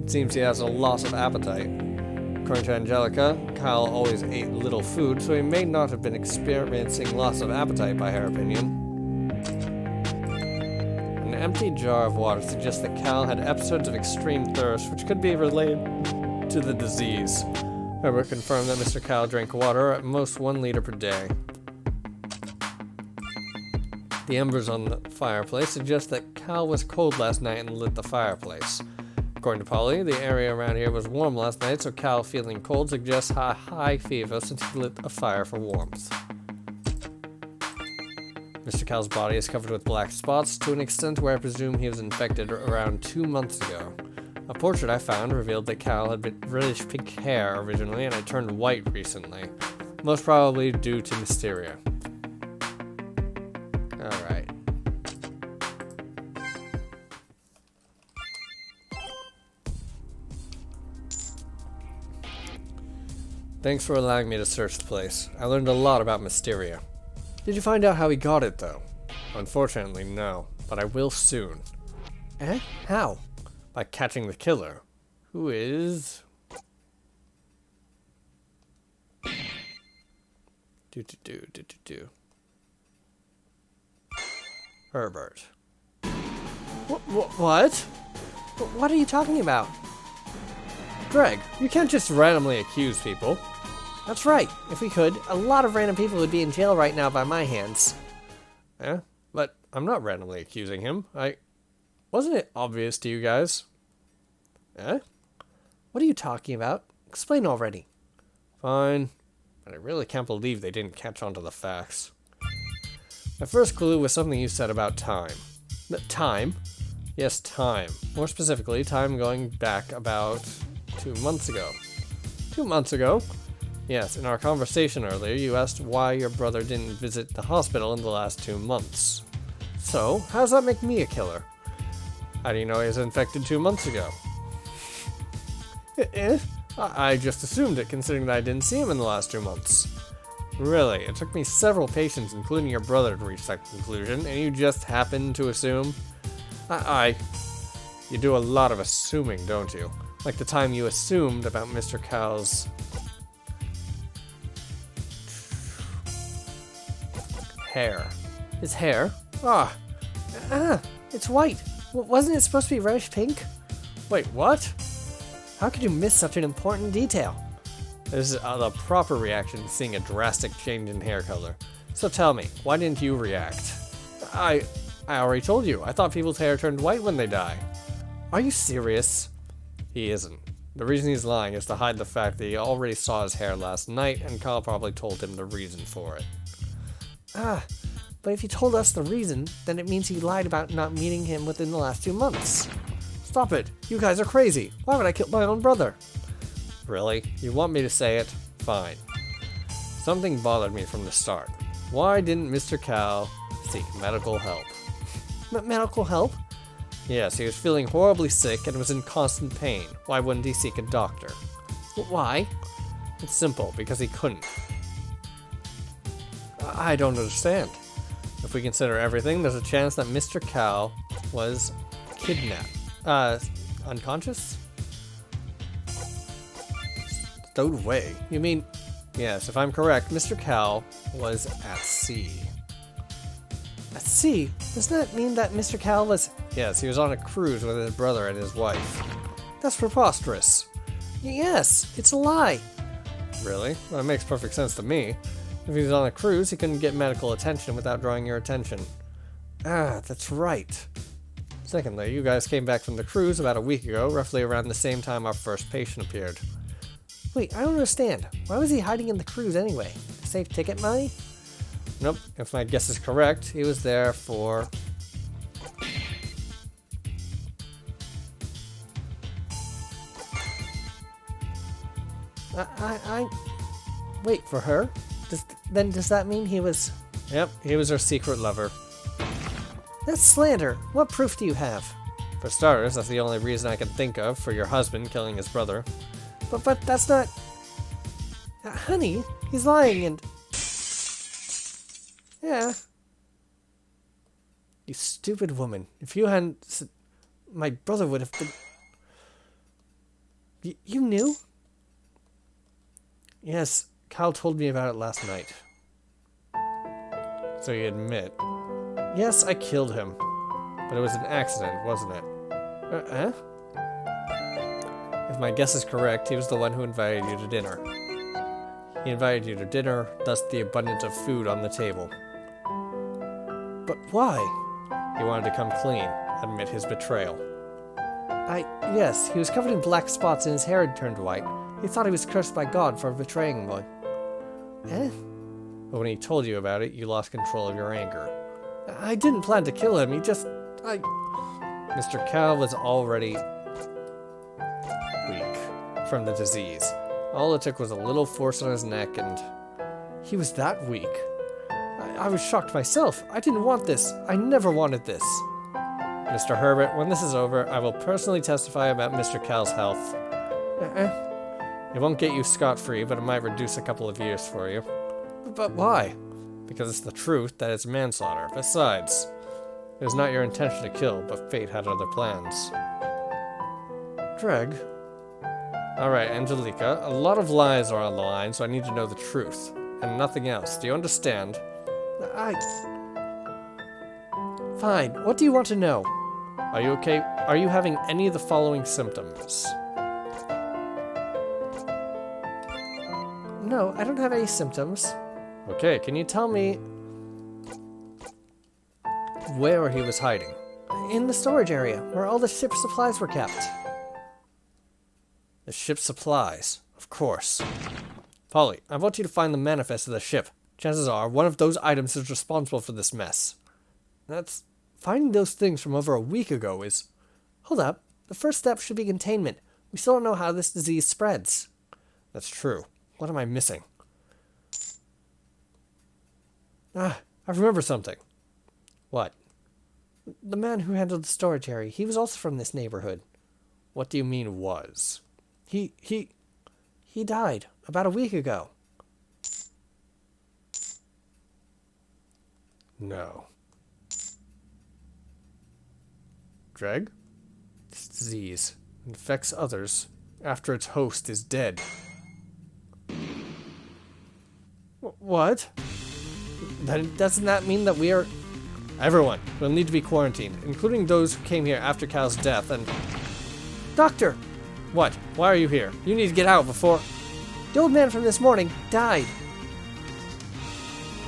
It seems he has a loss of appetite. According to Angelica, Kyle always ate little food, so he may not have been experiencing loss of appetite by her opinion. An empty jar of water suggests that Cal had episodes of extreme thirst, which could be related to the disease. However, confirmed that Mr. Cal drank water at most 1 liter per day. The embers on the fireplace suggest that Cal was cold last night and lit the fireplace. According to Polly, the area around here was warm last night, so Cal feeling cold suggests a high fever since he lit a fire for warmth. Mr. Cal's body is covered with black spots to an extent where I presume he was infected around 2 months ago. A portrait I found revealed that Cal had been reddish pink hair originally and had turned white recently, most probably due to Mysteria. Alright. Thanks for allowing me to search the place. I learned a lot about Mysteria. Did you find out how he got it, though? Unfortunately, no, but I will soon. How? By catching the killer, who is... Herbert. What? What are you talking about? Dregg, you can't just randomly accuse people. That's right. If we could, a lot of random people would be in jail right now by my hands. But I'm not randomly accusing him. Wasn't it obvious to you guys? What are you talking about? Explain already. Fine. But I really can't believe they didn't catch on to the facts. My first clue was something you said about time. Time? Yes, time. More specifically, time going back about 2 months ago. 2 months ago? Yes, in our conversation earlier, you asked why your brother didn't visit the hospital in the last 2 months. So, how does that make me a killer? How do you know he was infected 2 months ago? I just assumed it, considering that I didn't see him in the last 2 months. Really, it took me several patients, including your brother, to reach that conclusion, and you just happened to assume? You do a lot of assuming, don't you? Like the time you assumed about Mr. Cal's... hair. His hair? It's white. Wasn't it supposed to be reddish pink? Wait, what? How could you miss such an important detail? This is the proper reaction to seeing a drastic change in hair color. So tell me, why didn't you react? I already told you. I thought people's hair turned white when they die. Are you serious? He isn't. The reason he's lying is to hide the fact that he already saw his hair last night, and Kyle probably told him the reason for it. But if he told us the reason, then it means he lied about not meeting him within the last 2 months. Stop it! You guys are crazy! Why would I kill my own brother? Really? You want me to say it? Fine. Something bothered me from the start. Why didn't Mr. Cal seek medical help? Medical help? Yes, he was feeling horribly sick and was in constant pain. Why wouldn't he seek a doctor? Why? It's simple, because he couldn't. I don't understand. If we consider everything, there's a chance that Mr. Cal was kidnapped. Unconscious? stowed away. You mean... Yes, if I'm correct, Mr. Cal was at sea. At sea? Does that mean that Mr. Cal was... Yes, he was on a cruise with his brother and his wife. That's preposterous. Yes, it's a lie. Really? Well, it makes perfect sense to me. If he was on a cruise, he couldn't get medical attention without drawing your attention. Ah, that's right. Secondly, you guys came back from the cruise about a week ago, roughly around the same time our first patient appeared. Wait, I don't understand. Why was he hiding in the cruise anyway? To save ticket money? Nope, if my guess is correct, he was there for... Wait, for her? Does that mean he was... Yep, he was her secret lover. That's slander. What proof do you have? For starters, that's the only reason I can think of for your husband killing his brother. But that's not... honey, he's lying and... Yeah. You stupid woman. If you hadn't... My brother would have been... You knew? Yes, Kyle told me about it last night. So you admit... Yes, I killed him. But it was an accident, wasn't it? If my guess is correct, he was the one who invited you to dinner. He invited you to dinner, thus the abundance of food on the table. But why? He wanted to come clean, admit his betrayal. Yes, he was covered in black spots and his hair had turned white. He thought he was cursed by God for betraying me. But when he told you about it, you lost control of your anger. I didn't plan to kill him, Mr. Cal was already weak from the disease. All it took was a little force on his neck and... He was that weak. I was shocked myself. I didn't want this. I never wanted this. Mr. Herbert, when this is over, I will personally testify about Mr. Cal's health. It won't get you scot-free, but it might reduce a couple of years for you. But why? Because it's the truth that it's manslaughter. Besides, it was not your intention to kill, but fate had other plans. Dregg. Alright, Angelica, a lot of lies are on the line, so I need to know the truth. And nothing else. Do you understand? Fine. What do you want to know? Are you okay? Are you having any of the following symptoms? No, I don't have any symptoms. Okay, can you tell me where he was hiding? In the storage area, where all the ship's supplies were kept. The ship's supplies, of course. Polly, I want you to find the manifest of the ship. Chances are one of those items is responsible for this mess. Finding those things from over a week ago is... Hold up. The first step should be containment. We still don't know how this disease spreads. That's true. What am I missing? I remember something. What? The man who handled the storage area, he was also from this neighborhood. What do you mean, was? He died about a week ago. No. Dregg? This disease infects others after its host is dead. What? Doesn't that mean that we are... Everyone will need to be quarantined, including those who came here after Cal's death and... Doctor! What? Why are you here? You need to get out before... The old man from this morning died.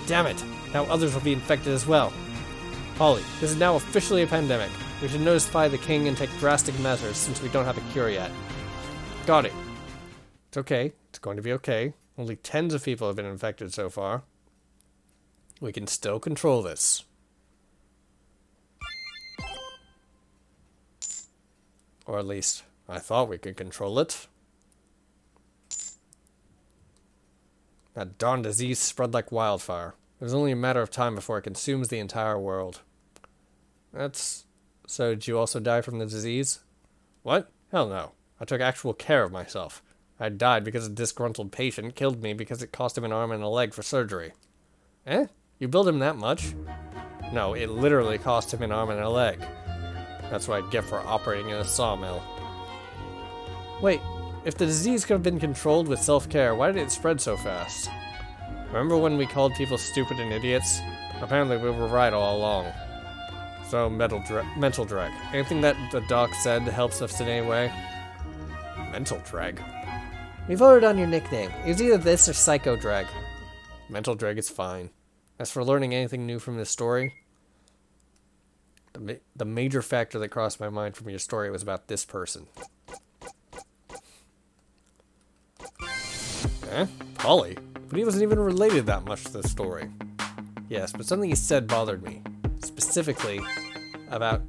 Damn it! Now others will be infected as well. Polly, this is now officially a pandemic. We should notify the king and take drastic measures since we don't have a cure yet. Got it. It's okay. It's going to be okay. Only tens of people have been infected so far. We can still control this. Or at least, I thought we could control it. That darn disease spread like wildfire. It was only a matter of time before it consumes the entire world. So did you also die from the disease? What? Hell no. I took actual care of myself. I died because a disgruntled patient killed me because it cost him an arm and a leg for surgery. You billed him that much? No, it literally cost him an arm and a leg. That's what I'd get for operating in a sawmill. Wait, If the disease could have been controlled with self-care, why did it spread so fast? Remember when we called people stupid and idiots? Apparently we were right all along. So, mental Dregg. Anything that the doc said helps us in any way? Mental Dregg? We voted on your nickname. It was either this or Psycho Dregg. Mental Dregg is fine. As for learning anything new from this story, the major factor that crossed my mind from your story was about this person. Polly? But he wasn't even related that much to the story. Yes, but something he said bothered me. Specifically about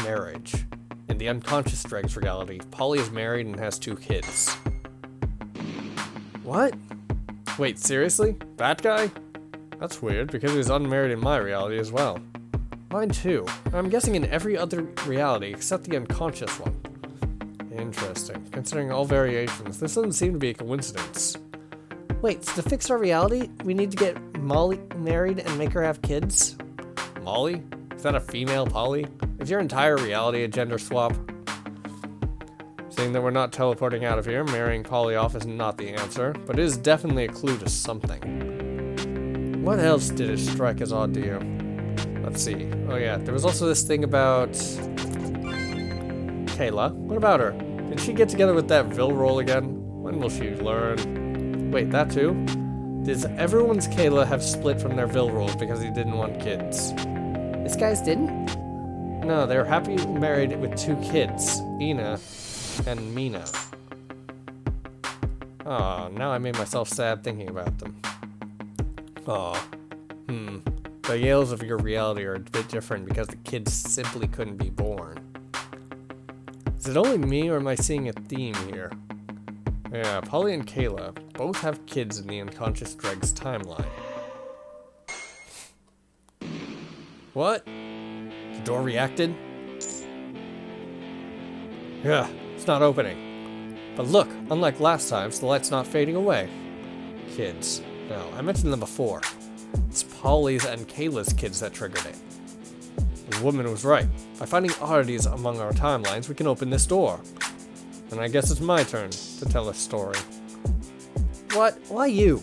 marriage. In the unconscious Dregg's reality, Polly is married and has 2 kids. What? Wait, seriously? That guy? That's weird, because he was unmarried in my reality as well. Mine too. I'm guessing in every other reality except the unconscious one. Interesting. Considering all variations, this doesn't seem to be a coincidence. Wait, so to fix our reality, we need to get Molly married and make her have kids? Molly? Is that a female Polly? Is your entire reality a gender swap? Seeing that we're not teleporting out of here, marrying Polly off is not the answer, but it is definitely a clue to something. What else did it strike as odd to you? Let's see. Oh yeah, there was also this thing about Kayla. What about her? Did she get together with that Vilroll again? When will she learn? Wait, that too? Does everyone's Kayla have split from their Vilrolls because he didn't want kids? This guy's didn't? No, they're happy married with 2 kids, Ina and Mina. Oh, now I made myself sad thinking about them. Oh, The Yales of your reality are a bit different because the kids simply couldn't be born. Is it only me or am I seeing a theme here? Yeah, Polly and Kayla both have kids in the unconscious Dregg's timeline. What? The door reacted? Yeah, it's not opening. But look, unlike last times, the light's not fading away. Kids. No, I mentioned them before. It's Polly's and Kayla's kids that triggered it. The woman was right. By finding oddities among our timelines, we can open this door. And I guess it's my turn to tell a story. What? Why you?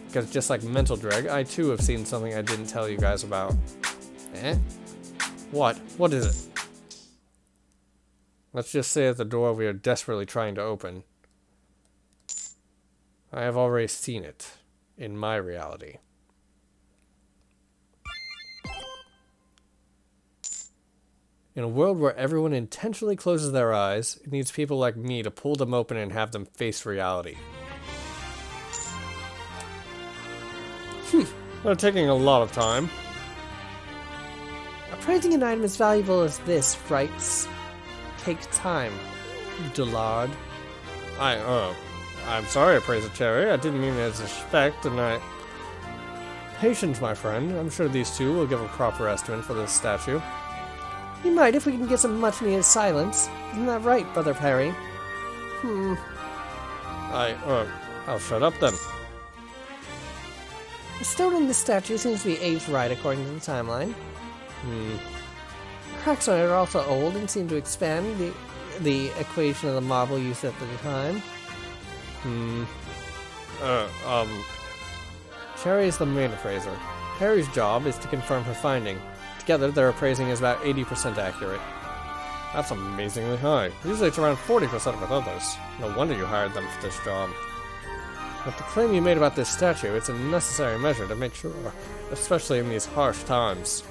Because just like Mental Dregg, I too have seen something I didn't tell you guys about. Eh? What? What is it? Let's just say at the door we are desperately trying to open. I have already seen it in my reality. In a world where everyone intentionally closes their eyes, it needs people like me to pull them open and have them face reality. They're taking a lot of time. Appraising an item as valuable as this, frights, take time, Dillard. I'm sorry, Appraiser Cherry. I didn't mean it as a respect, and I... Patience, my friend. I'm sure these 2 will give a proper estimate for this statue. You might if we can get some much-needed silence. Isn't that right, Brother Perry? I'll shut up then. The stone in this statue seems to be aged right according to the timeline. Cracks on it are also old and seem to expand the equation of the marble used at the time. Cherry is the main appraiser. Perry's job is to confirm her finding. Together, their appraising is about 80% accurate. That's amazingly high. Usually it's around 40% with others. No wonder you hired them for this job. With the claim you made about this statue, it's a necessary measure to make sure, especially in these harsh times.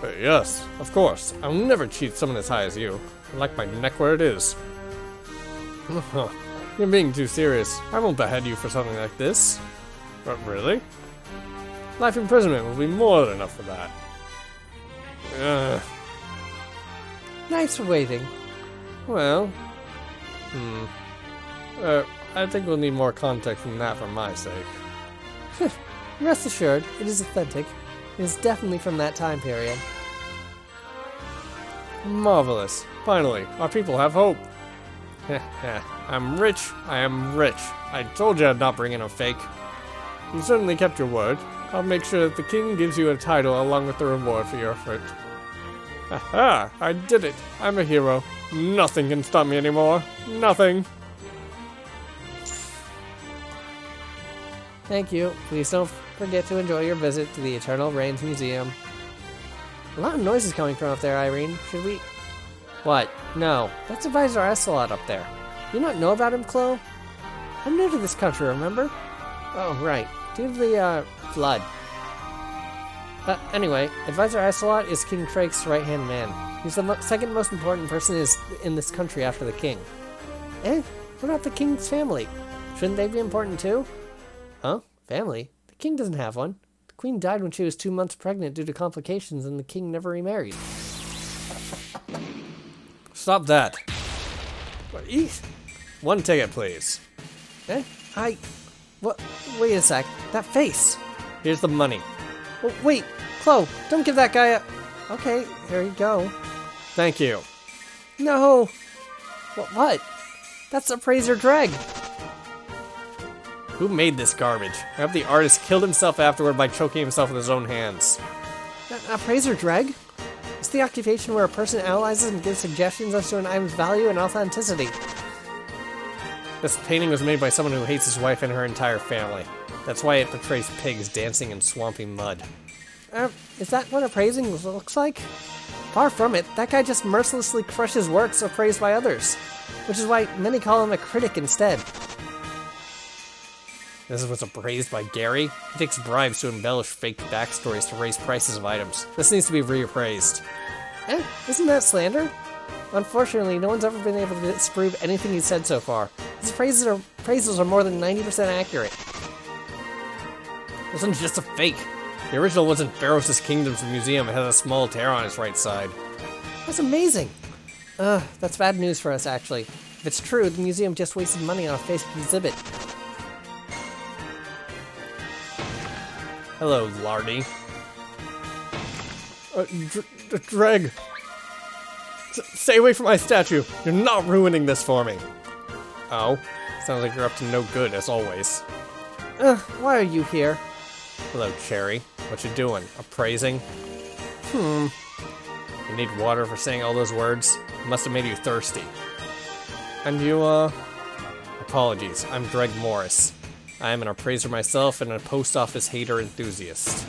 But yes, of course, I'll never cheat someone as high as you. I like my neck where it is. You're being too serious. I won't behead you for something like this. But really? Life imprisonment will be more than enough for that. Nice for waiting. Well, I think we'll need more context than that for my sake. Rest assured, it is authentic. It is definitely from that time period. Marvelous. Finally, our people have hope. I'm rich. I am rich. I told you I'd not bring in a fake. You certainly kept your word. I'll make sure that the king gives you a title along with the reward for your effort. Aha! I did it! I'm a hero. Nothing can stop me anymore. Nothing. Thank you. Please don't forget to enjoy your visit to the Eternal Rains Museum. A lot of noise is coming from up there, Irene. Should we... What? No. That's Advisor Esselot up there. Do you not know about him, Chloe? I'm new to this country, remember? Oh, right. Due to the, flood. Anyway, Advisor Asylum is King Drake's right-hand man. He's the second most important person in this country after the king. Eh? What about the king's family? Shouldn't they be important too? Huh? Family? The king doesn't have one. The queen died when she was 2 months pregnant due to complications, and the king never remarried. Stop that. One ticket, please. Eh? What? Wait a sec. That face! Here's the money. Oh, wait! Chloe, don't give that guy a... Okay, here you go. Thank you. No! What? That's Appraiser Dregg! Who made this garbage? I hope the artist killed himself afterward by choking himself with his own hands. Appraiser Dregg? It's the occupation where a person analyzes and gives suggestions as to an item's value and authenticity. This painting was made by someone who hates his wife and her entire family. That's why it portrays pigs dancing in swampy mud. Is that what appraising looks like? Far from it. That guy just mercilessly crushes works appraised by others. Which is why many call him a critic instead. This is what's appraised by Gary? He takes bribes to embellish fake backstories to raise prices of items. This needs to be reappraised. Isn't that slander? Unfortunately, no one's ever been able to disprove anything he's said so far. His appraisals are more than 90% accurate. This one's just a fake. The original was in Pharos' Kingdom's museum. It has a small tear on its right side. That's amazing! That's bad news for us, actually. If it's true, the museum just wasted money on a fake exhibit. Hello, Lardy. Dregg! Stay away from my statue! You're not ruining this for me! Oh? Sounds like you're up to no good, as always. Why are you here? Hello, Cherry. What you doing? Appraising? You need water for saying all those words? It must have made you thirsty. And you, Apologies, I'm Dregg Morris. I am an appraiser myself and a post office hater enthusiast.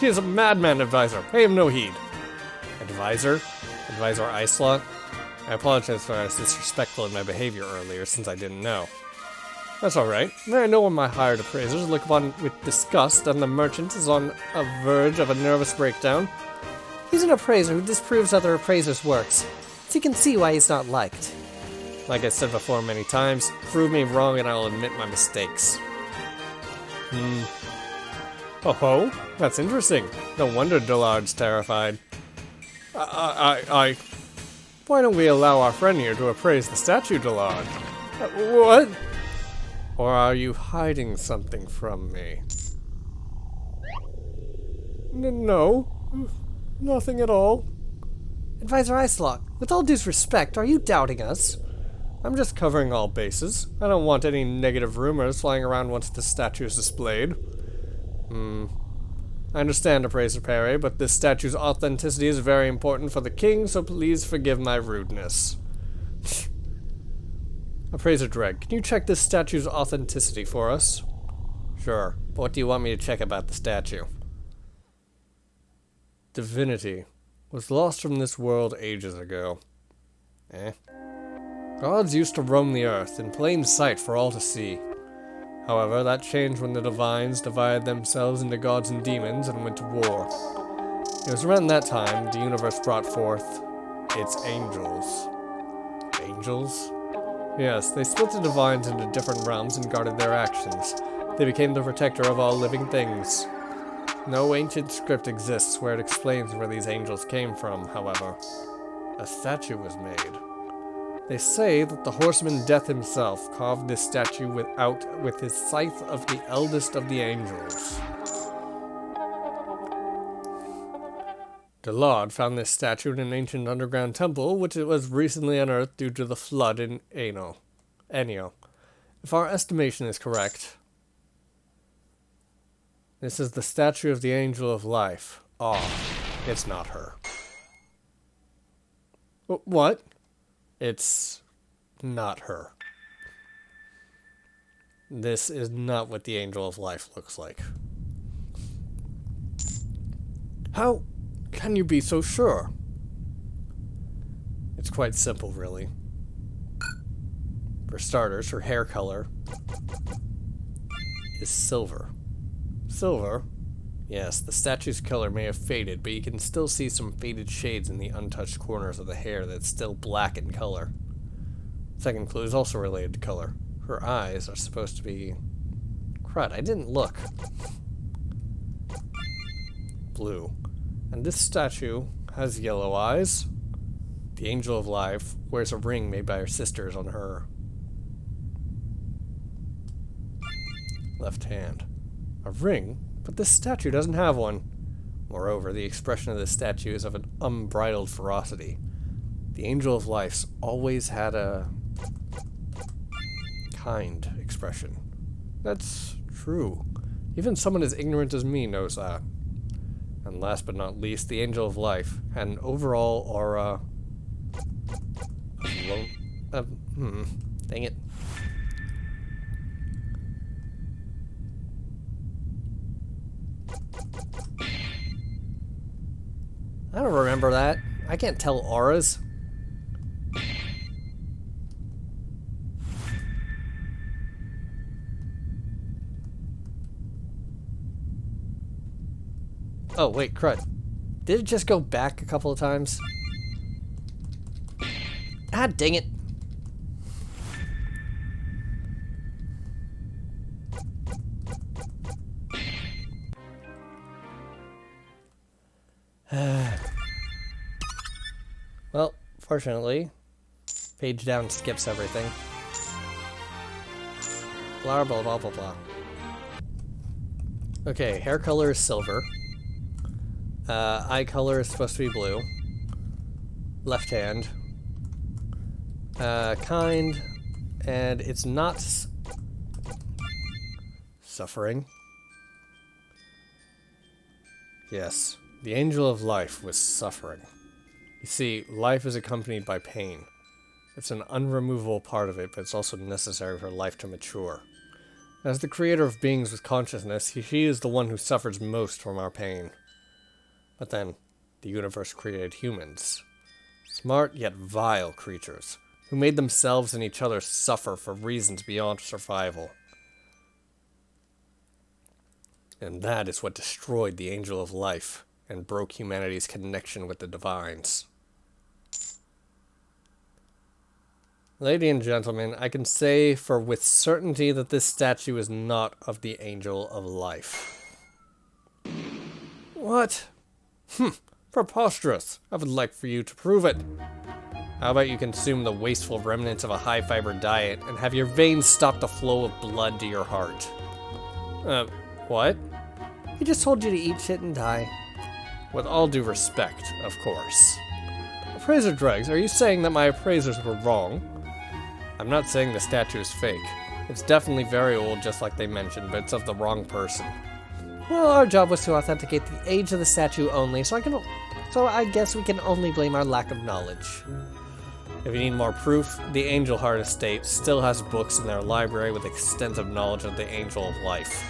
He is a madman, Advisor. Pay him no heed. Advisor? Advisor Icelot? I apologize for I was disrespectful in my behavior earlier, since I didn't know. That's alright. I know when my hired appraisers look upon with disgust and the merchant is on a verge of a nervous breakdown. He's an appraiser who disproves other appraisers' works, so you can see why he's not liked. Like I said before many times, prove me wrong and I'll admit my mistakes. Oh-ho, that's interesting. No wonder Dillard's terrified. Why don't we allow our friend here to appraise the statue, Dillard? What? Or are you hiding something from me? No, nothing at all. Advisor Icelot, with all due respect, are you doubting us? I'm just covering all bases. I don't want any negative rumors flying around once the statue is displayed. I understand, Appraiser Perry, but this statue's authenticity is very important for the king, so please forgive my rudeness. Appraiser Dregg, can you check this statue's authenticity for us? Sure, but what do you want me to check about the statue? Divinity was lost from this world ages ago. Gods used to roam the earth in plain sight for all to see. However, that changed when the divines divided themselves into gods and demons and went to war. It was around that time the universe brought forth its angels. Angels? Yes, they split the divines into different realms and guarded their actions. They became the protector of all living things. No ancient script exists where it explains where these angels came from, however. A statue was made. They say that the horseman Death himself carved this statue with his scythe of the eldest of the angels. Dillard found this statue in an ancient underground temple, which was recently unearthed due to the flood in Enyo. If our estimation is correct, this is the statue of the Angel of Life. It's not her. What? It's not her. This is not what the Angel of Life looks like. How can you be so sure? It's quite simple, really. For starters, her hair color is silver. Silver? Yes, the statue's color may have faded, but you can still see some faded shades in the untouched corners of the hair that's still black in color. Second clue is also related to color. Her eyes are supposed to be... Crud, I didn't look. Blue. And this statue has yellow eyes. The Angel of Life wears a ring made by her sisters on her left hand. A ring? But this statue doesn't have one. Moreover, the expression of this statue is of an unbridled ferocity. The Angel of Life's always had a kind expression. That's true. Even someone as ignorant as me knows that. And last but not least, the Angel of Life had an overall aura of dang it. I don't remember that. I can't tell auras. Oh, wait, crud. Did it just go back a couple of times? Ah, dang it. Well, fortunately, page down skips everything. Blah, blah, blah, blah, blah. Okay, hair color is silver. Eye color is supposed to be blue. Left hand. Kind. And it's not suffering. Yes, the Angel of Life was suffering. You see, life is accompanied by pain. It's an unremovable part of it, but it's also necessary for life to mature. As the creator of beings with consciousness, she is the one who suffers most from our pain. But then, the universe created humans. Smart yet vile creatures, who made themselves and each other suffer for reasons beyond survival. And that is what destroyed the Angel of Life and broke humanity's connection with the divines. Lady and gentlemen, I can say with certainty that this statue is not of the Angel of Life. What? Preposterous. I would like for you to prove it. How about you consume the wasteful remnants of a high-fiber diet and have your veins stop the flow of blood to your heart? What? He just told you to eat shit and die. With all due respect, of course. Appraiser Dregg, are you saying that my appraisers were wrong? I'm not saying the statue is fake. It's definitely very old, just like they mentioned, but it's of the wrong person. Well, our job was to authenticate the age of the statue only, so I guess we can only blame our lack of knowledge. If you need more proof, the Angel Heart Estate still has books in their library with extensive knowledge of the Angel of Life.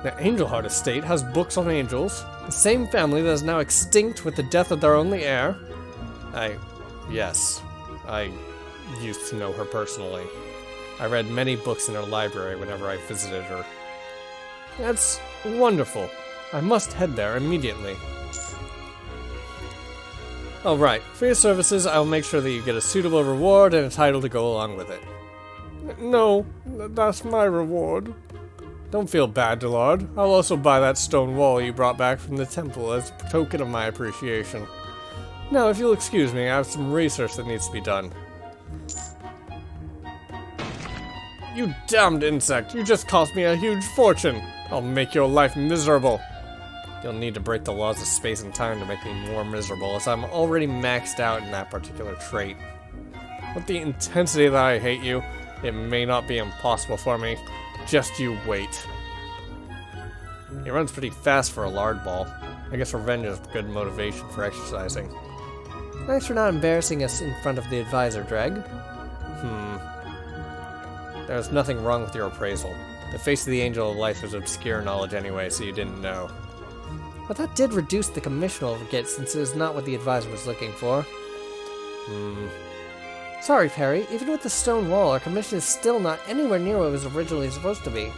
The Angel Heart Estate has books on angels, the same family that is now extinct with the death of their only heir. Yes, I used to know her personally. I read many books in her library whenever I visited her. That's wonderful. I must head there immediately. Oh, right. For your services, I will make sure that you get a suitable reward and a title to go along with it. No, that's my reward. Don't feel bad, Dillard. I'll also buy that stone wall you brought back from the temple as a token of my appreciation. Now, if you'll excuse me, I have some research that needs to be done. You damned insect! You just cost me a huge fortune! I'll make your life miserable! You'll need to break the laws of space and time to make me more miserable, as I'm already maxed out in that particular trait. With the intensity that I hate you, it may not be impossible for me. Just you wait. He runs pretty fast for a lard ball. I guess revenge is good motivation for exercising. Thanks for not embarrassing us in front of the advisor, Dregg. There's nothing wrong with your appraisal. The face of the Angel of Life is obscure knowledge anyway, so you didn't know. But that did reduce the commission over get since it is not what the advisor was looking for. Sorry, Perry. Even with the stone wall, our commission is still not anywhere near what it was originally supposed to be.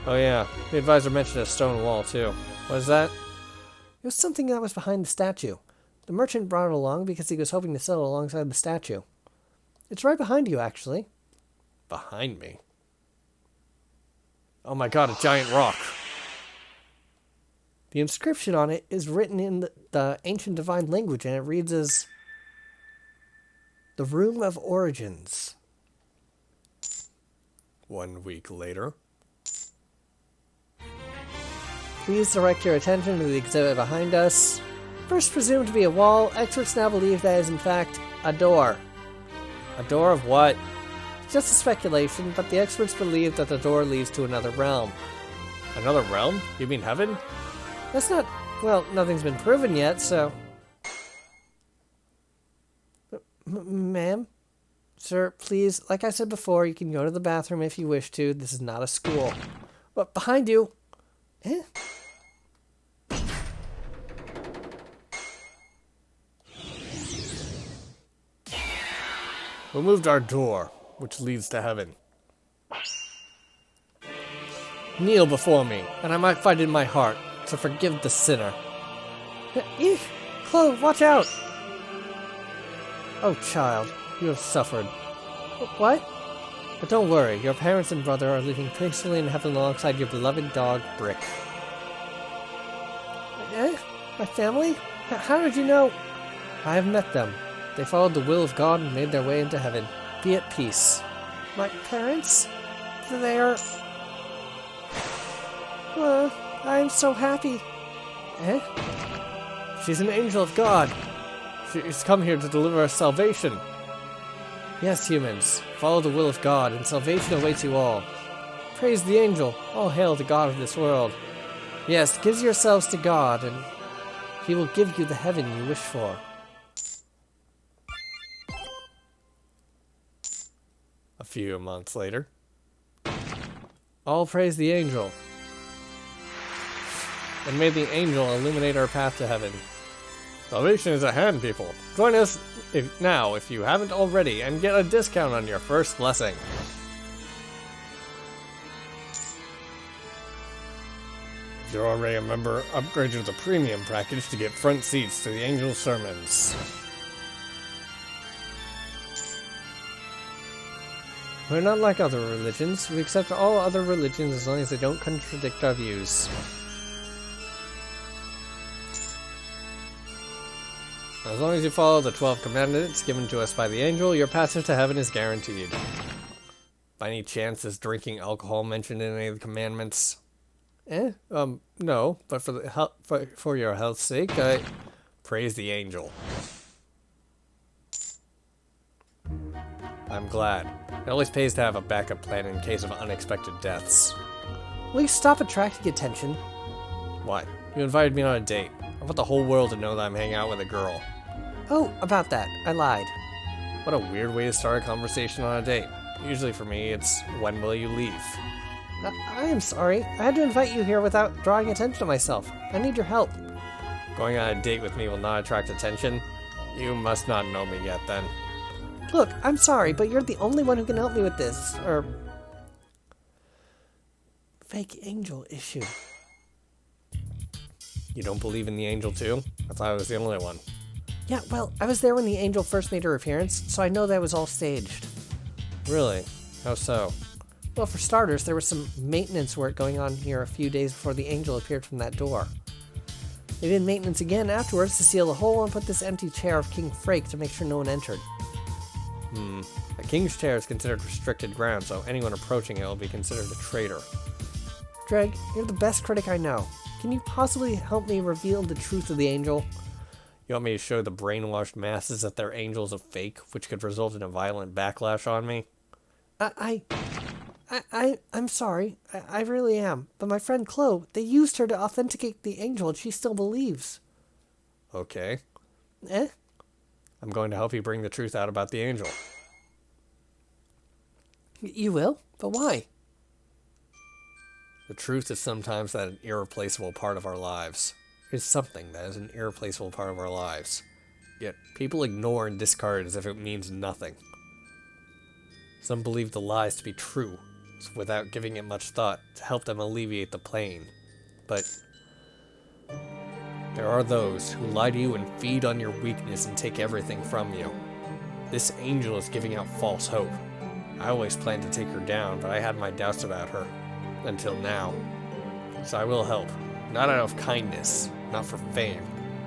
Oh yeah, the advisor mentioned a stone wall too. What is that? It was something that was behind the statue. The merchant brought it along because he was hoping to sell it alongside the statue. It's right behind you, actually. Behind me? Oh my god, a giant rock. The inscription on it is written in the ancient divine language, and it reads as... The Room of Origins. 1 week later. Please direct your attention to the exhibit behind us. First presumed to be a wall, experts now believe that is in fact a door. A door of what? Just a speculation, but the experts believe that the door leads to another realm. Another realm? You mean heaven? That's not... well, nothing's been proven yet, so... Ma'am? Sir, please, like I said before, you can go to the bathroom if you wish to. This is not a school. But behind you... Eh? We moved our door, which leads to heaven. Kneel before me, and I might find in my heart to forgive the sinner. Eek! Chloe, watch out! Oh, child, you have suffered. What? But don't worry, your parents and brother are living peacefully in heaven alongside your beloved dog, Brick. Eh? My family? How did you know? I have met them. They followed the will of God and made their way into heaven. Be at peace. My parents? They're... I am so happy. Eh? She's an angel of God. She's come here to deliver us salvation. Yes, humans. Follow the will of God, and salvation awaits you all. Praise the angel. All hail the God of this world. Yes, give yourselves to God, and He will give you the heaven you wish for. A few months later. All praise the angel. And may the angel illuminate our path to heaven. Salvation is at hand, people. Join us now if you haven't already and get a discount on your first blessing. If you're already a member, upgrade to the premium package to get front seats to the angel's sermons. We're not like other religions. We accept all other religions as long as they don't contradict our views. As long as you follow the 12 commandments given to us by the angel, your passage to heaven is guaranteed. By any chance is drinking alcohol mentioned in any of the commandments? No, but for your health's sake, I praise the angel. I'm glad. It always pays to have a backup plan in case of unexpected deaths. Will you stop attracting attention? What? You invited me on a date. I want the whole world to know that I'm hanging out with a girl. Oh, about that. I lied. What a weird way to start a conversation on a date. Usually for me, it's, when will you leave? I am sorry. I had to invite you here without drawing attention to myself. I need your help. Going on a date with me will not attract attention? You must not know me yet, then. Look, I'm sorry, but you're the only one who can help me with this, fake angel issue. You don't believe in the angel too? I thought I was the only one. Yeah, well, I was there when the angel first made her appearance, so I know that was all staged. Really? How so? Well, for starters, there was some maintenance work going on here a few days before the angel appeared from that door. They did maintenance again afterwards to seal the hole and put this empty chair of King Frake to make sure no one entered. A king's chair is considered restricted ground, so anyone approaching it will be considered a traitor. Dregg, you're the best critic I know. Can you possibly help me reveal the truth of the angel? You want me to show the brainwashed masses that their angel's a fake, which could result in a violent backlash on me? I'm sorry. I really am. But my friend Chloe, they used her to authenticate the angel and she still believes. Okay. Eh? I'm going to help you bring the truth out about the angel. You will? But why? The truth is sometimes that an irreplaceable part of our lives. It's something that is an irreplaceable part of our lives. Yet people ignore and discard it as if it means nothing. Some believe the lies to be true, so without giving it much thought, to help them alleviate the pain. But there are those who lie to you and feed on your weakness and take everything from you. This angel is giving out false hope. I always planned to take her down, but I had my doubts about her. Until now. So I will help. Not out of kindness, not for fame,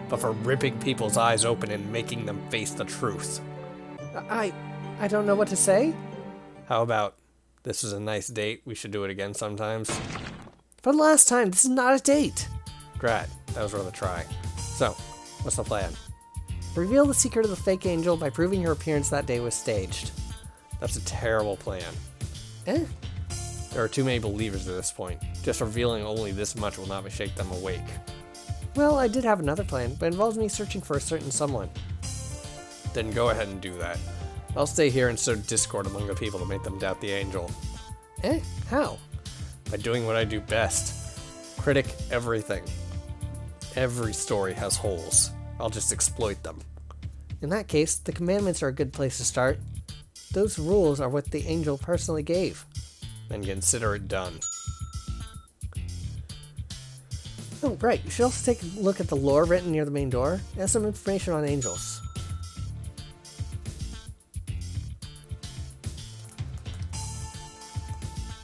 but for ripping people's eyes open and making them face the truth. I don't know what to say. How about, this was a nice date, we should do it again sometimes? For the last time, this is not a date. Grat, that was worth a try. So, what's the plan? Reveal the secret of the fake angel by proving her appearance that day was staged. That's a terrible plan. Eh? There are too many believers at this point. Just revealing only this much will not shake them awake. Well, I did have another plan, but it involves me searching for a certain someone. Then go ahead and do that. I'll stay here and sow discord among the people to make them doubt the angel. Eh? How? By doing what I do best. Critic everything. Every story has holes. I'll just exploit them. In that case, the commandments are a good place to start. Those rules are what the angel personally gave. And consider it done. Oh, right. You should also take a look at the lore written near the main door. It has some information on angels.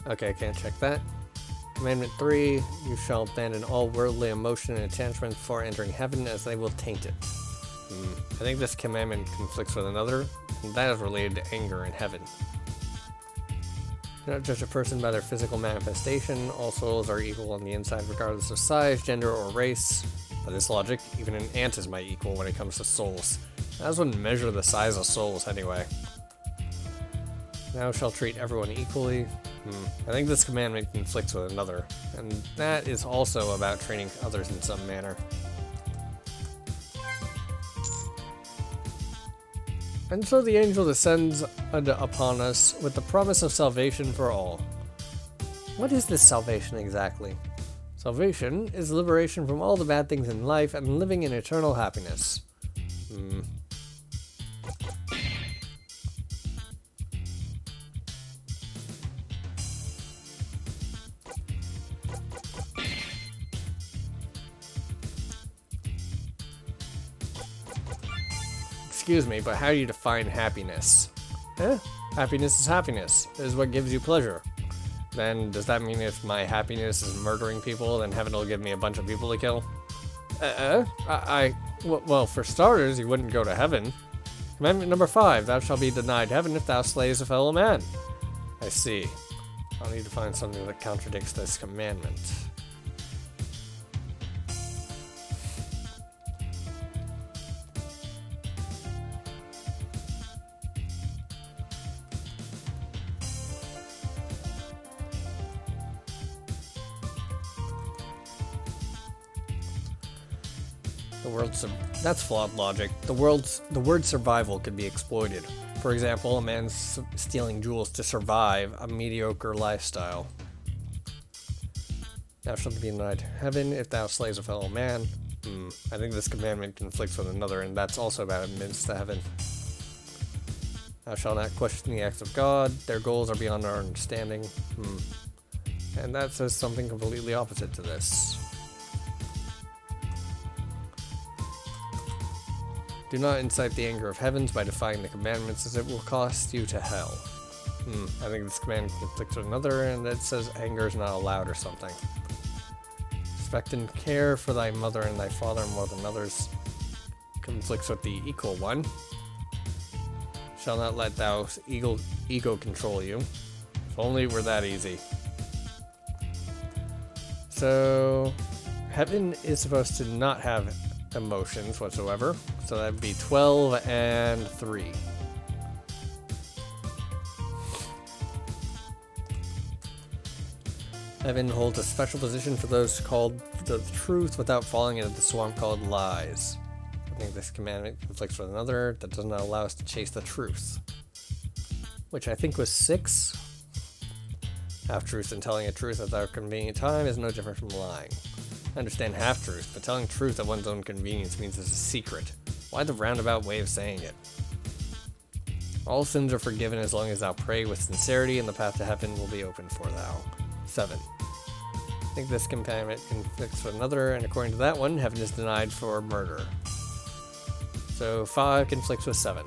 Okay, I can't check that. Commandment 3, you shall abandon all worldly emotion and attachment before entering heaven, as they will taint it. I think this commandment conflicts with another, and that is related to anger in heaven. Do not judge a person by their physical manifestation. All souls are equal on the inside regardless of size, gender, or race. By this logic, even an ant is my equal when it comes to souls. I wouldn't measure the size of souls anyway. Thou shalt treat everyone equally. I think this commandment conflicts with another, and that is also about treating others in some manner. And so the angel descends upon us with the promise of salvation for all. What is this salvation exactly? Salvation is liberation from all the bad things in life and living in eternal happiness. Excuse me, but how do you define happiness? Happiness is happiness. It is what gives you pleasure. Then, does that mean if my happiness is murdering people, then heaven will give me a bunch of people to kill? Well, for starters, you wouldn't go to heaven. Commandment number 5, thou shalt be denied heaven if thou slayest a fellow man. I see. I'll need to find something that contradicts this commandment. That's flawed logic. The word survival could be exploited. For example, a man stealing jewels to survive a mediocre lifestyle. Thou shalt be denied heaven if thou slays a fellow man. I think this commandment conflicts with another, and that's also about admittance to heaven. Thou shalt not question the acts of God. Their goals are beyond our understanding. And that says something completely opposite to this. Do not incite the anger of heavens by defying the commandments, as it will cost you to hell. I think this command conflicts with another, and it says anger is not allowed or something. Respect and care for thy mother and thy father more than others. Conflicts with the equal one. Shall not let thou ego control you. If only it were that easy. So, heaven is supposed to not have emotions whatsoever, so that'd be 12 and 3. Heaven holds a special position for those called the truth without falling into the swamp called lies. I think this commandment conflicts with another that does not allow us to chase the truth. Which I think was 6. Half-truth and telling a truth at a convenient time is no different from lying. I understand half-truth, but telling truth at one's own convenience means it's a secret. Why the roundabout way of saying it? All sins are forgiven as long as thou pray with sincerity, and the path to heaven will be open for thou. 7. I think this commandment conflicts with another, and according to that one, heaven is denied for murder. So 5 conflicts with 7.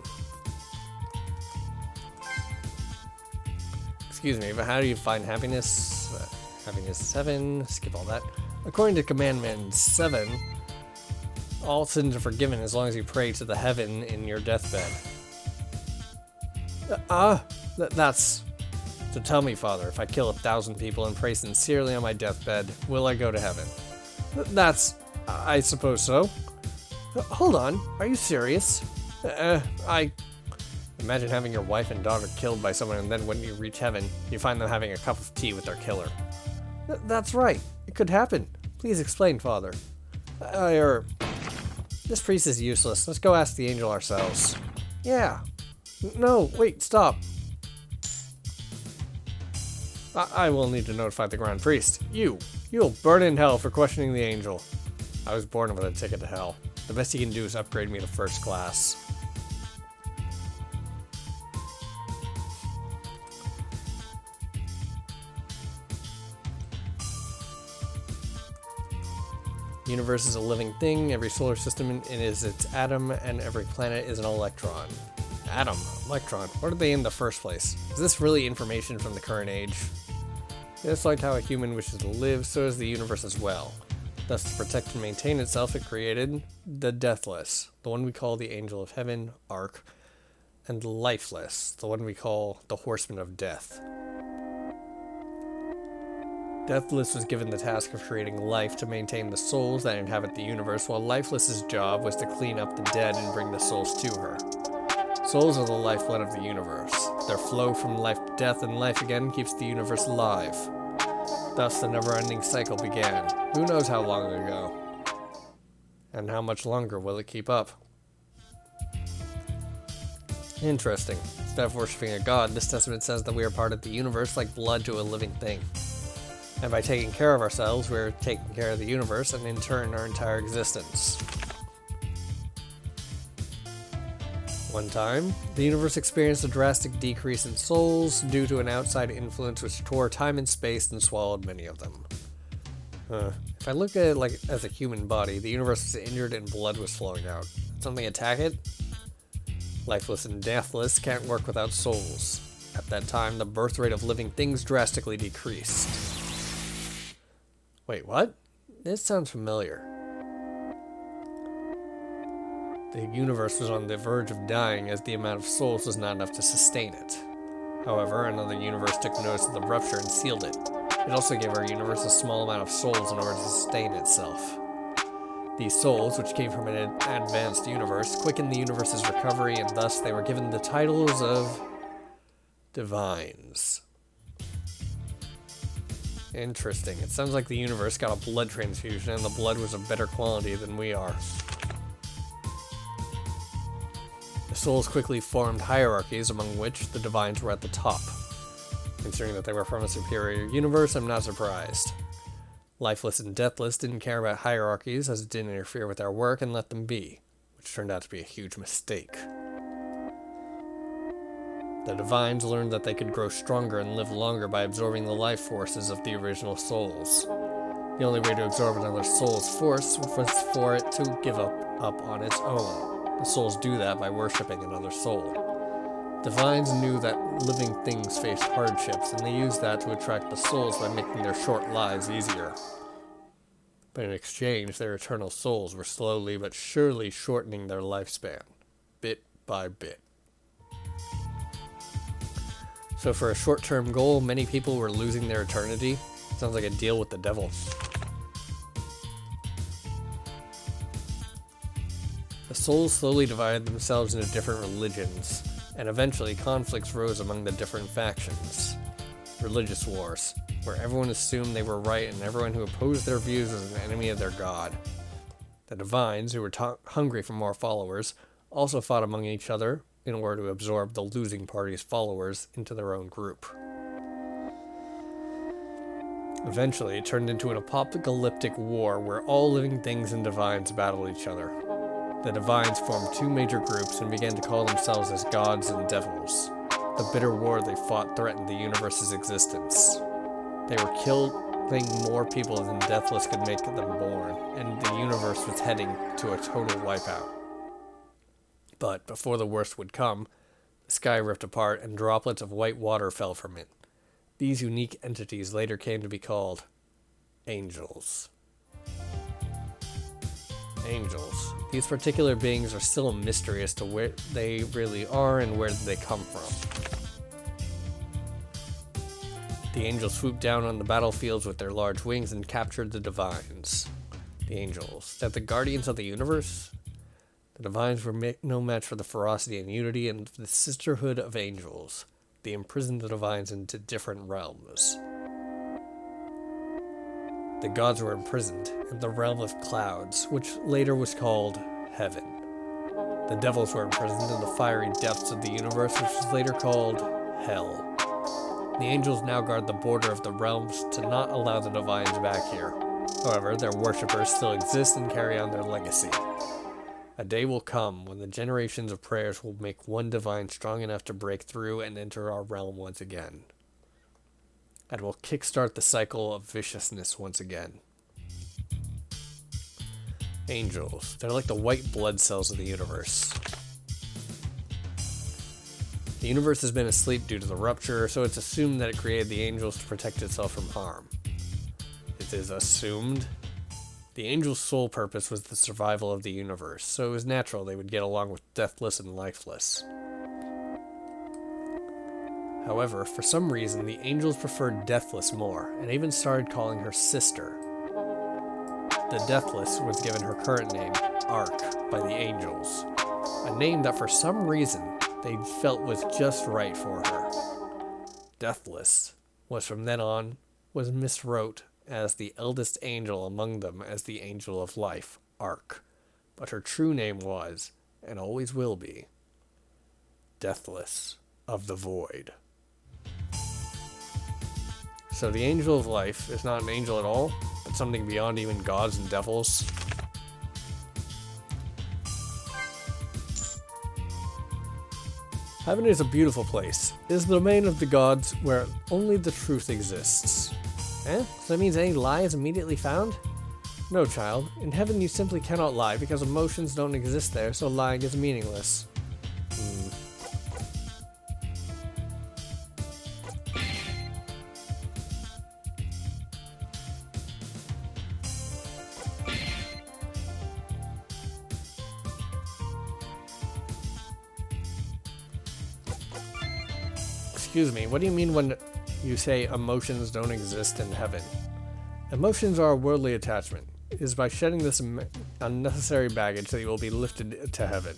Excuse me, but how do you find happiness? Happiness 7, skip all that. According to commandment 7, all sins are forgiven as long as you pray to the heaven in your deathbed. That's... So tell me, Father, if I kill 1,000 people and pray sincerely on my deathbed, will I go to heaven? That's... I suppose so. Hold on, are you serious? Imagine having your wife and daughter killed by someone, and then when you reach heaven, you find them having a cup of tea with their killer. That's right. It could happen. Please explain, Father. This priest is useless. Let's go ask the angel ourselves. Yeah. No, wait, stop. I will need to notify the Grand Priest. You'll burn in hell for questioning the angel. I was born with a ticket to hell. The best he can do is upgrade me to first class. The universe is a living thing. Every solar system is its atom, and every planet is an electron. Atom? Electron? What are they in the first place? Is this really information from the current age? Just like how a human wishes to live, so is the universe as well. Thus, to protect and maintain itself, it created the Deathless, the one we call the Angel of Heaven, Ark, and the Lifeless, the one we call the Horseman of Death. Deathless was given the task of creating life to maintain the souls that inhabit the universe, while Lifeless's job was to clean up the dead and bring the souls to her. Souls are the lifeblood of the universe. Their flow from life to death and life again keeps the universe alive. Thus, the never-ending cycle began. Who knows how long ago? And how much longer will it keep up? Interesting. Instead of worshipping a god, this testament says that we are part of the universe like blood to a living thing. And by taking care of ourselves, we're taking care of the universe and in turn our entire existence. One time, the universe experienced a drastic decrease in souls due to an outside influence which tore time and space and swallowed many of them. If I look at it like as a human body, the universe was injured and blood was flowing out. Did something attack it? Lifeless and deathless can't work without souls. At that time, the birth rate of living things drastically decreased. Wait, what? This sounds familiar. The universe was on the verge of dying as the amount of souls was not enough to sustain it. However, another universe took notice of the rupture and sealed it. It also gave our universe a small amount of souls in order to sustain itself. These souls, which came from an advanced universe, quickened the universe's recovery, and thus they were given the titles of divines. Interesting. It sounds like the universe got a blood transfusion and the blood was of better quality than we are. The souls quickly formed hierarchies, among which the divines were at the top. Considering that they were from a superior universe, I'm not surprised. Lifeless and Deathless didn't care about hierarchies as it didn't interfere with our work and let them be, which turned out to be a huge mistake. The divines learned that they could grow stronger and live longer by absorbing the life forces of the original souls. The only way to absorb another soul's force was for it to give up on its own. The souls do that by worshipping another soul. Divines knew that living things faced hardships, and they used that to attract the souls by making their short lives easier. But in exchange, their eternal souls were slowly but surely shortening their lifespan, bit by bit. So for a short-term goal, many people were losing their eternity. Sounds like a deal with the devil. The souls slowly divided themselves into different religions, and eventually conflicts rose among the different factions. Religious wars, where everyone assumed they were right and everyone who opposed their views was an enemy of their god. The divines, who were hungry for more followers, also fought among each other in order to absorb the losing party's followers into their own group. Eventually, it turned into an apocalyptic war where all living things and divines battled each other. The divines formed two major groups and began to call themselves as gods and devils. The bitter war they fought threatened the universe's existence. They were killing more people than Deathless could make them born, and the universe was heading to a total wipeout. But before the worst would come, the sky ripped apart and droplets of white water fell from it. These unique entities later came to be called angels. Angels. These particular beings are still a mystery as to where they really are and where they come from. The angels swooped down on the battlefields with their large wings and captured the divines. The angels. They're the guardians of the universe? The divines were no match for the ferocity and unity and the sisterhood of angels. They imprisoned the divines into different realms. The gods were imprisoned in the realm of clouds, which later was called heaven. The devils were imprisoned in the fiery depths of the universe, which was later called hell. The angels now guard the border of the realms to not allow the divines back here. However, their worshippers still exist and carry on their legacy. A day will come when the generations of prayers will make one divine strong enough to break through and enter our realm once again. And will kickstart the cycle of viciousness once again. Angels. They're like the white blood cells of the universe. The universe has been asleep due to the rupture, so it's assumed that it created the angels to protect itself from harm. It is assumed. The angels' sole purpose was the survival of the universe, so it was natural they would get along with Deathless and Lifeless. However, for some reason, the angels preferred Deathless more, and even started calling her sister. The Deathless was given her current name, Arc, by the angels, a name that for some reason they felt was just right for her. Deathless was from then on miswrote as the eldest angel among them as the Angel of Life, Arc, but her true name was, and always will be, Deathless of the Void. So the Angel of Life is not an angel at all, but something beyond even gods and devils. Heaven is a beautiful place. It is the domain of the gods where only the truth exists. So that means any lie is immediately found? No, child. In heaven you simply cannot lie because emotions don't exist there, so lying is meaningless. Excuse me, what do you mean when you say emotions don't exist in heaven? Emotions are a worldly attachment. It is by shedding this unnecessary baggage that you will be lifted to heaven.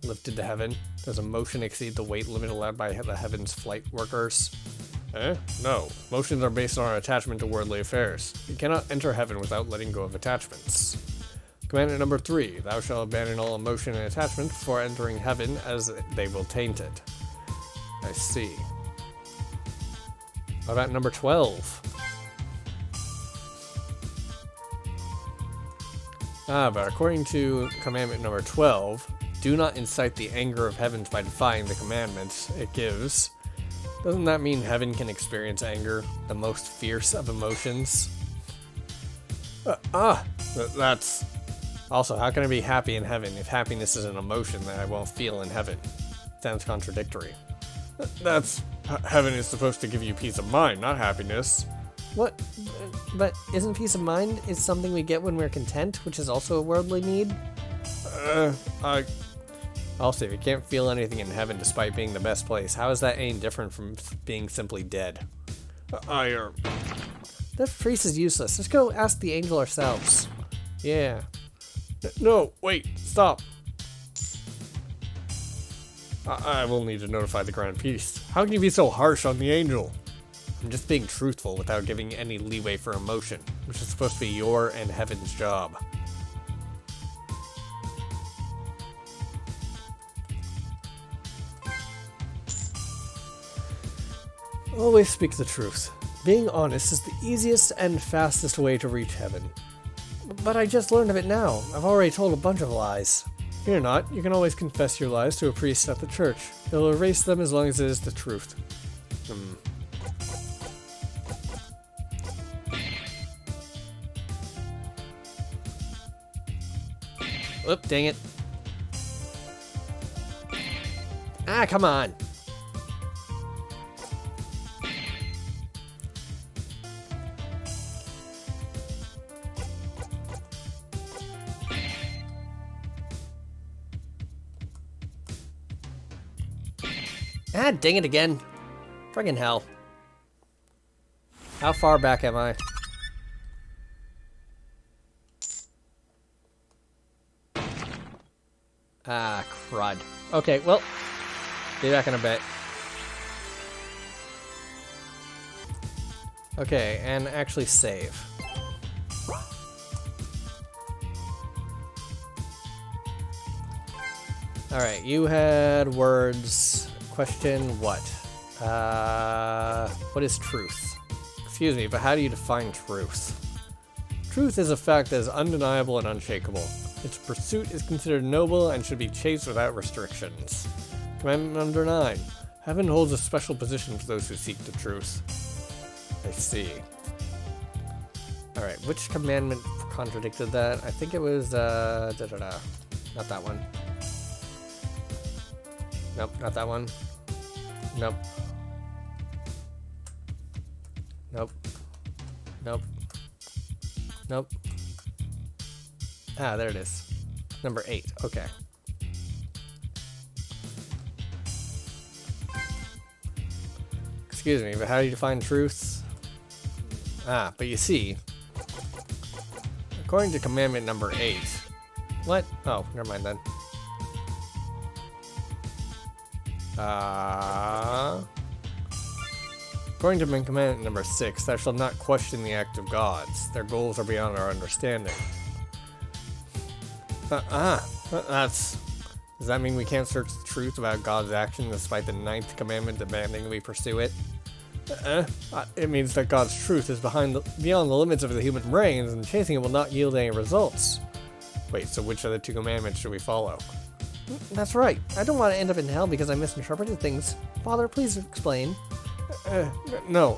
Lifted to heaven? Does emotion exceed the weight limit allowed by the heaven's flight workers? No. Emotions are based on our attachment to worldly affairs. You cannot enter heaven without letting go of attachments. Commandment number 3. Thou shalt abandon all emotion and attachment before entering heaven, as they will taint it. I see. What about number 12? But according to commandment number 12, do not incite the anger of heavens by defying the commandments it gives. Doesn't that mean heaven can experience anger, the most fierce of emotions? That's... Also, how can I be happy in heaven if happiness is an emotion that I won't feel in heaven? Sounds contradictory. Heaven is supposed to give you peace of mind, not happiness. What? But isn't peace of mind is something we get when we're content, which is also a worldly need? Also, if you can't feel anything in heaven despite being the best place, how is that any different from being simply dead? That priest is useless. Let's go ask the angel ourselves. Yeah. No, wait, stop. I will need to notify the Grand Priest. How can you be so harsh on the angel? I'm just being truthful without giving any leeway for emotion, which is supposed to be your and heaven's job. Always speak the truth. Being honest is the easiest and fastest way to reach heaven. But I just learned of it now. I've already told a bunch of lies. Fear not, you can always confess your lies to a priest at the church. He'll erase them as long as it is the truth. Oop, dang it. Ah, come on. Ah, dang it again. Friggin' hell. How far back am I? Ah, crud. Okay, well, be back in a bit. Okay, and actually save. Alright, you had words. Question what? What is truth? Excuse me, but how do you define truth? Truth is a fact that is undeniable and unshakable. Its pursuit is considered noble and should be chased without restrictions. Commandment number 9. Heaven holds a special position for those who seek the truth. I see. Alright, which commandment contradicted that? I think it was, Not that one. Nope, not that one. Nope. Nope. Nope. Nope. Ah, there it is. Number 8. Okay. Excuse me, but how do you define truth? Ah, but you see, according to commandment number 8. What? Oh, never mind then. According to commandment number 6, thou shalt not question the act of gods. Their goals are beyond our understanding. Does that mean we can't search the truth about God's action despite the 9th commandment demanding we pursue it? It means that God's truth is beyond the limits of the human brains, and chasing it will not yield any results. Wait, so which of the 2 commandments should we follow? That's right. I don't want to end up in hell because I misinterpreted things. Father, please explain. No,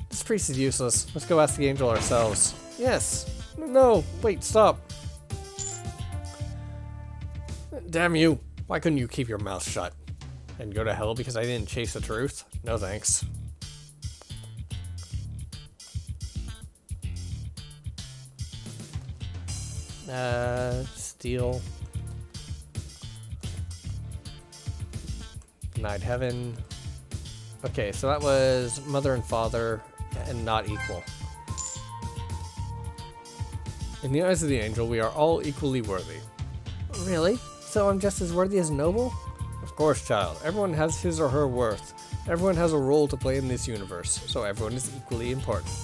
This priest is useless. Let's go ask the angel ourselves. Yes. No, wait, stop. Damn you. Why couldn't you keep your mouth shut? And go to hell because I didn't chase the truth? No thanks. Steal. Denied heaven. Okay, so that was mother and father and not equal. In the eyes of the angel, we are all equally worthy. Really? So I'm just as worthy as Noble? Of course, child. Everyone has his or her worth. Everyone has a role to play in this universe, so everyone is equally important.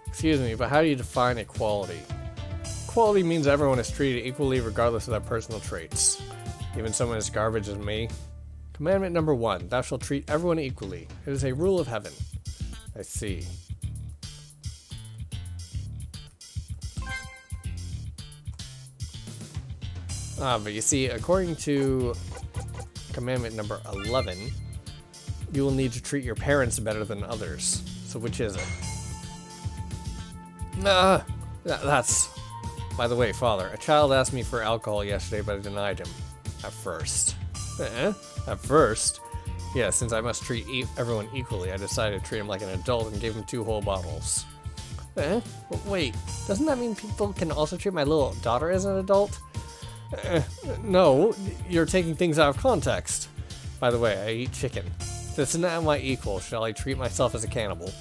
Excuse me, but how do you define equality? Equality means everyone is treated equally regardless of their personal traits. Even someone as garbage as me. Commandment number 1, thou shalt treat everyone equally. It is a rule of heaven. I see. But you see, according to commandment number 11, you will need to treat your parents better than others. So which is it? That's... By the way, Father, a child asked me for alcohol yesterday, but I denied him. At first. At first? Yeah, since I must treat everyone equally, I decided to treat him like an adult and gave him 2 whole bottles. Wait, doesn't that mean people can also treat my little daughter as an adult? No, you're taking things out of context. By the way, I eat chicken. Since now my equal, shall I treat myself as a cannibal?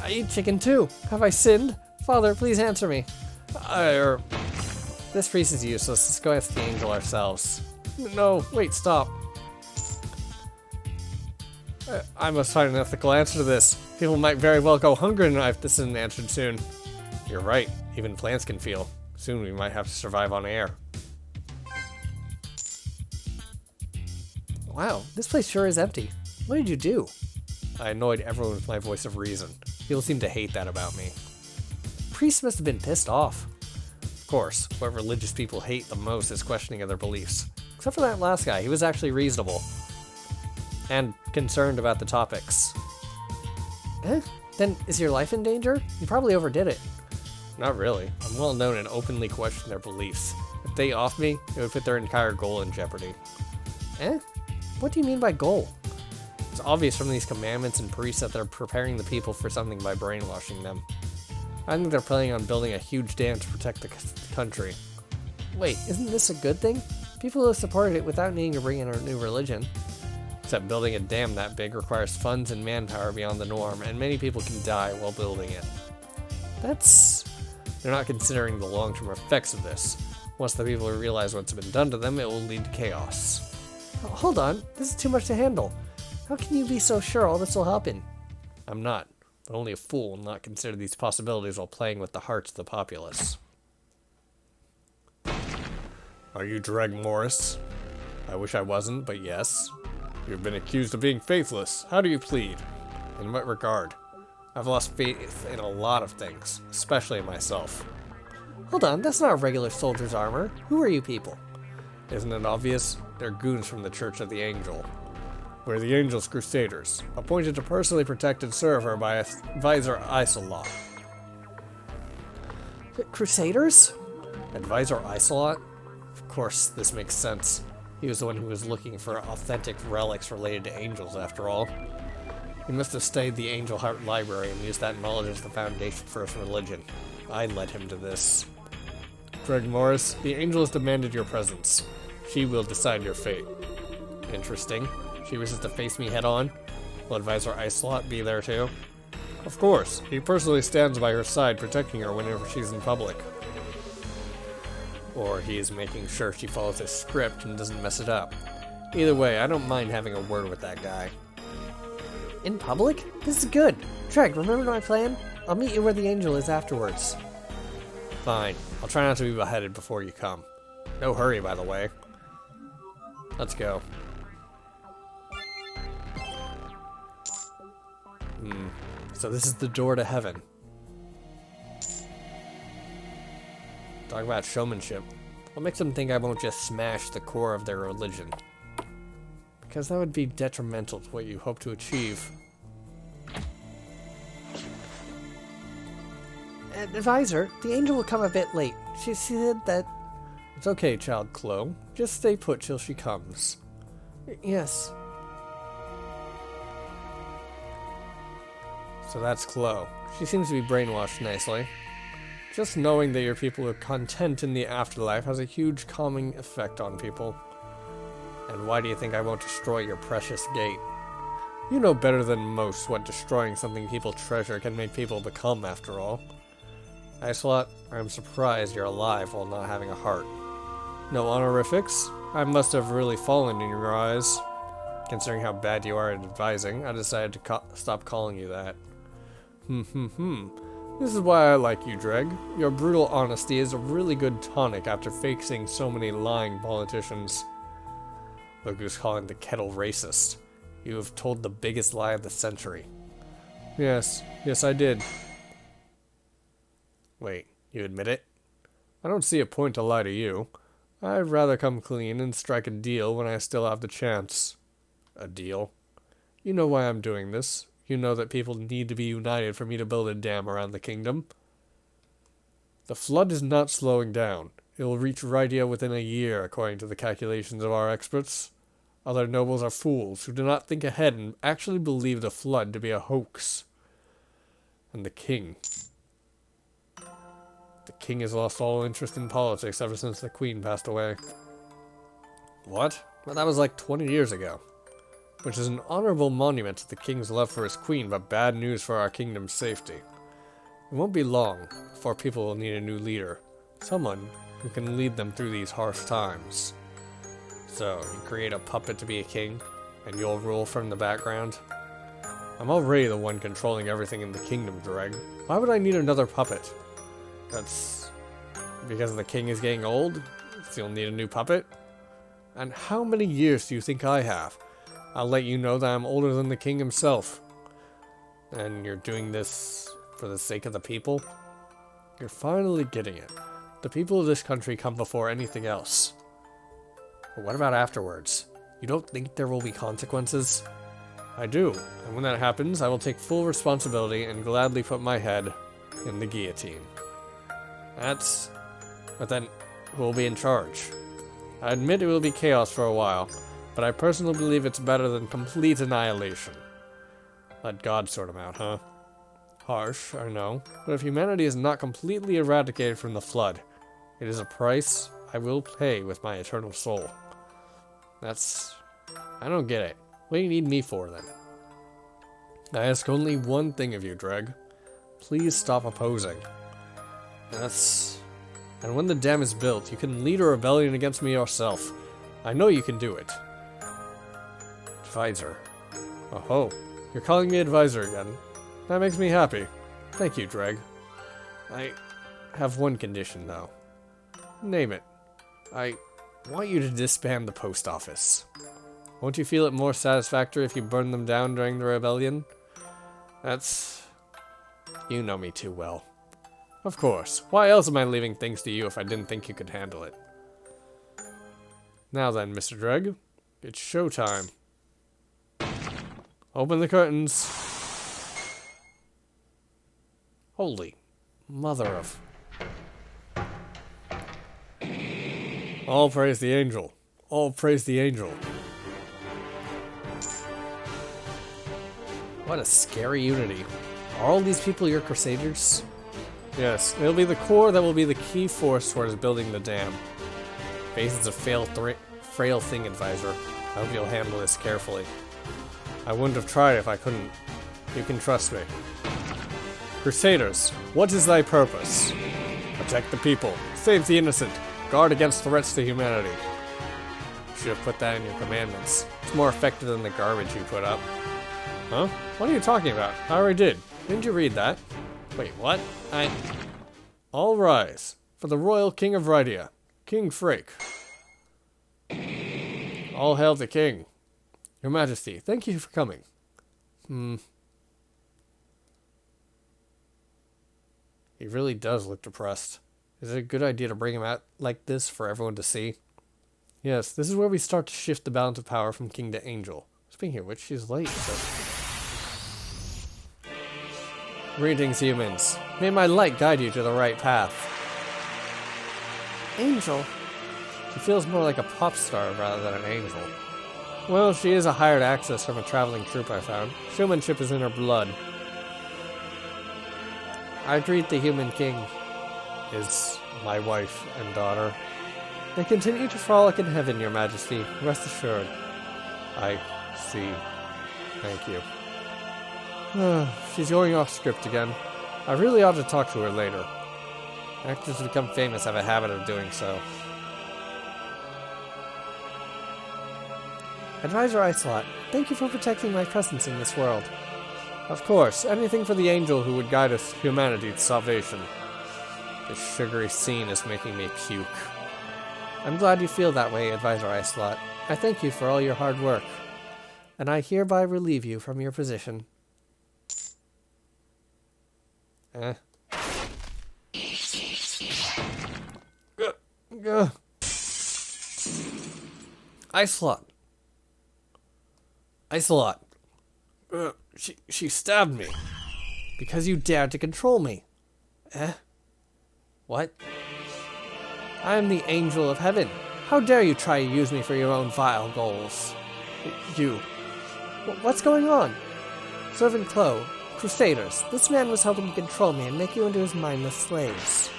I eat chicken too. Have I sinned? Father, please answer me. This priest is useless. Let's go ask the angel ourselves. No, wait, stop. I must find an ethical answer to this. People might very well go hungry if this isn't answered soon. You're right. Even plants can feel. Soon we might have to survive on air. Wow, this place sure is empty. What did you do? I annoyed everyone with my voice of reason. People seem to hate that about me. Priest must have been pissed off. Of course, what religious people hate the most is questioning of their beliefs. Except for that last guy, he was actually reasonable. And concerned about the topics. Eh? Then is your life in danger? You probably overdid it. Not really. I'm well known and openly question their beliefs. If they off me, it would put their entire goal in jeopardy. Eh? What do you mean by goal? It's obvious from these commandments and priests that they're preparing the people for something by brainwashing them. I think they're planning on building a huge dam to protect the country. Wait, isn't this a good thing? People have supported it without needing to bring in a new religion. Except building a dam that big requires funds and manpower beyond the norm, and many people can die while building it. They're not considering the long-term effects of this. Once the people realize what's been done to them, it will lead to chaos. Hold on, this is too much to handle. How can you be so sure all this will happen? I'm not, but only a fool will not consider these possibilities while playing with the hearts of the populace. Are you Dregg Morris? I wish I wasn't, but yes. You've been accused of being faithless. How do you plead? In what regard? I've lost faith in a lot of things, especially in myself. Hold on, that's not a regular soldier's armor. Who are you people? Isn't it obvious? They're goons from the Church of the Angel. We're the Angel's Crusaders, appointed to personally protect and serve her by Advisor Asylum. Crusaders? Advisor Isolot? Of course, this makes sense. He was the one who was looking for authentic relics related to angels, after all. He must have studied the Angel Heart Library and used that knowledge as the foundation for his religion. I led him to this. Dregg Morris, the angel has demanded your presence. She will decide your fate. Interesting. She wishes to face me head-on. Will Advisor Isolot be there too? Of course. He personally stands by her side, protecting her whenever she's in public. Or he is making sure she follows his script and doesn't mess it up. Either way, I don't mind having a word with that guy. In public? This is good. Dregg, remember my plan? I'll meet you where the angel is afterwards. Fine. I'll try not to be beheaded before you come. No hurry, by the way. Let's go. So this is the door to heaven. Talk about showmanship. What makes them think I won't just smash the core of their religion? Because that would be detrimental to what you hope to achieve. Advisor, the angel will come a bit late. She said that... It's okay, child Chloe. Just stay put till she comes. Yes. So that's Chloe. She seems to be brainwashed nicely. Just knowing that your people are content in the afterlife has a huge calming effect on people. And why do you think I won't destroy your precious gate? You know better than most what destroying something people treasure can make people become, after all. Isolot, I'm surprised you're alive while not having a heart. No honorifics? I must have really fallen in your eyes. Considering how bad you are at advising, I decided to stop calling you that. This is why I like you, Dregg. Your brutal honesty is a really good tonic after facing so many lying politicians. Look who's calling the kettle racist. You have told the biggest lie of the century. Yes, I did. Wait, you admit it? I don't see a point to lie to you. I'd rather come clean and strike a deal when I still have the chance. A deal? You know why I'm doing this. You know that people need to be united for me to build a dam around the kingdom. The flood is not slowing down. It will reach Rydia within a year, according to the calculations of our experts. Other nobles are fools who do not think ahead and actually believe the flood to be a hoax. And the king. The king has lost all interest in politics ever since the queen passed away. What? Well, that was like 20 years ago. Which is an honorable monument to the king's love for his queen, but bad news for our kingdom's safety. It won't be long before people will need a new leader. Someone who can lead them through these harsh times. So, you create a puppet to be a king, and you'll rule from the background? I'm already the one controlling everything in the kingdom, Dregg. Why would I need another puppet? That's because the king is getting old? So you'll need a new puppet? And how many years do you think I have? I'll let you know that I'm older than the king himself. And you're doing this for the sake of the people? You're finally getting it. The people of this country come before anything else. But what about afterwards? You don't think there will be consequences? I do, and when that happens, I will take full responsibility and gladly put my head in the guillotine. But then, who will be in charge? I admit it will be chaos for a while, but I personally believe it's better than complete annihilation. Let God sort them out, huh? Harsh, I know, but if humanity is not completely eradicated from the flood, it is a price I will pay with my eternal soul. I don't get it. What do you need me for, then? I ask only one thing of you, Dregg. Please stop opposing. And when the dam is built, you can lead a rebellion against me yourself. I know you can do it. Advisor. Oh, you're calling me advisor again. That makes me happy. Thank you, Dregg. I have one condition, though. Name it. I want you to disband the post office. Won't you feel it more satisfactory if you burn them down during the rebellion? You know me too well. Of course. Why else am I leaving things to you if I didn't think you could handle it? Now then, Mr. Dregg, it's showtime. Open the curtains. Holy mother of... All praise the angel. All praise the angel. What a scary unity. Are all these people your crusaders? Yes, it'll be the core that will be the key force towards building the dam. Base is a frail thing, advisor. I hope you'll handle this carefully. I wouldn't have tried if I couldn't. You can trust me. Crusaders, what is thy purpose? Protect the people, save the innocent, guard against threats to humanity. You should have put that in your commandments. It's more effective than the garbage you put up. Huh? What are you talking about? I already did. Didn't you read that? Wait, what? All rise, for the royal king of Rydia, King Frake. All hail the king. Your Majesty, thank you for coming. He really does look depressed. Is it a good idea to bring him out like this for everyone to see? Yes, this is where we start to shift the balance of power from king to angel. Speaking of which, she's late, so... Greetings, humans. May my light guide you to the right path. Angel? She feels more like a pop star rather than an angel. Well, she is a hired access from a traveling troupe I found. Showmanship is in her blood. I greet the human king, is my wife and daughter. They continue to frolic in heaven, your majesty. Rest assured. I see. Thank you. She's going off script again. I really ought to talk to her later. Actors who become famous have a habit of doing so. Advisor Icelot, thank you for protecting my presence in this world. Of course, anything for the angel who would guide us humanity to salvation. This sugary scene is making me puke. I'm glad you feel that way, Advisor Icelot. I thank you for all your hard work. And I hereby relieve you from your position. Icelot. Icelot. She stabbed me. Because you dared to control me. What? I am the angel of heaven. How dare you try to use me for your own vile goals? You. What's going on? Servant Chloe. Crusaders, this man was hoping to control me and make you into his mindless slaves.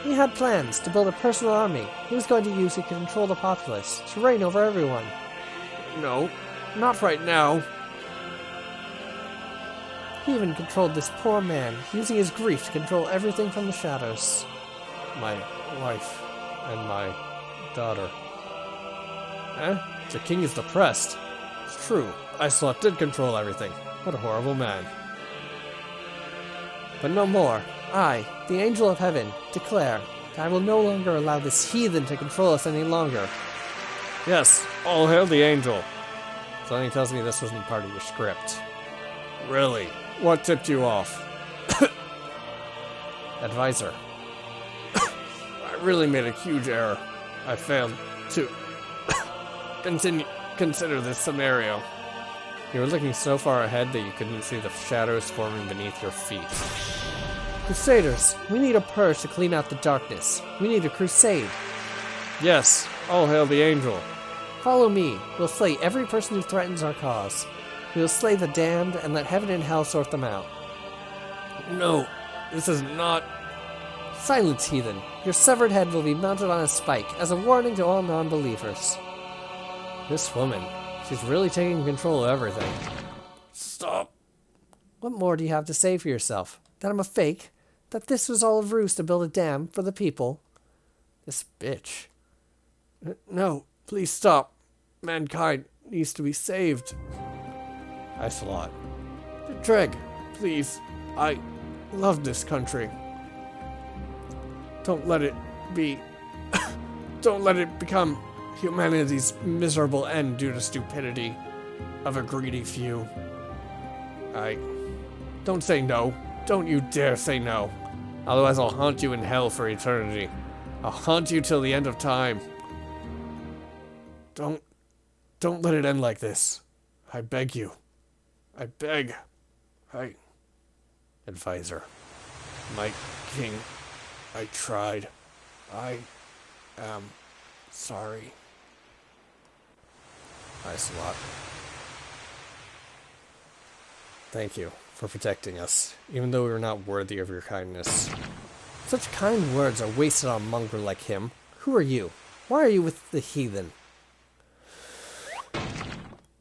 He had plans to build a personal army he was going to use to control the populace, to reign over everyone. No, not right now. He even controlled this poor man, using his grief to control everything from the shadows. My wife and my daughter. The king is depressed. It's true, Icelot did control everything. What a horrible man. But no more. I, the angel of heaven, declare that I will no longer allow this heathen to control us any longer. Yes, all hail the angel. Something tells me this wasn't part of your script. Really? What tipped you off? Advisor. I really made a huge error. I failed to consider this scenario. You were looking so far ahead that you couldn't see the shadows forming beneath your feet. Crusaders, we need a purge to clean out the darkness. We need a crusade. Yes, all hail the angel. Follow me. We'll slay every person who threatens our cause. We'll slay the damned and let heaven and hell sort them out. No, this is not... Silence, heathen. Your severed head will be mounted on a spike as a warning to all non-believers. This woman, she's really taking control of everything. Stop. What more do you have to say for yourself? That I'm a fake? That this was all a ruse to build a dam for the people? This bitch. No, please stop. Mankind needs to be saved. Icelot. Dregg, please. I love this country. Don't let it be... Don't let it become humanity's miserable end due to stupidity of a greedy few. Don't say no. Don't you dare say no. Otherwise I'll haunt you in hell for eternity. I'll haunt you till the end of time. Don't let it end like this. I beg you. I beg. Advisor. My king. I tried. I am sorry. Icelot. Thank you for protecting us, even though we were not worthy of your kindness. Such kind words are wasted on a mongrel like him. Who are you? Why are you with the heathen?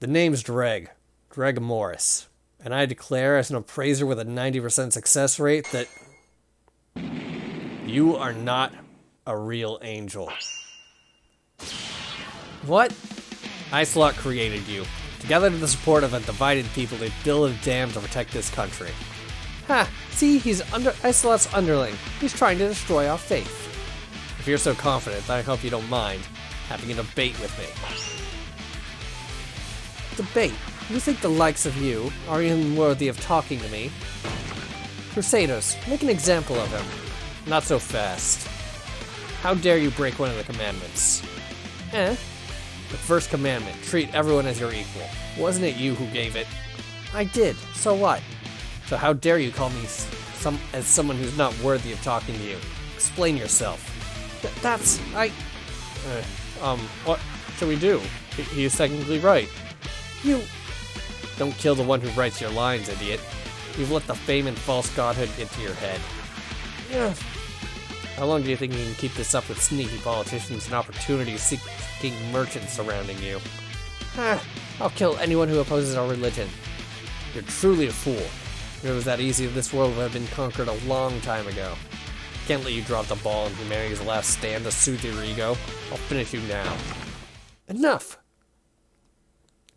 The name's Dregg. Dregg Morris. And I declare as an appraiser with a 90% success rate that you are not a real angel. What? Icelot created you. Together with the support of a divided people, they build a dam to protect this country. Ha! See, he's Icelot's underling. He's trying to destroy our faith. If you're so confident, then I hope you don't mind having a debate with me. Debate? You think the likes of you are even worthy of talking to me? Crusaders, make an example of him. Not so fast. How dare you break one of the commandments? The first commandment, treat everyone as your equal. Wasn't it you who gave it? I did. So what? So how dare you call me as someone who's not worthy of talking to you? Explain yourself. What should we do? He is technically right. You... Don't kill the one who writes your lines, idiot. You've let the fame and false godhood get to your head. Yeah. How long do you think you can keep this up with sneaky politicians and opportunity-seeking merchants surrounding you? I'll kill anyone who opposes our religion. You're truly a fool. If it was that easy, this world would have been conquered a long time ago. Can't let you drop the ball in humanity's last stand to soothe your ego. I'll finish you now. Enough!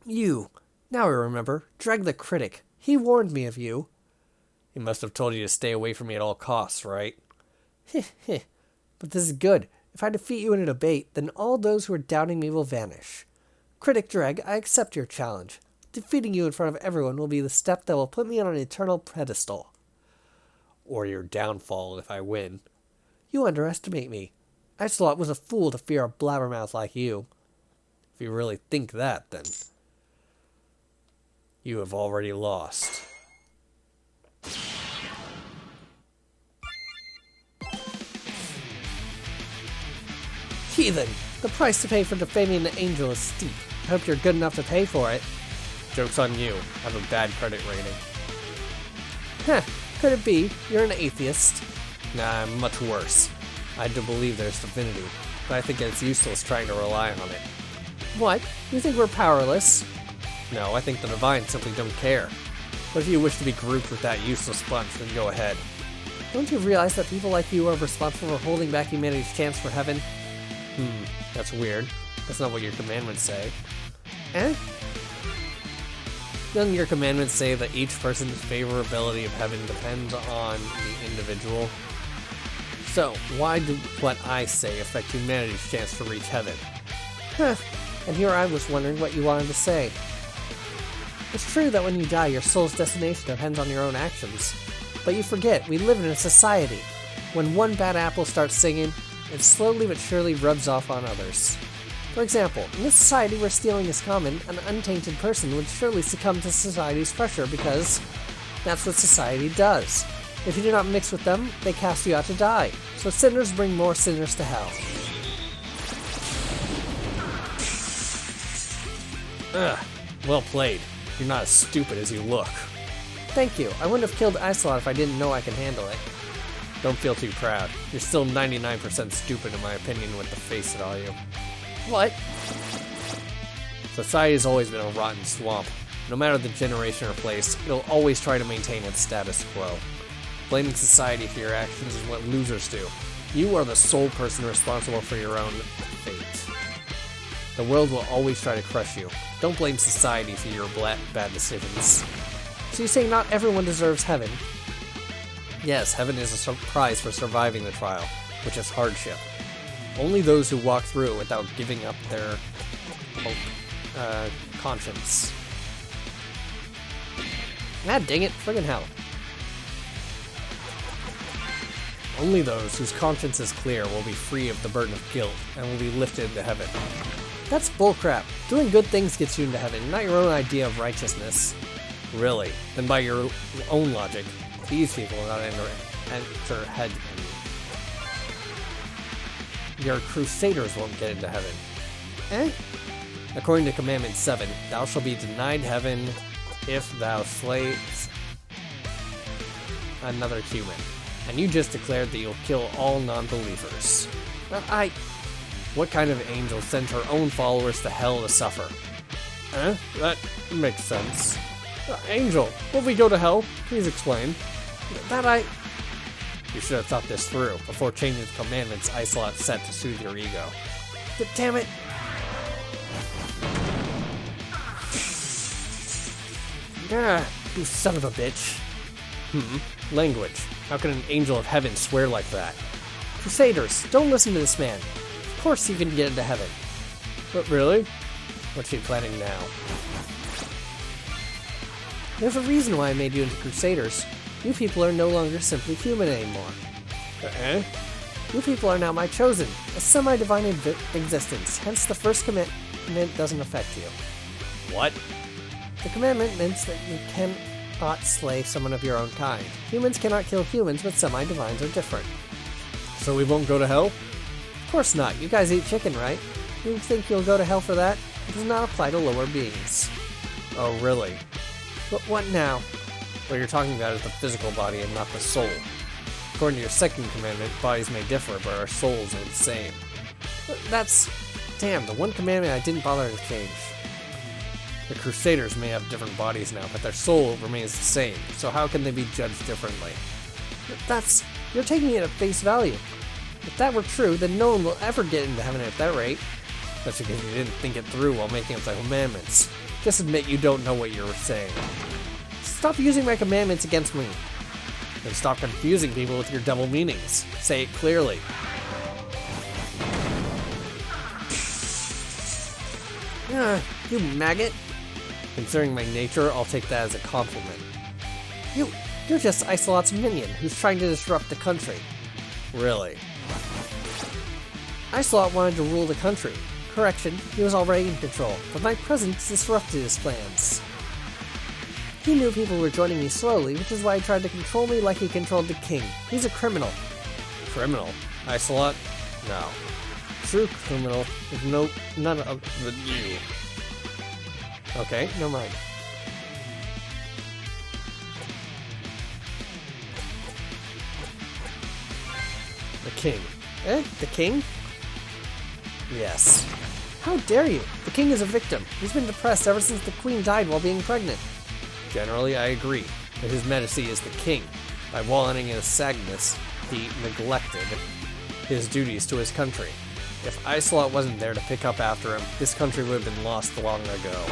You. Now I remember. Dregg the critic. He warned me of you. He must have told you to stay away from me at all costs, right? But this is good. If I defeat you in a debate, then all those who are doubting me will vanish. Critic Dregg, I accept your challenge. Defeating you in front of everyone will be the step that will put me on an eternal pedestal. Or your downfall if I win. You underestimate me. Icelot was a fool to fear a blabbermouth like you. If you really think that, then you have already lost. Heathen! The price to pay for defaming the angel is steep. I hope you're good enough to pay for it. Joke's on you. I have a bad credit rating. Could it be? You're an atheist. Nah, I'm much worse. I do believe there's divinity, but I think it's useless trying to rely on it. What? You think we're powerless? No, I think the divine simply don't care. But if you wish to be grouped with that useless bunch, then go ahead. Don't you realize that people like you are responsible for holding back humanity's chance for heaven? That's weird. That's not what your commandments say. Eh? Doesn't your commandments say that each person's favorability of heaven depends on the individual? So, why do what I say affect humanity's chance to reach heaven? Huh. And here I was wondering what you wanted to say. It's true that when you die, your soul's destination depends on your own actions. But you forget, we live in a society. When one bad apple starts singing, it slowly but surely rubs off on others. For example, in this society where stealing is common, an untainted person would surely succumb to society's pressure because that's what society does. If you do not mix with them, they cast you out to die. So sinners bring more sinners to hell. Ugh, well played. You're not as stupid as you look. Thank you. I wouldn't have killed Icelot if I didn't know I could handle it. Don't feel too proud. You're still 99% stupid in my opinion with the face at all you. What? Society's always been a rotten swamp. No matter the generation or place, it'll always try to maintain its status quo. Blaming society for your actions is what losers do. You are the sole person responsible for your own fate. The world will always try to crush you. Don't blame society for your bad decisions. So you say not everyone deserves heaven? Yes, heaven is a prize for surviving the trial, which is hardship. Only those who walk through it without giving up their conscience. Ah, dang it, friggin' hell. Only those whose conscience is clear will be free of the burden of guilt and will be lifted to heaven. That's bullcrap. Doing good things gets you into heaven, not your own idea of righteousness. Really? Then by your own logic, these people will not enter heaven. Your crusaders won't get into heaven. Eh? According to Commandment 7, thou shalt be denied heaven if thou slayest another human. And you just declared that you'll kill all non-believers. What kind of angel sent her own followers to hell to suffer? That makes sense. Angel, will we go to hell? Please explain. You should have thought this through before changing the commandments Icelot set to soothe your ego. But damn it! You son of a bitch. Language. How can an angel of heaven swear like that? Crusaders, don't listen to this man. Of course you can get into heaven. But really? What's she planning now? There's a reason why I made you into Crusaders. You people are no longer simply human anymore. You people are now my chosen, a semi-divine existence, hence the first commandment doesn't affect you. What? The commandment means that you cannot slay someone of your own kind. Humans cannot kill humans, but semi-divines are different. So we won't go to hell? Of course not. You guys eat chicken, right? You think you'll go to hell for that? It does not apply to lower beings. Oh, really? But what now? What you're talking about is the physical body and not the soul. According to your second commandment, bodies may differ, but our souls are the same. That's... Damn, the one commandment I didn't bother to change. The Crusaders may have different bodies now, but their soul remains the same, so how can they be judged differently? That's... You're taking it at face value. If that were true, then no one will ever get into heaven at that rate. That's because you didn't think it through while making up the commandments. Just admit you don't know what you're saying. Stop using my commandments against me. Then stop confusing people with your double meanings. Say it clearly. You maggot. Considering my nature, I'll take that as a compliment. You're just Icelot's minion, who's trying to disrupt the country. Really? Icelot wanted to rule the country. Correction, he was already in control, but my presence disrupted his plans. He knew people were joining me slowly, which is why he tried to control me like he controlled the king. He's a criminal. Criminal? Icelot? No. True criminal is none other than you. Okay, never mind. The king. The king? Yes. How dare you? The king is a victim. He's been depressed ever since the queen died while being pregnant. Generally, I agree, but his Medici is the king. By wallowing in his sadness, he neglected his duties to his country. If Icelot wasn't there to pick up after him, this country would have been lost long ago.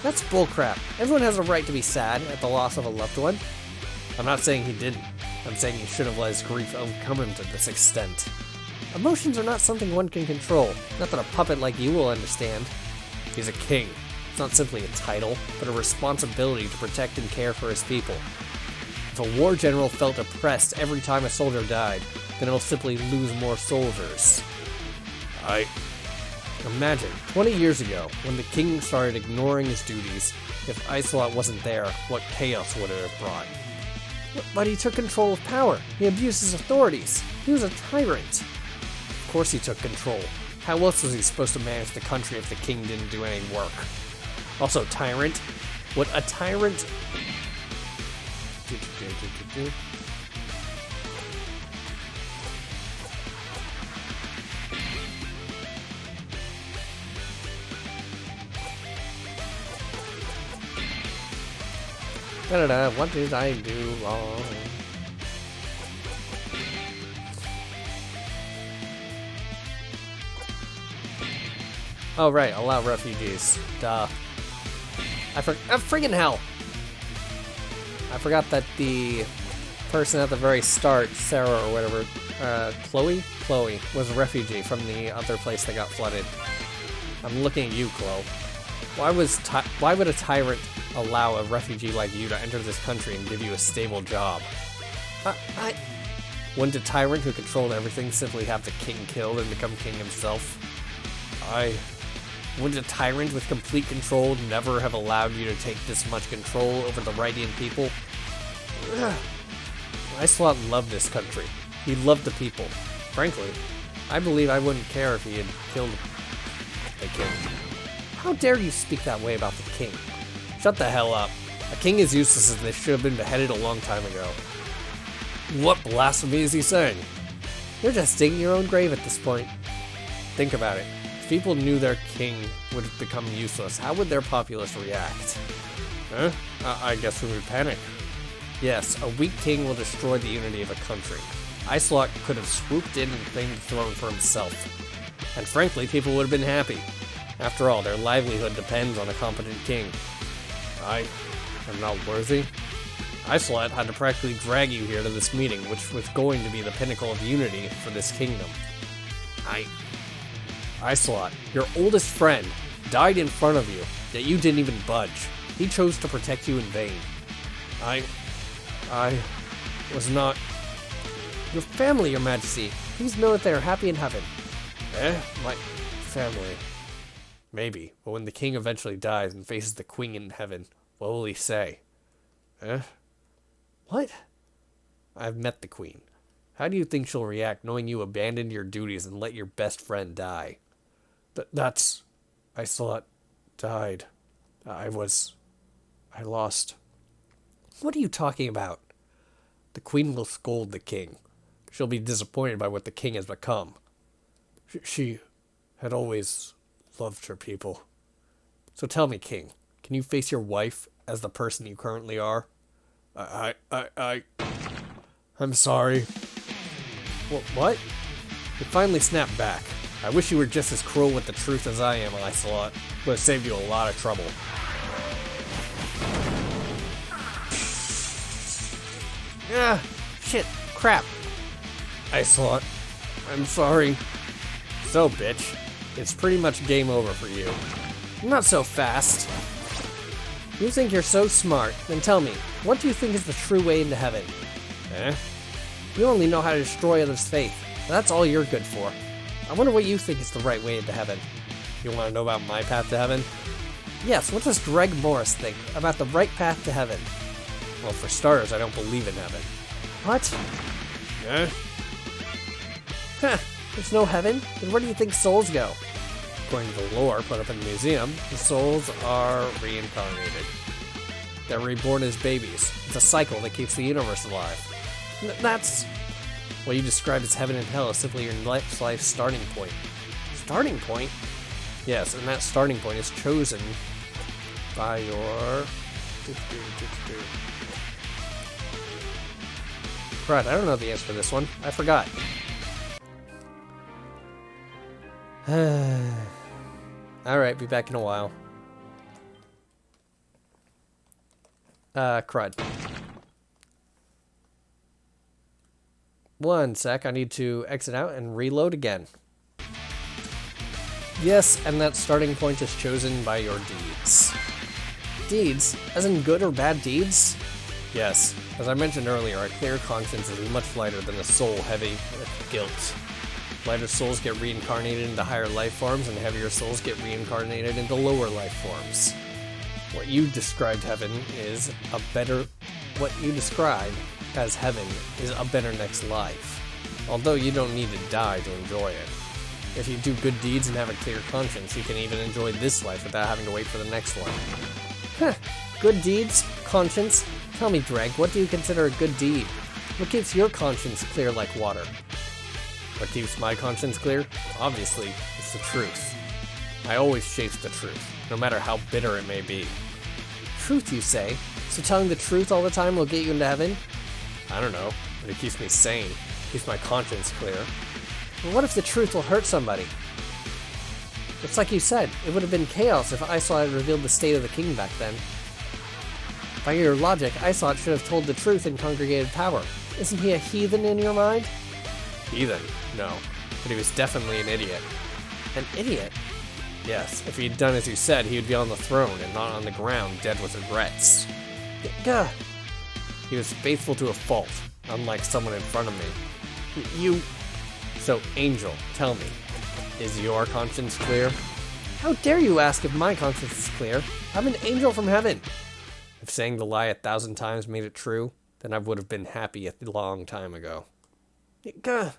That's bullcrap. Everyone has a right to be sad at the loss of a loved one. I'm not saying he didn't. I'm saying he should have let his grief overcome him to this extent. Emotions are not something one can control. Not that a puppet like you will understand. He's a king. It's not simply a title, but a responsibility to protect and care for his people. If a war general felt oppressed every time a soldier died, then he'll simply lose more soldiers. Imagine, 20 years ago, when the king started ignoring his duties, if Icelot wasn't there, what chaos would it have brought? But he took control of power. He abused his authorities. He was a tyrant. Of course he took control. How else was he supposed to manage the country if the king didn't do any work? Also, tyrant? What a tyrant... What did I do wrong? Oh right, allow refugees. Duh. Friggin' hell! I forgot that the person at the very start, Sarah or whatever, Chloe, was a refugee from the other place that got flooded. I'm looking at you, Chloe. Why would a tyrant allow a refugee like you to enter this country and give you a stable job? Wouldn't a tyrant who controlled everything simply have the king killed and become king himself? Wouldn't a tyrant with complete control never have allowed you to take this much control over the Rydian people? Icelot loved this country. He loved the people. Frankly, I believe I wouldn't care if he had killed the king. How dare you speak that way about the king? Shut the hell up. A king is useless and they should have been beheaded a long time ago. What blasphemy is he saying? You're just digging your own grave at this point. Think about it. If people knew their king would become useless, how would their populace react? I guess we would panic. Yes, a weak king will destroy the unity of a country. Icelot could have swooped in and claimed the throne for himself. And frankly, people would have been happy. After all, their livelihood depends on a competent king. I am not worthy. Icelot had to practically drag you here to this meeting, which was going to be the pinnacle of unity for this kingdom. Icelot, your oldest friend, died in front of you, yet you didn't even budge. He chose to protect you in vain. I was not... Your family, Your Majesty. Please know that they are happy in heaven. My family. Maybe, but when the king eventually dies and faces the queen in heaven, what will he say? What? I've met the queen. How do you think she'll react knowing you abandoned your duties and let your best friend die? That's... Icelot died. I lost. What are you talking about? The queen will scold the king. She'll be disappointed by what the king has become. She had always loved her people. So tell me, king, can you face your wife as the person you currently are? I'm sorry. What? You finally snapped back. I wish you were just as cruel with the truth as I am, Icelot. It would have saved you a lot of trouble. Shit. Crap. Icelot, I'm sorry. So, bitch, it's pretty much game over for you. Not so fast. You think you're so smart, then tell me, what do you think is the true way into heaven? You only know how to destroy others' faith. That's all you're good for. I wonder what you think is the right way into heaven. You want to know about my path to heaven? Yes, what does Dregg Morris think about the right path to heaven? Well, for starters, I don't believe in heaven. What? There's no heaven? Then where do you think souls go? According to the lore put up in the museum, the souls are reincarnated. They're reborn as babies. It's a cycle that keeps the universe alive. That's... What you describe as heaven and hell is simply your life's starting point. Starting point? Yes, and that starting point is chosen by your... crud, I don't know the answer to this one. I forgot. Alright, be back in a while. Crud. One sec, I need to exit out and reload again. Yes, and that starting point is chosen by your deeds. Deeds? As in good or bad deeds? Yes. As I mentioned earlier, a clear conscience is much lighter than a soul heavy with guilt. Lighter souls get reincarnated into higher life forms, and heavier souls get reincarnated into lower life forms. What you described heaven is a better... What you describe as heaven is a better next life. Although you don't need to die to enjoy it. If you do good deeds and have a clear conscience, you can even enjoy this life without having to wait for the next one. Huh. Good deeds? Conscience? Tell me, Dregg, what do you consider a good deed? What keeps your conscience clear like water? What keeps my conscience clear? Obviously, it's the truth. I always chase the truth, no matter how bitter it may be. Truth, you say? So telling the truth all the time will get you into heaven? I don't know, but it keeps me sane. It keeps my conscience clear. Well, what if the truth will hurt somebody? It's like you said, it would have been chaos if Islot had revealed the state of the king back then. By your logic, Islot should have told the truth in congregated power. Isn't he a heathen in your mind? Heathen? No. But he was definitely an idiot. An idiot? Yes, if he'd done as you said, he would be on the throne and not on the ground, dead with regrets. Gah! He was faithful to a fault, unlike someone in front of me. You... So, Angel, tell me, is your conscience clear? How dare you ask if my conscience is clear? I'm an angel from heaven. If saying the lie 1,000 times made it true, then I would have been happy a long time ago. Gah!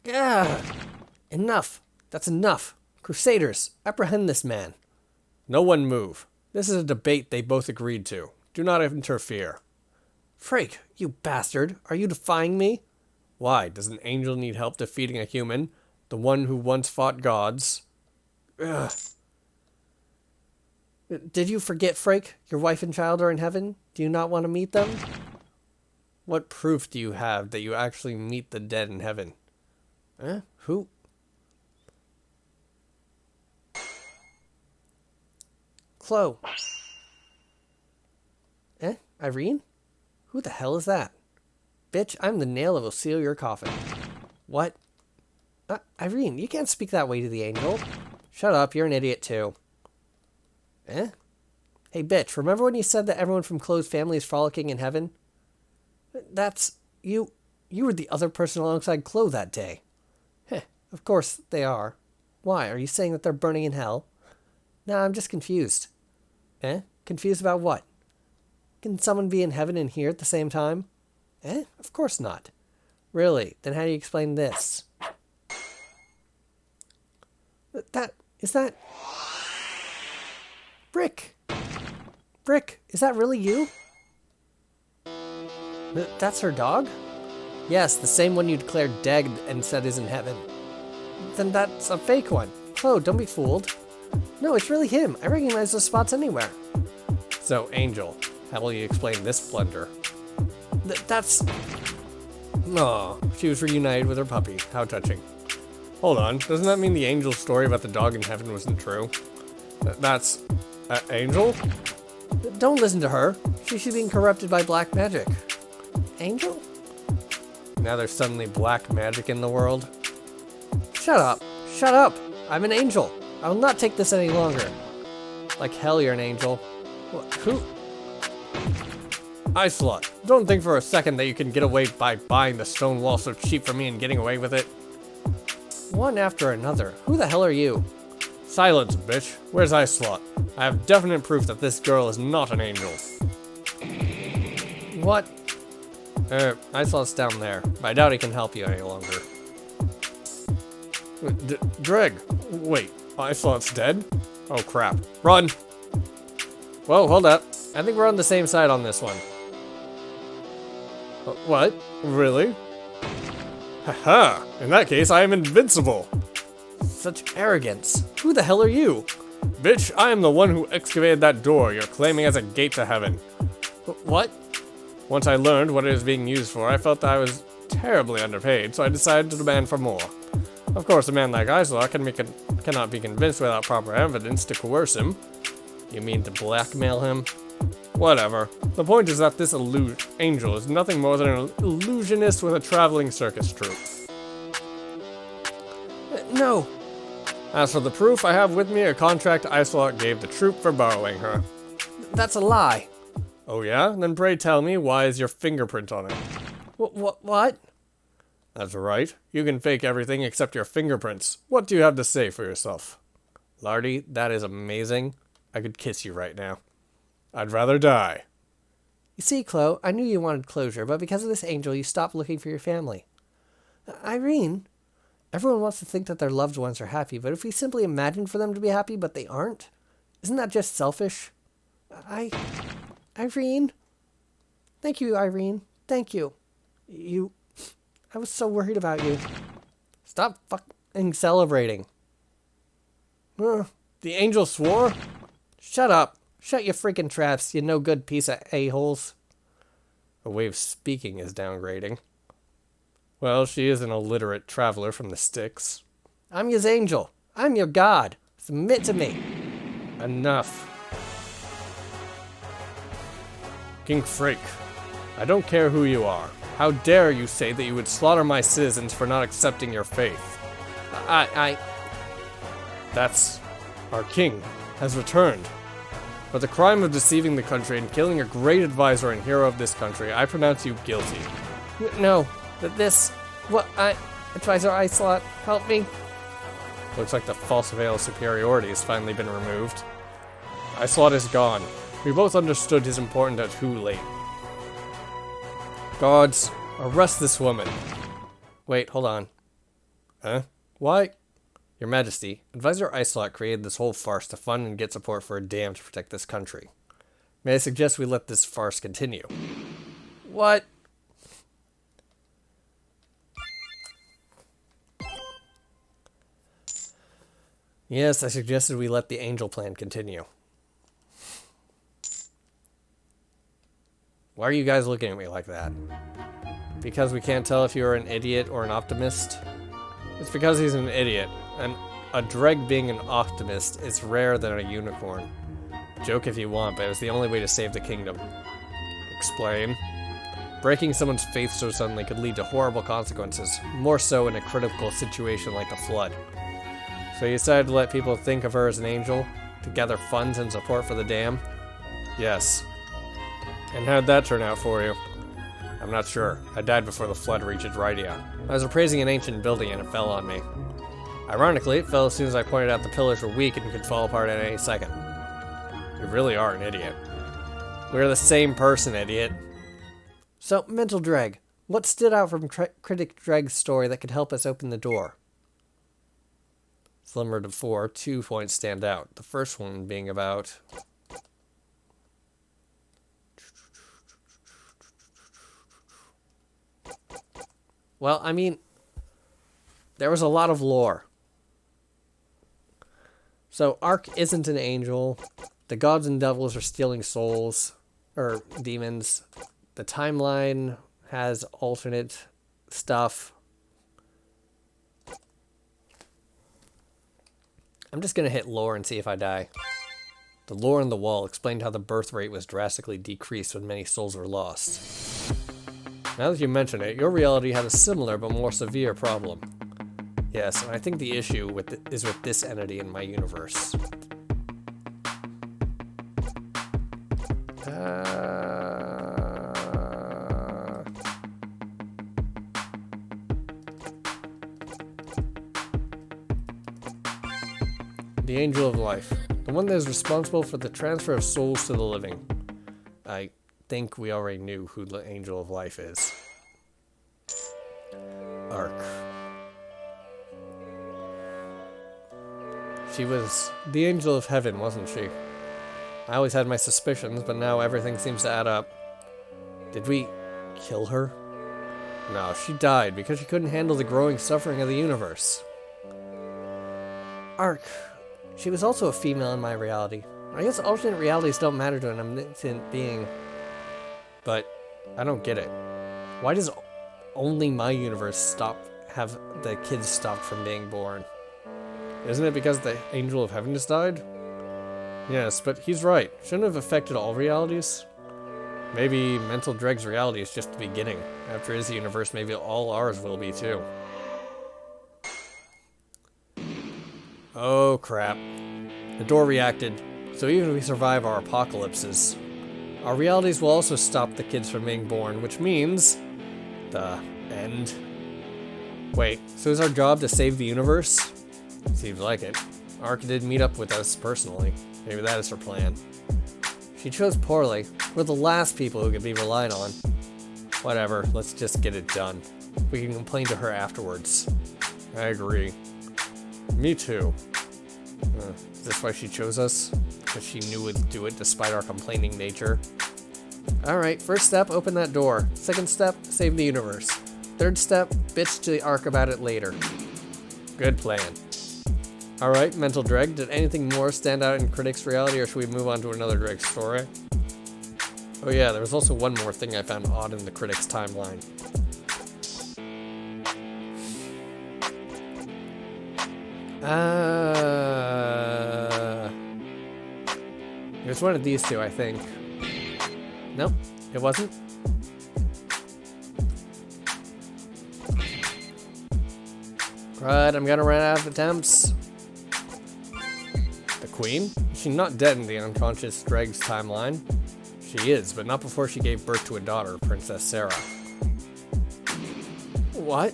Yeah. Enough. That's enough. Crusaders, apprehend this man. No one move. This is a debate they both agreed to. Do not interfere. Freak, you bastard. Are you defying me? Why? Does an angel need help defeating a human? The one who once fought gods? Ugh. Did you forget, Freak? Your wife and child are in heaven? Do you not want to meet them? What proof do you have that you actually meet the dead in heaven? Who? Chloe. Irene? Who the hell is that? Bitch, I'm the nail that will seal your coffin. What? Irene, you can't speak that way to the angel. Shut up, you're an idiot too. Hey bitch, remember when you said that everyone from Chloe's family is frolicking in heaven? That's... You were the other person alongside Chloe that day. Of course they are. Why, are you saying that they're burning in hell? No, I'm just confused. Confused about what? Can someone be in heaven and here at the same time? Of course not. Really? Then how do you explain this? Is that... Brick! Brick, is that really you? That's her dog? Yes, the same one you declared dead and said is in heaven. Then that's a fake one. Chloe, don't be fooled. No, it's really him. I recognize those spots anywhere. So, Angel, how will you explain this blunder? That's... Aw, she was reunited with her puppy. How touching. Hold on, doesn't that mean the Angel's story about the dog in heaven wasn't true? That's... Angel? Don't listen to her. She should be being corrupted by black magic. Angel? Now there's suddenly black magic in the world. Shut up. Shut up. I'm an angel. I will not take this any longer. Like hell you're an angel. What? Who? Islot, don't think for a second that you can get away by buying the stone wall so cheap from me and getting away with it. One after another. Who the hell are you? Silence, bitch. Where's Islot? I have definite proof that this girl is not an angel. What? Islot's down there, but I doubt he can help you any longer. Dregg, wait, Islot's dead? Oh crap. Run! Whoa, hold up. I think we're on the same side on this one. What? Really? Haha! In that case, I am invincible! Such arrogance. Who the hell are you? Bitch, I am the one who excavated that door you're claiming as a gate to heaven. What? Once I learned what it was being used for, I felt that I was terribly underpaid, so I decided to demand for more. Of course, a man like Isla cannot be convinced without proper evidence to coerce him. You mean to blackmail him? Whatever. The point is that this angel is nothing more than an illusionist with a traveling circus troupe. No. As for the proof, I have with me a contract Icelot gave the troupe for borrowing her. That's a lie. Oh yeah? Then pray tell me, why is your fingerprint on it? What? That's right. You can fake everything except your fingerprints. What do you have to say for yourself? Lardy, that is amazing. I could kiss you right now. I'd rather die. You see, Chloe, I knew you wanted closure, but because of this angel, you stopped looking for your family. Irene, everyone wants to think that their loved ones are happy, but if we simply imagine for them to be happy, but they aren't, isn't that just selfish? Irene? Thank you, Irene. Thank you. I was so worried about you. Stop fucking celebrating. The angel swore? Shut up. Shut your freaking traps, you no good piece of a-holes. A way of speaking is downgrading. Well, she is an illiterate traveler from the sticks. I'm your angel. I'm your god. Submit to me. Enough. King Freak, I don't care who you are. How dare you say that you would slaughter my citizens for not accepting your faith? That's... our king has returned. For the crime of deceiving the country and killing a great advisor and hero of this country, I pronounce you guilty. No, Advisor Icelot, help me. Looks like the false veil of superiority has finally been removed. Icelot is gone. We both understood his importance at too late. Guards, arrest this woman. Wait, hold on. Huh? Why? Your Majesty, Advisor Icelot created this whole farce to fund and get support for a dam to protect this country. May I suggest we let this farce continue? What? Yes, I suggested we let the angel plan continue. Why are you guys looking at me like that? Because we can't tell if you're an idiot or an optimist? It's because he's an idiot. And a Dregg being an optimist is rarer than a unicorn. Joke if you want, but it was the only way to save the kingdom. Explain. Breaking someone's faith so suddenly could lead to horrible consequences, more so in a critical situation like the flood. So you decided to let people think of her as an angel, to gather funds and support for the dam? Yes. And how'd that turn out for you? I'm not sure. I died before the flood reached Rydia. I was appraising an ancient building and it fell on me. Ironically, it fell as soon as I pointed out the pillars were weak and could fall apart at any second. You really are an idiot. We're the same person, idiot. So, Mental Dregg, what stood out from Critic Dregg's story that could help us open the door? Similar to before, 2 points stand out. The first one being about... Well, I mean, there was a lot of lore. So, Ark isn't an angel. The gods and devils are stealing souls, or demons. The timeline has alternate stuff. I'm just going to hit lore and see if I die. The lore on the wall explained how the birth rate was drastically decreased when many souls were lost. Now that you mention it, your reality had a similar but more severe problem. Yes, and I think the issue is with this entity in my universe. The Angel of Life. The one that is responsible for the transfer of souls to the living. I think we already knew who the Angel of Life is. Ark. She was the Angel of Heaven, wasn't she? I always had my suspicions, but now everything seems to add up. Did we kill her? No, she died because she couldn't handle the growing suffering of the universe. Ark, She was also a female in my reality. I guess alternate realities don't matter to an omniscient being. But I don't get it. Why does only my universe have the kids stopped from being born? Isn't it because the Angel of Heaven has died? Yes, but he's right. Shouldn't have affected all realities. Maybe Mental Dregg's reality is just the beginning. After his universe, maybe all ours will be too. Oh crap. The door reacted. So even if we survive our apocalypses, our realities will also stop the kids from being born, which means the end. Wait, so is our job to save the universe? Seems like it. Ark did meet up with us personally. Maybe that is her plan. She chose poorly. We're the last people who can be relied on. Whatever, let's just get it done. We can complain to her afterwards. I agree. Me too. Is this why she chose us? Because she knew we'd do it despite our complaining nature? Alright, first step, open that door. Second step, save the universe. Third step, bitch to the Ark about it later. Good plan. Alright, Mental Dregg, did anything more stand out in Critics' reality, or should we move on to another Dregg story? Oh yeah, there was also one more thing I found odd in the Critics' timeline. It was one of these two, I think. Nope, it wasn't. Right, I'm gonna run out of attempts. The Queen? Is she not dead in the unconscious Dregg's timeline? She is, but not before she gave birth to a daughter, Princess Sarah. What?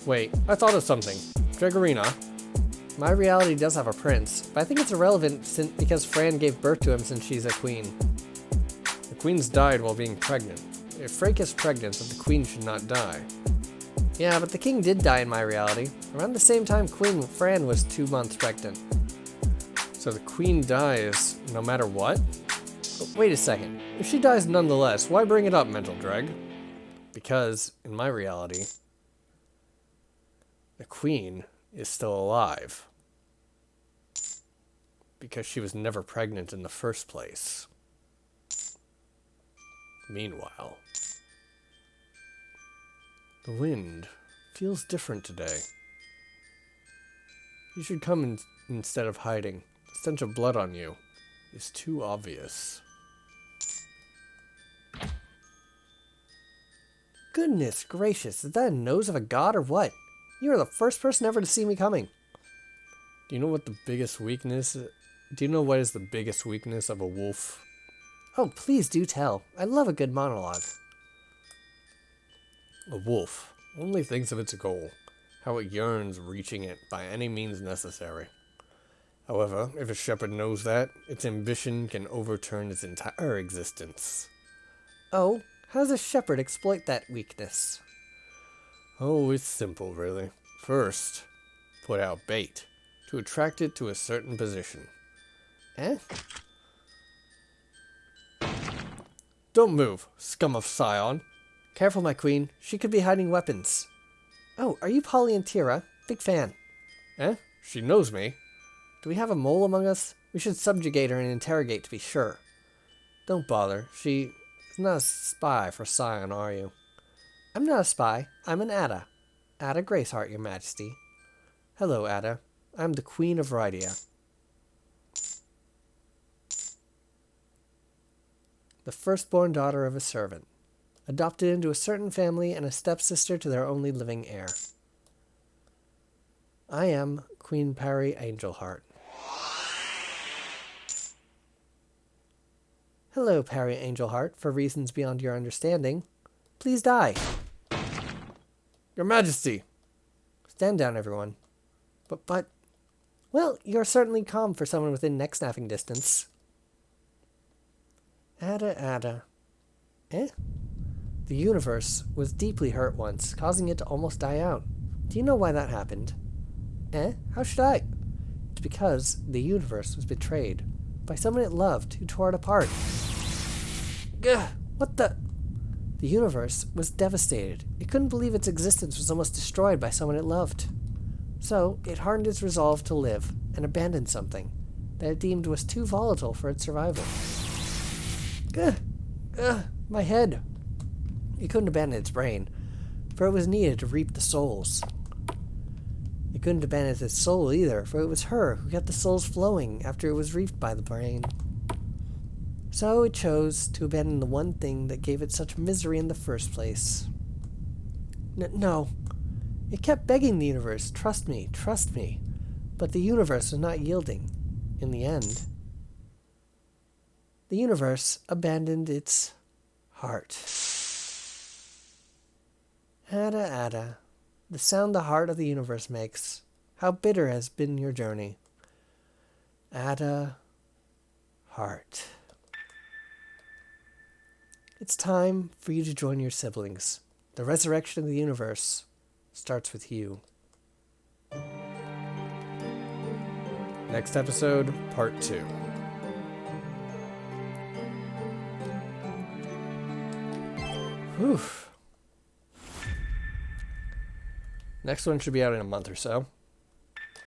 Wait, I thought of something. Dreggorina. My reality does have a prince, but I think it's irrelevant because Fran gave birth to him since she's a queen. The queen's died while being pregnant. If Freyk is pregnant, then the queen should not die. Yeah, but the king did die in my reality. Around the same time Queen Fran was 2 months pregnant. So the queen dies no matter what? But wait a second. If she dies nonetheless, why bring it up, Mental Dregg? Because, in my reality, the queen is still alive. Because she was never pregnant in the first place. Meanwhile, the wind feels different today. You should come instead of hiding. The stench of blood on you is too obvious. Goodness gracious, is that a nose of a god or what? You are the first person ever to see me coming. Do you know what is the biggest weakness of a wolf? Oh, please do tell. I love a good monologue. A wolf only thinks of its goal, how it yearns reaching it by any means necessary. However, if a shepherd knows that, its ambition can overturn its entire existence. Oh, how does a shepherd exploit that weakness? Oh, it's simple, really. First, put out bait to attract it to a certain position. Eh? Don't move, scum of Scion. Careful, my queen. She could be hiding weapons. Oh, are you Polly and Tira? Big fan. Eh? She knows me. Do we have a mole among us? We should subjugate her and interrogate to be sure. Don't bother. She is not a spy for Scion, are you? I'm not a spy. I'm an Ada. Ada Graceheart, your majesty. Hello, Ada. I'm the Queen of Rydia. The firstborn daughter of a servant. Adopted into a certain family and a stepsister to their only living heir. I am Queen Parry Angelheart. Hello, Parry Angelheart, for reasons beyond your understanding. Please die. Your Majesty! Stand down, everyone. But... Well, you're certainly calm for someone within neck-snapping distance. Ada. Eh? The universe was deeply hurt once, causing it to almost die out. Do you know why that happened? Eh? How should I? It's because the universe was betrayed by someone it loved who tore it apart. Gah! What the... The universe was devastated. It couldn't believe its existence was almost destroyed by someone it loved. So, it hardened its resolve to live, and abandoned something that it deemed was too volatile for its survival. My head! It couldn't abandon its brain, for it was needed to reap the souls. It couldn't abandon its soul either, for it was her who kept the souls flowing after it was reaped by the brain. So it chose to abandon the one thing that gave it such misery in the first place. No. It kept begging the universe, trust me, trust me. But the universe was not yielding. In the end, the universe abandoned its heart. Ada, Ada, the sound the heart of the universe makes. How bitter has been your journey. Ada, heart. It's time for you to join your siblings. The resurrection of the universe starts with you. Next episode, part 2. Whew. Next one should be out in a month or so.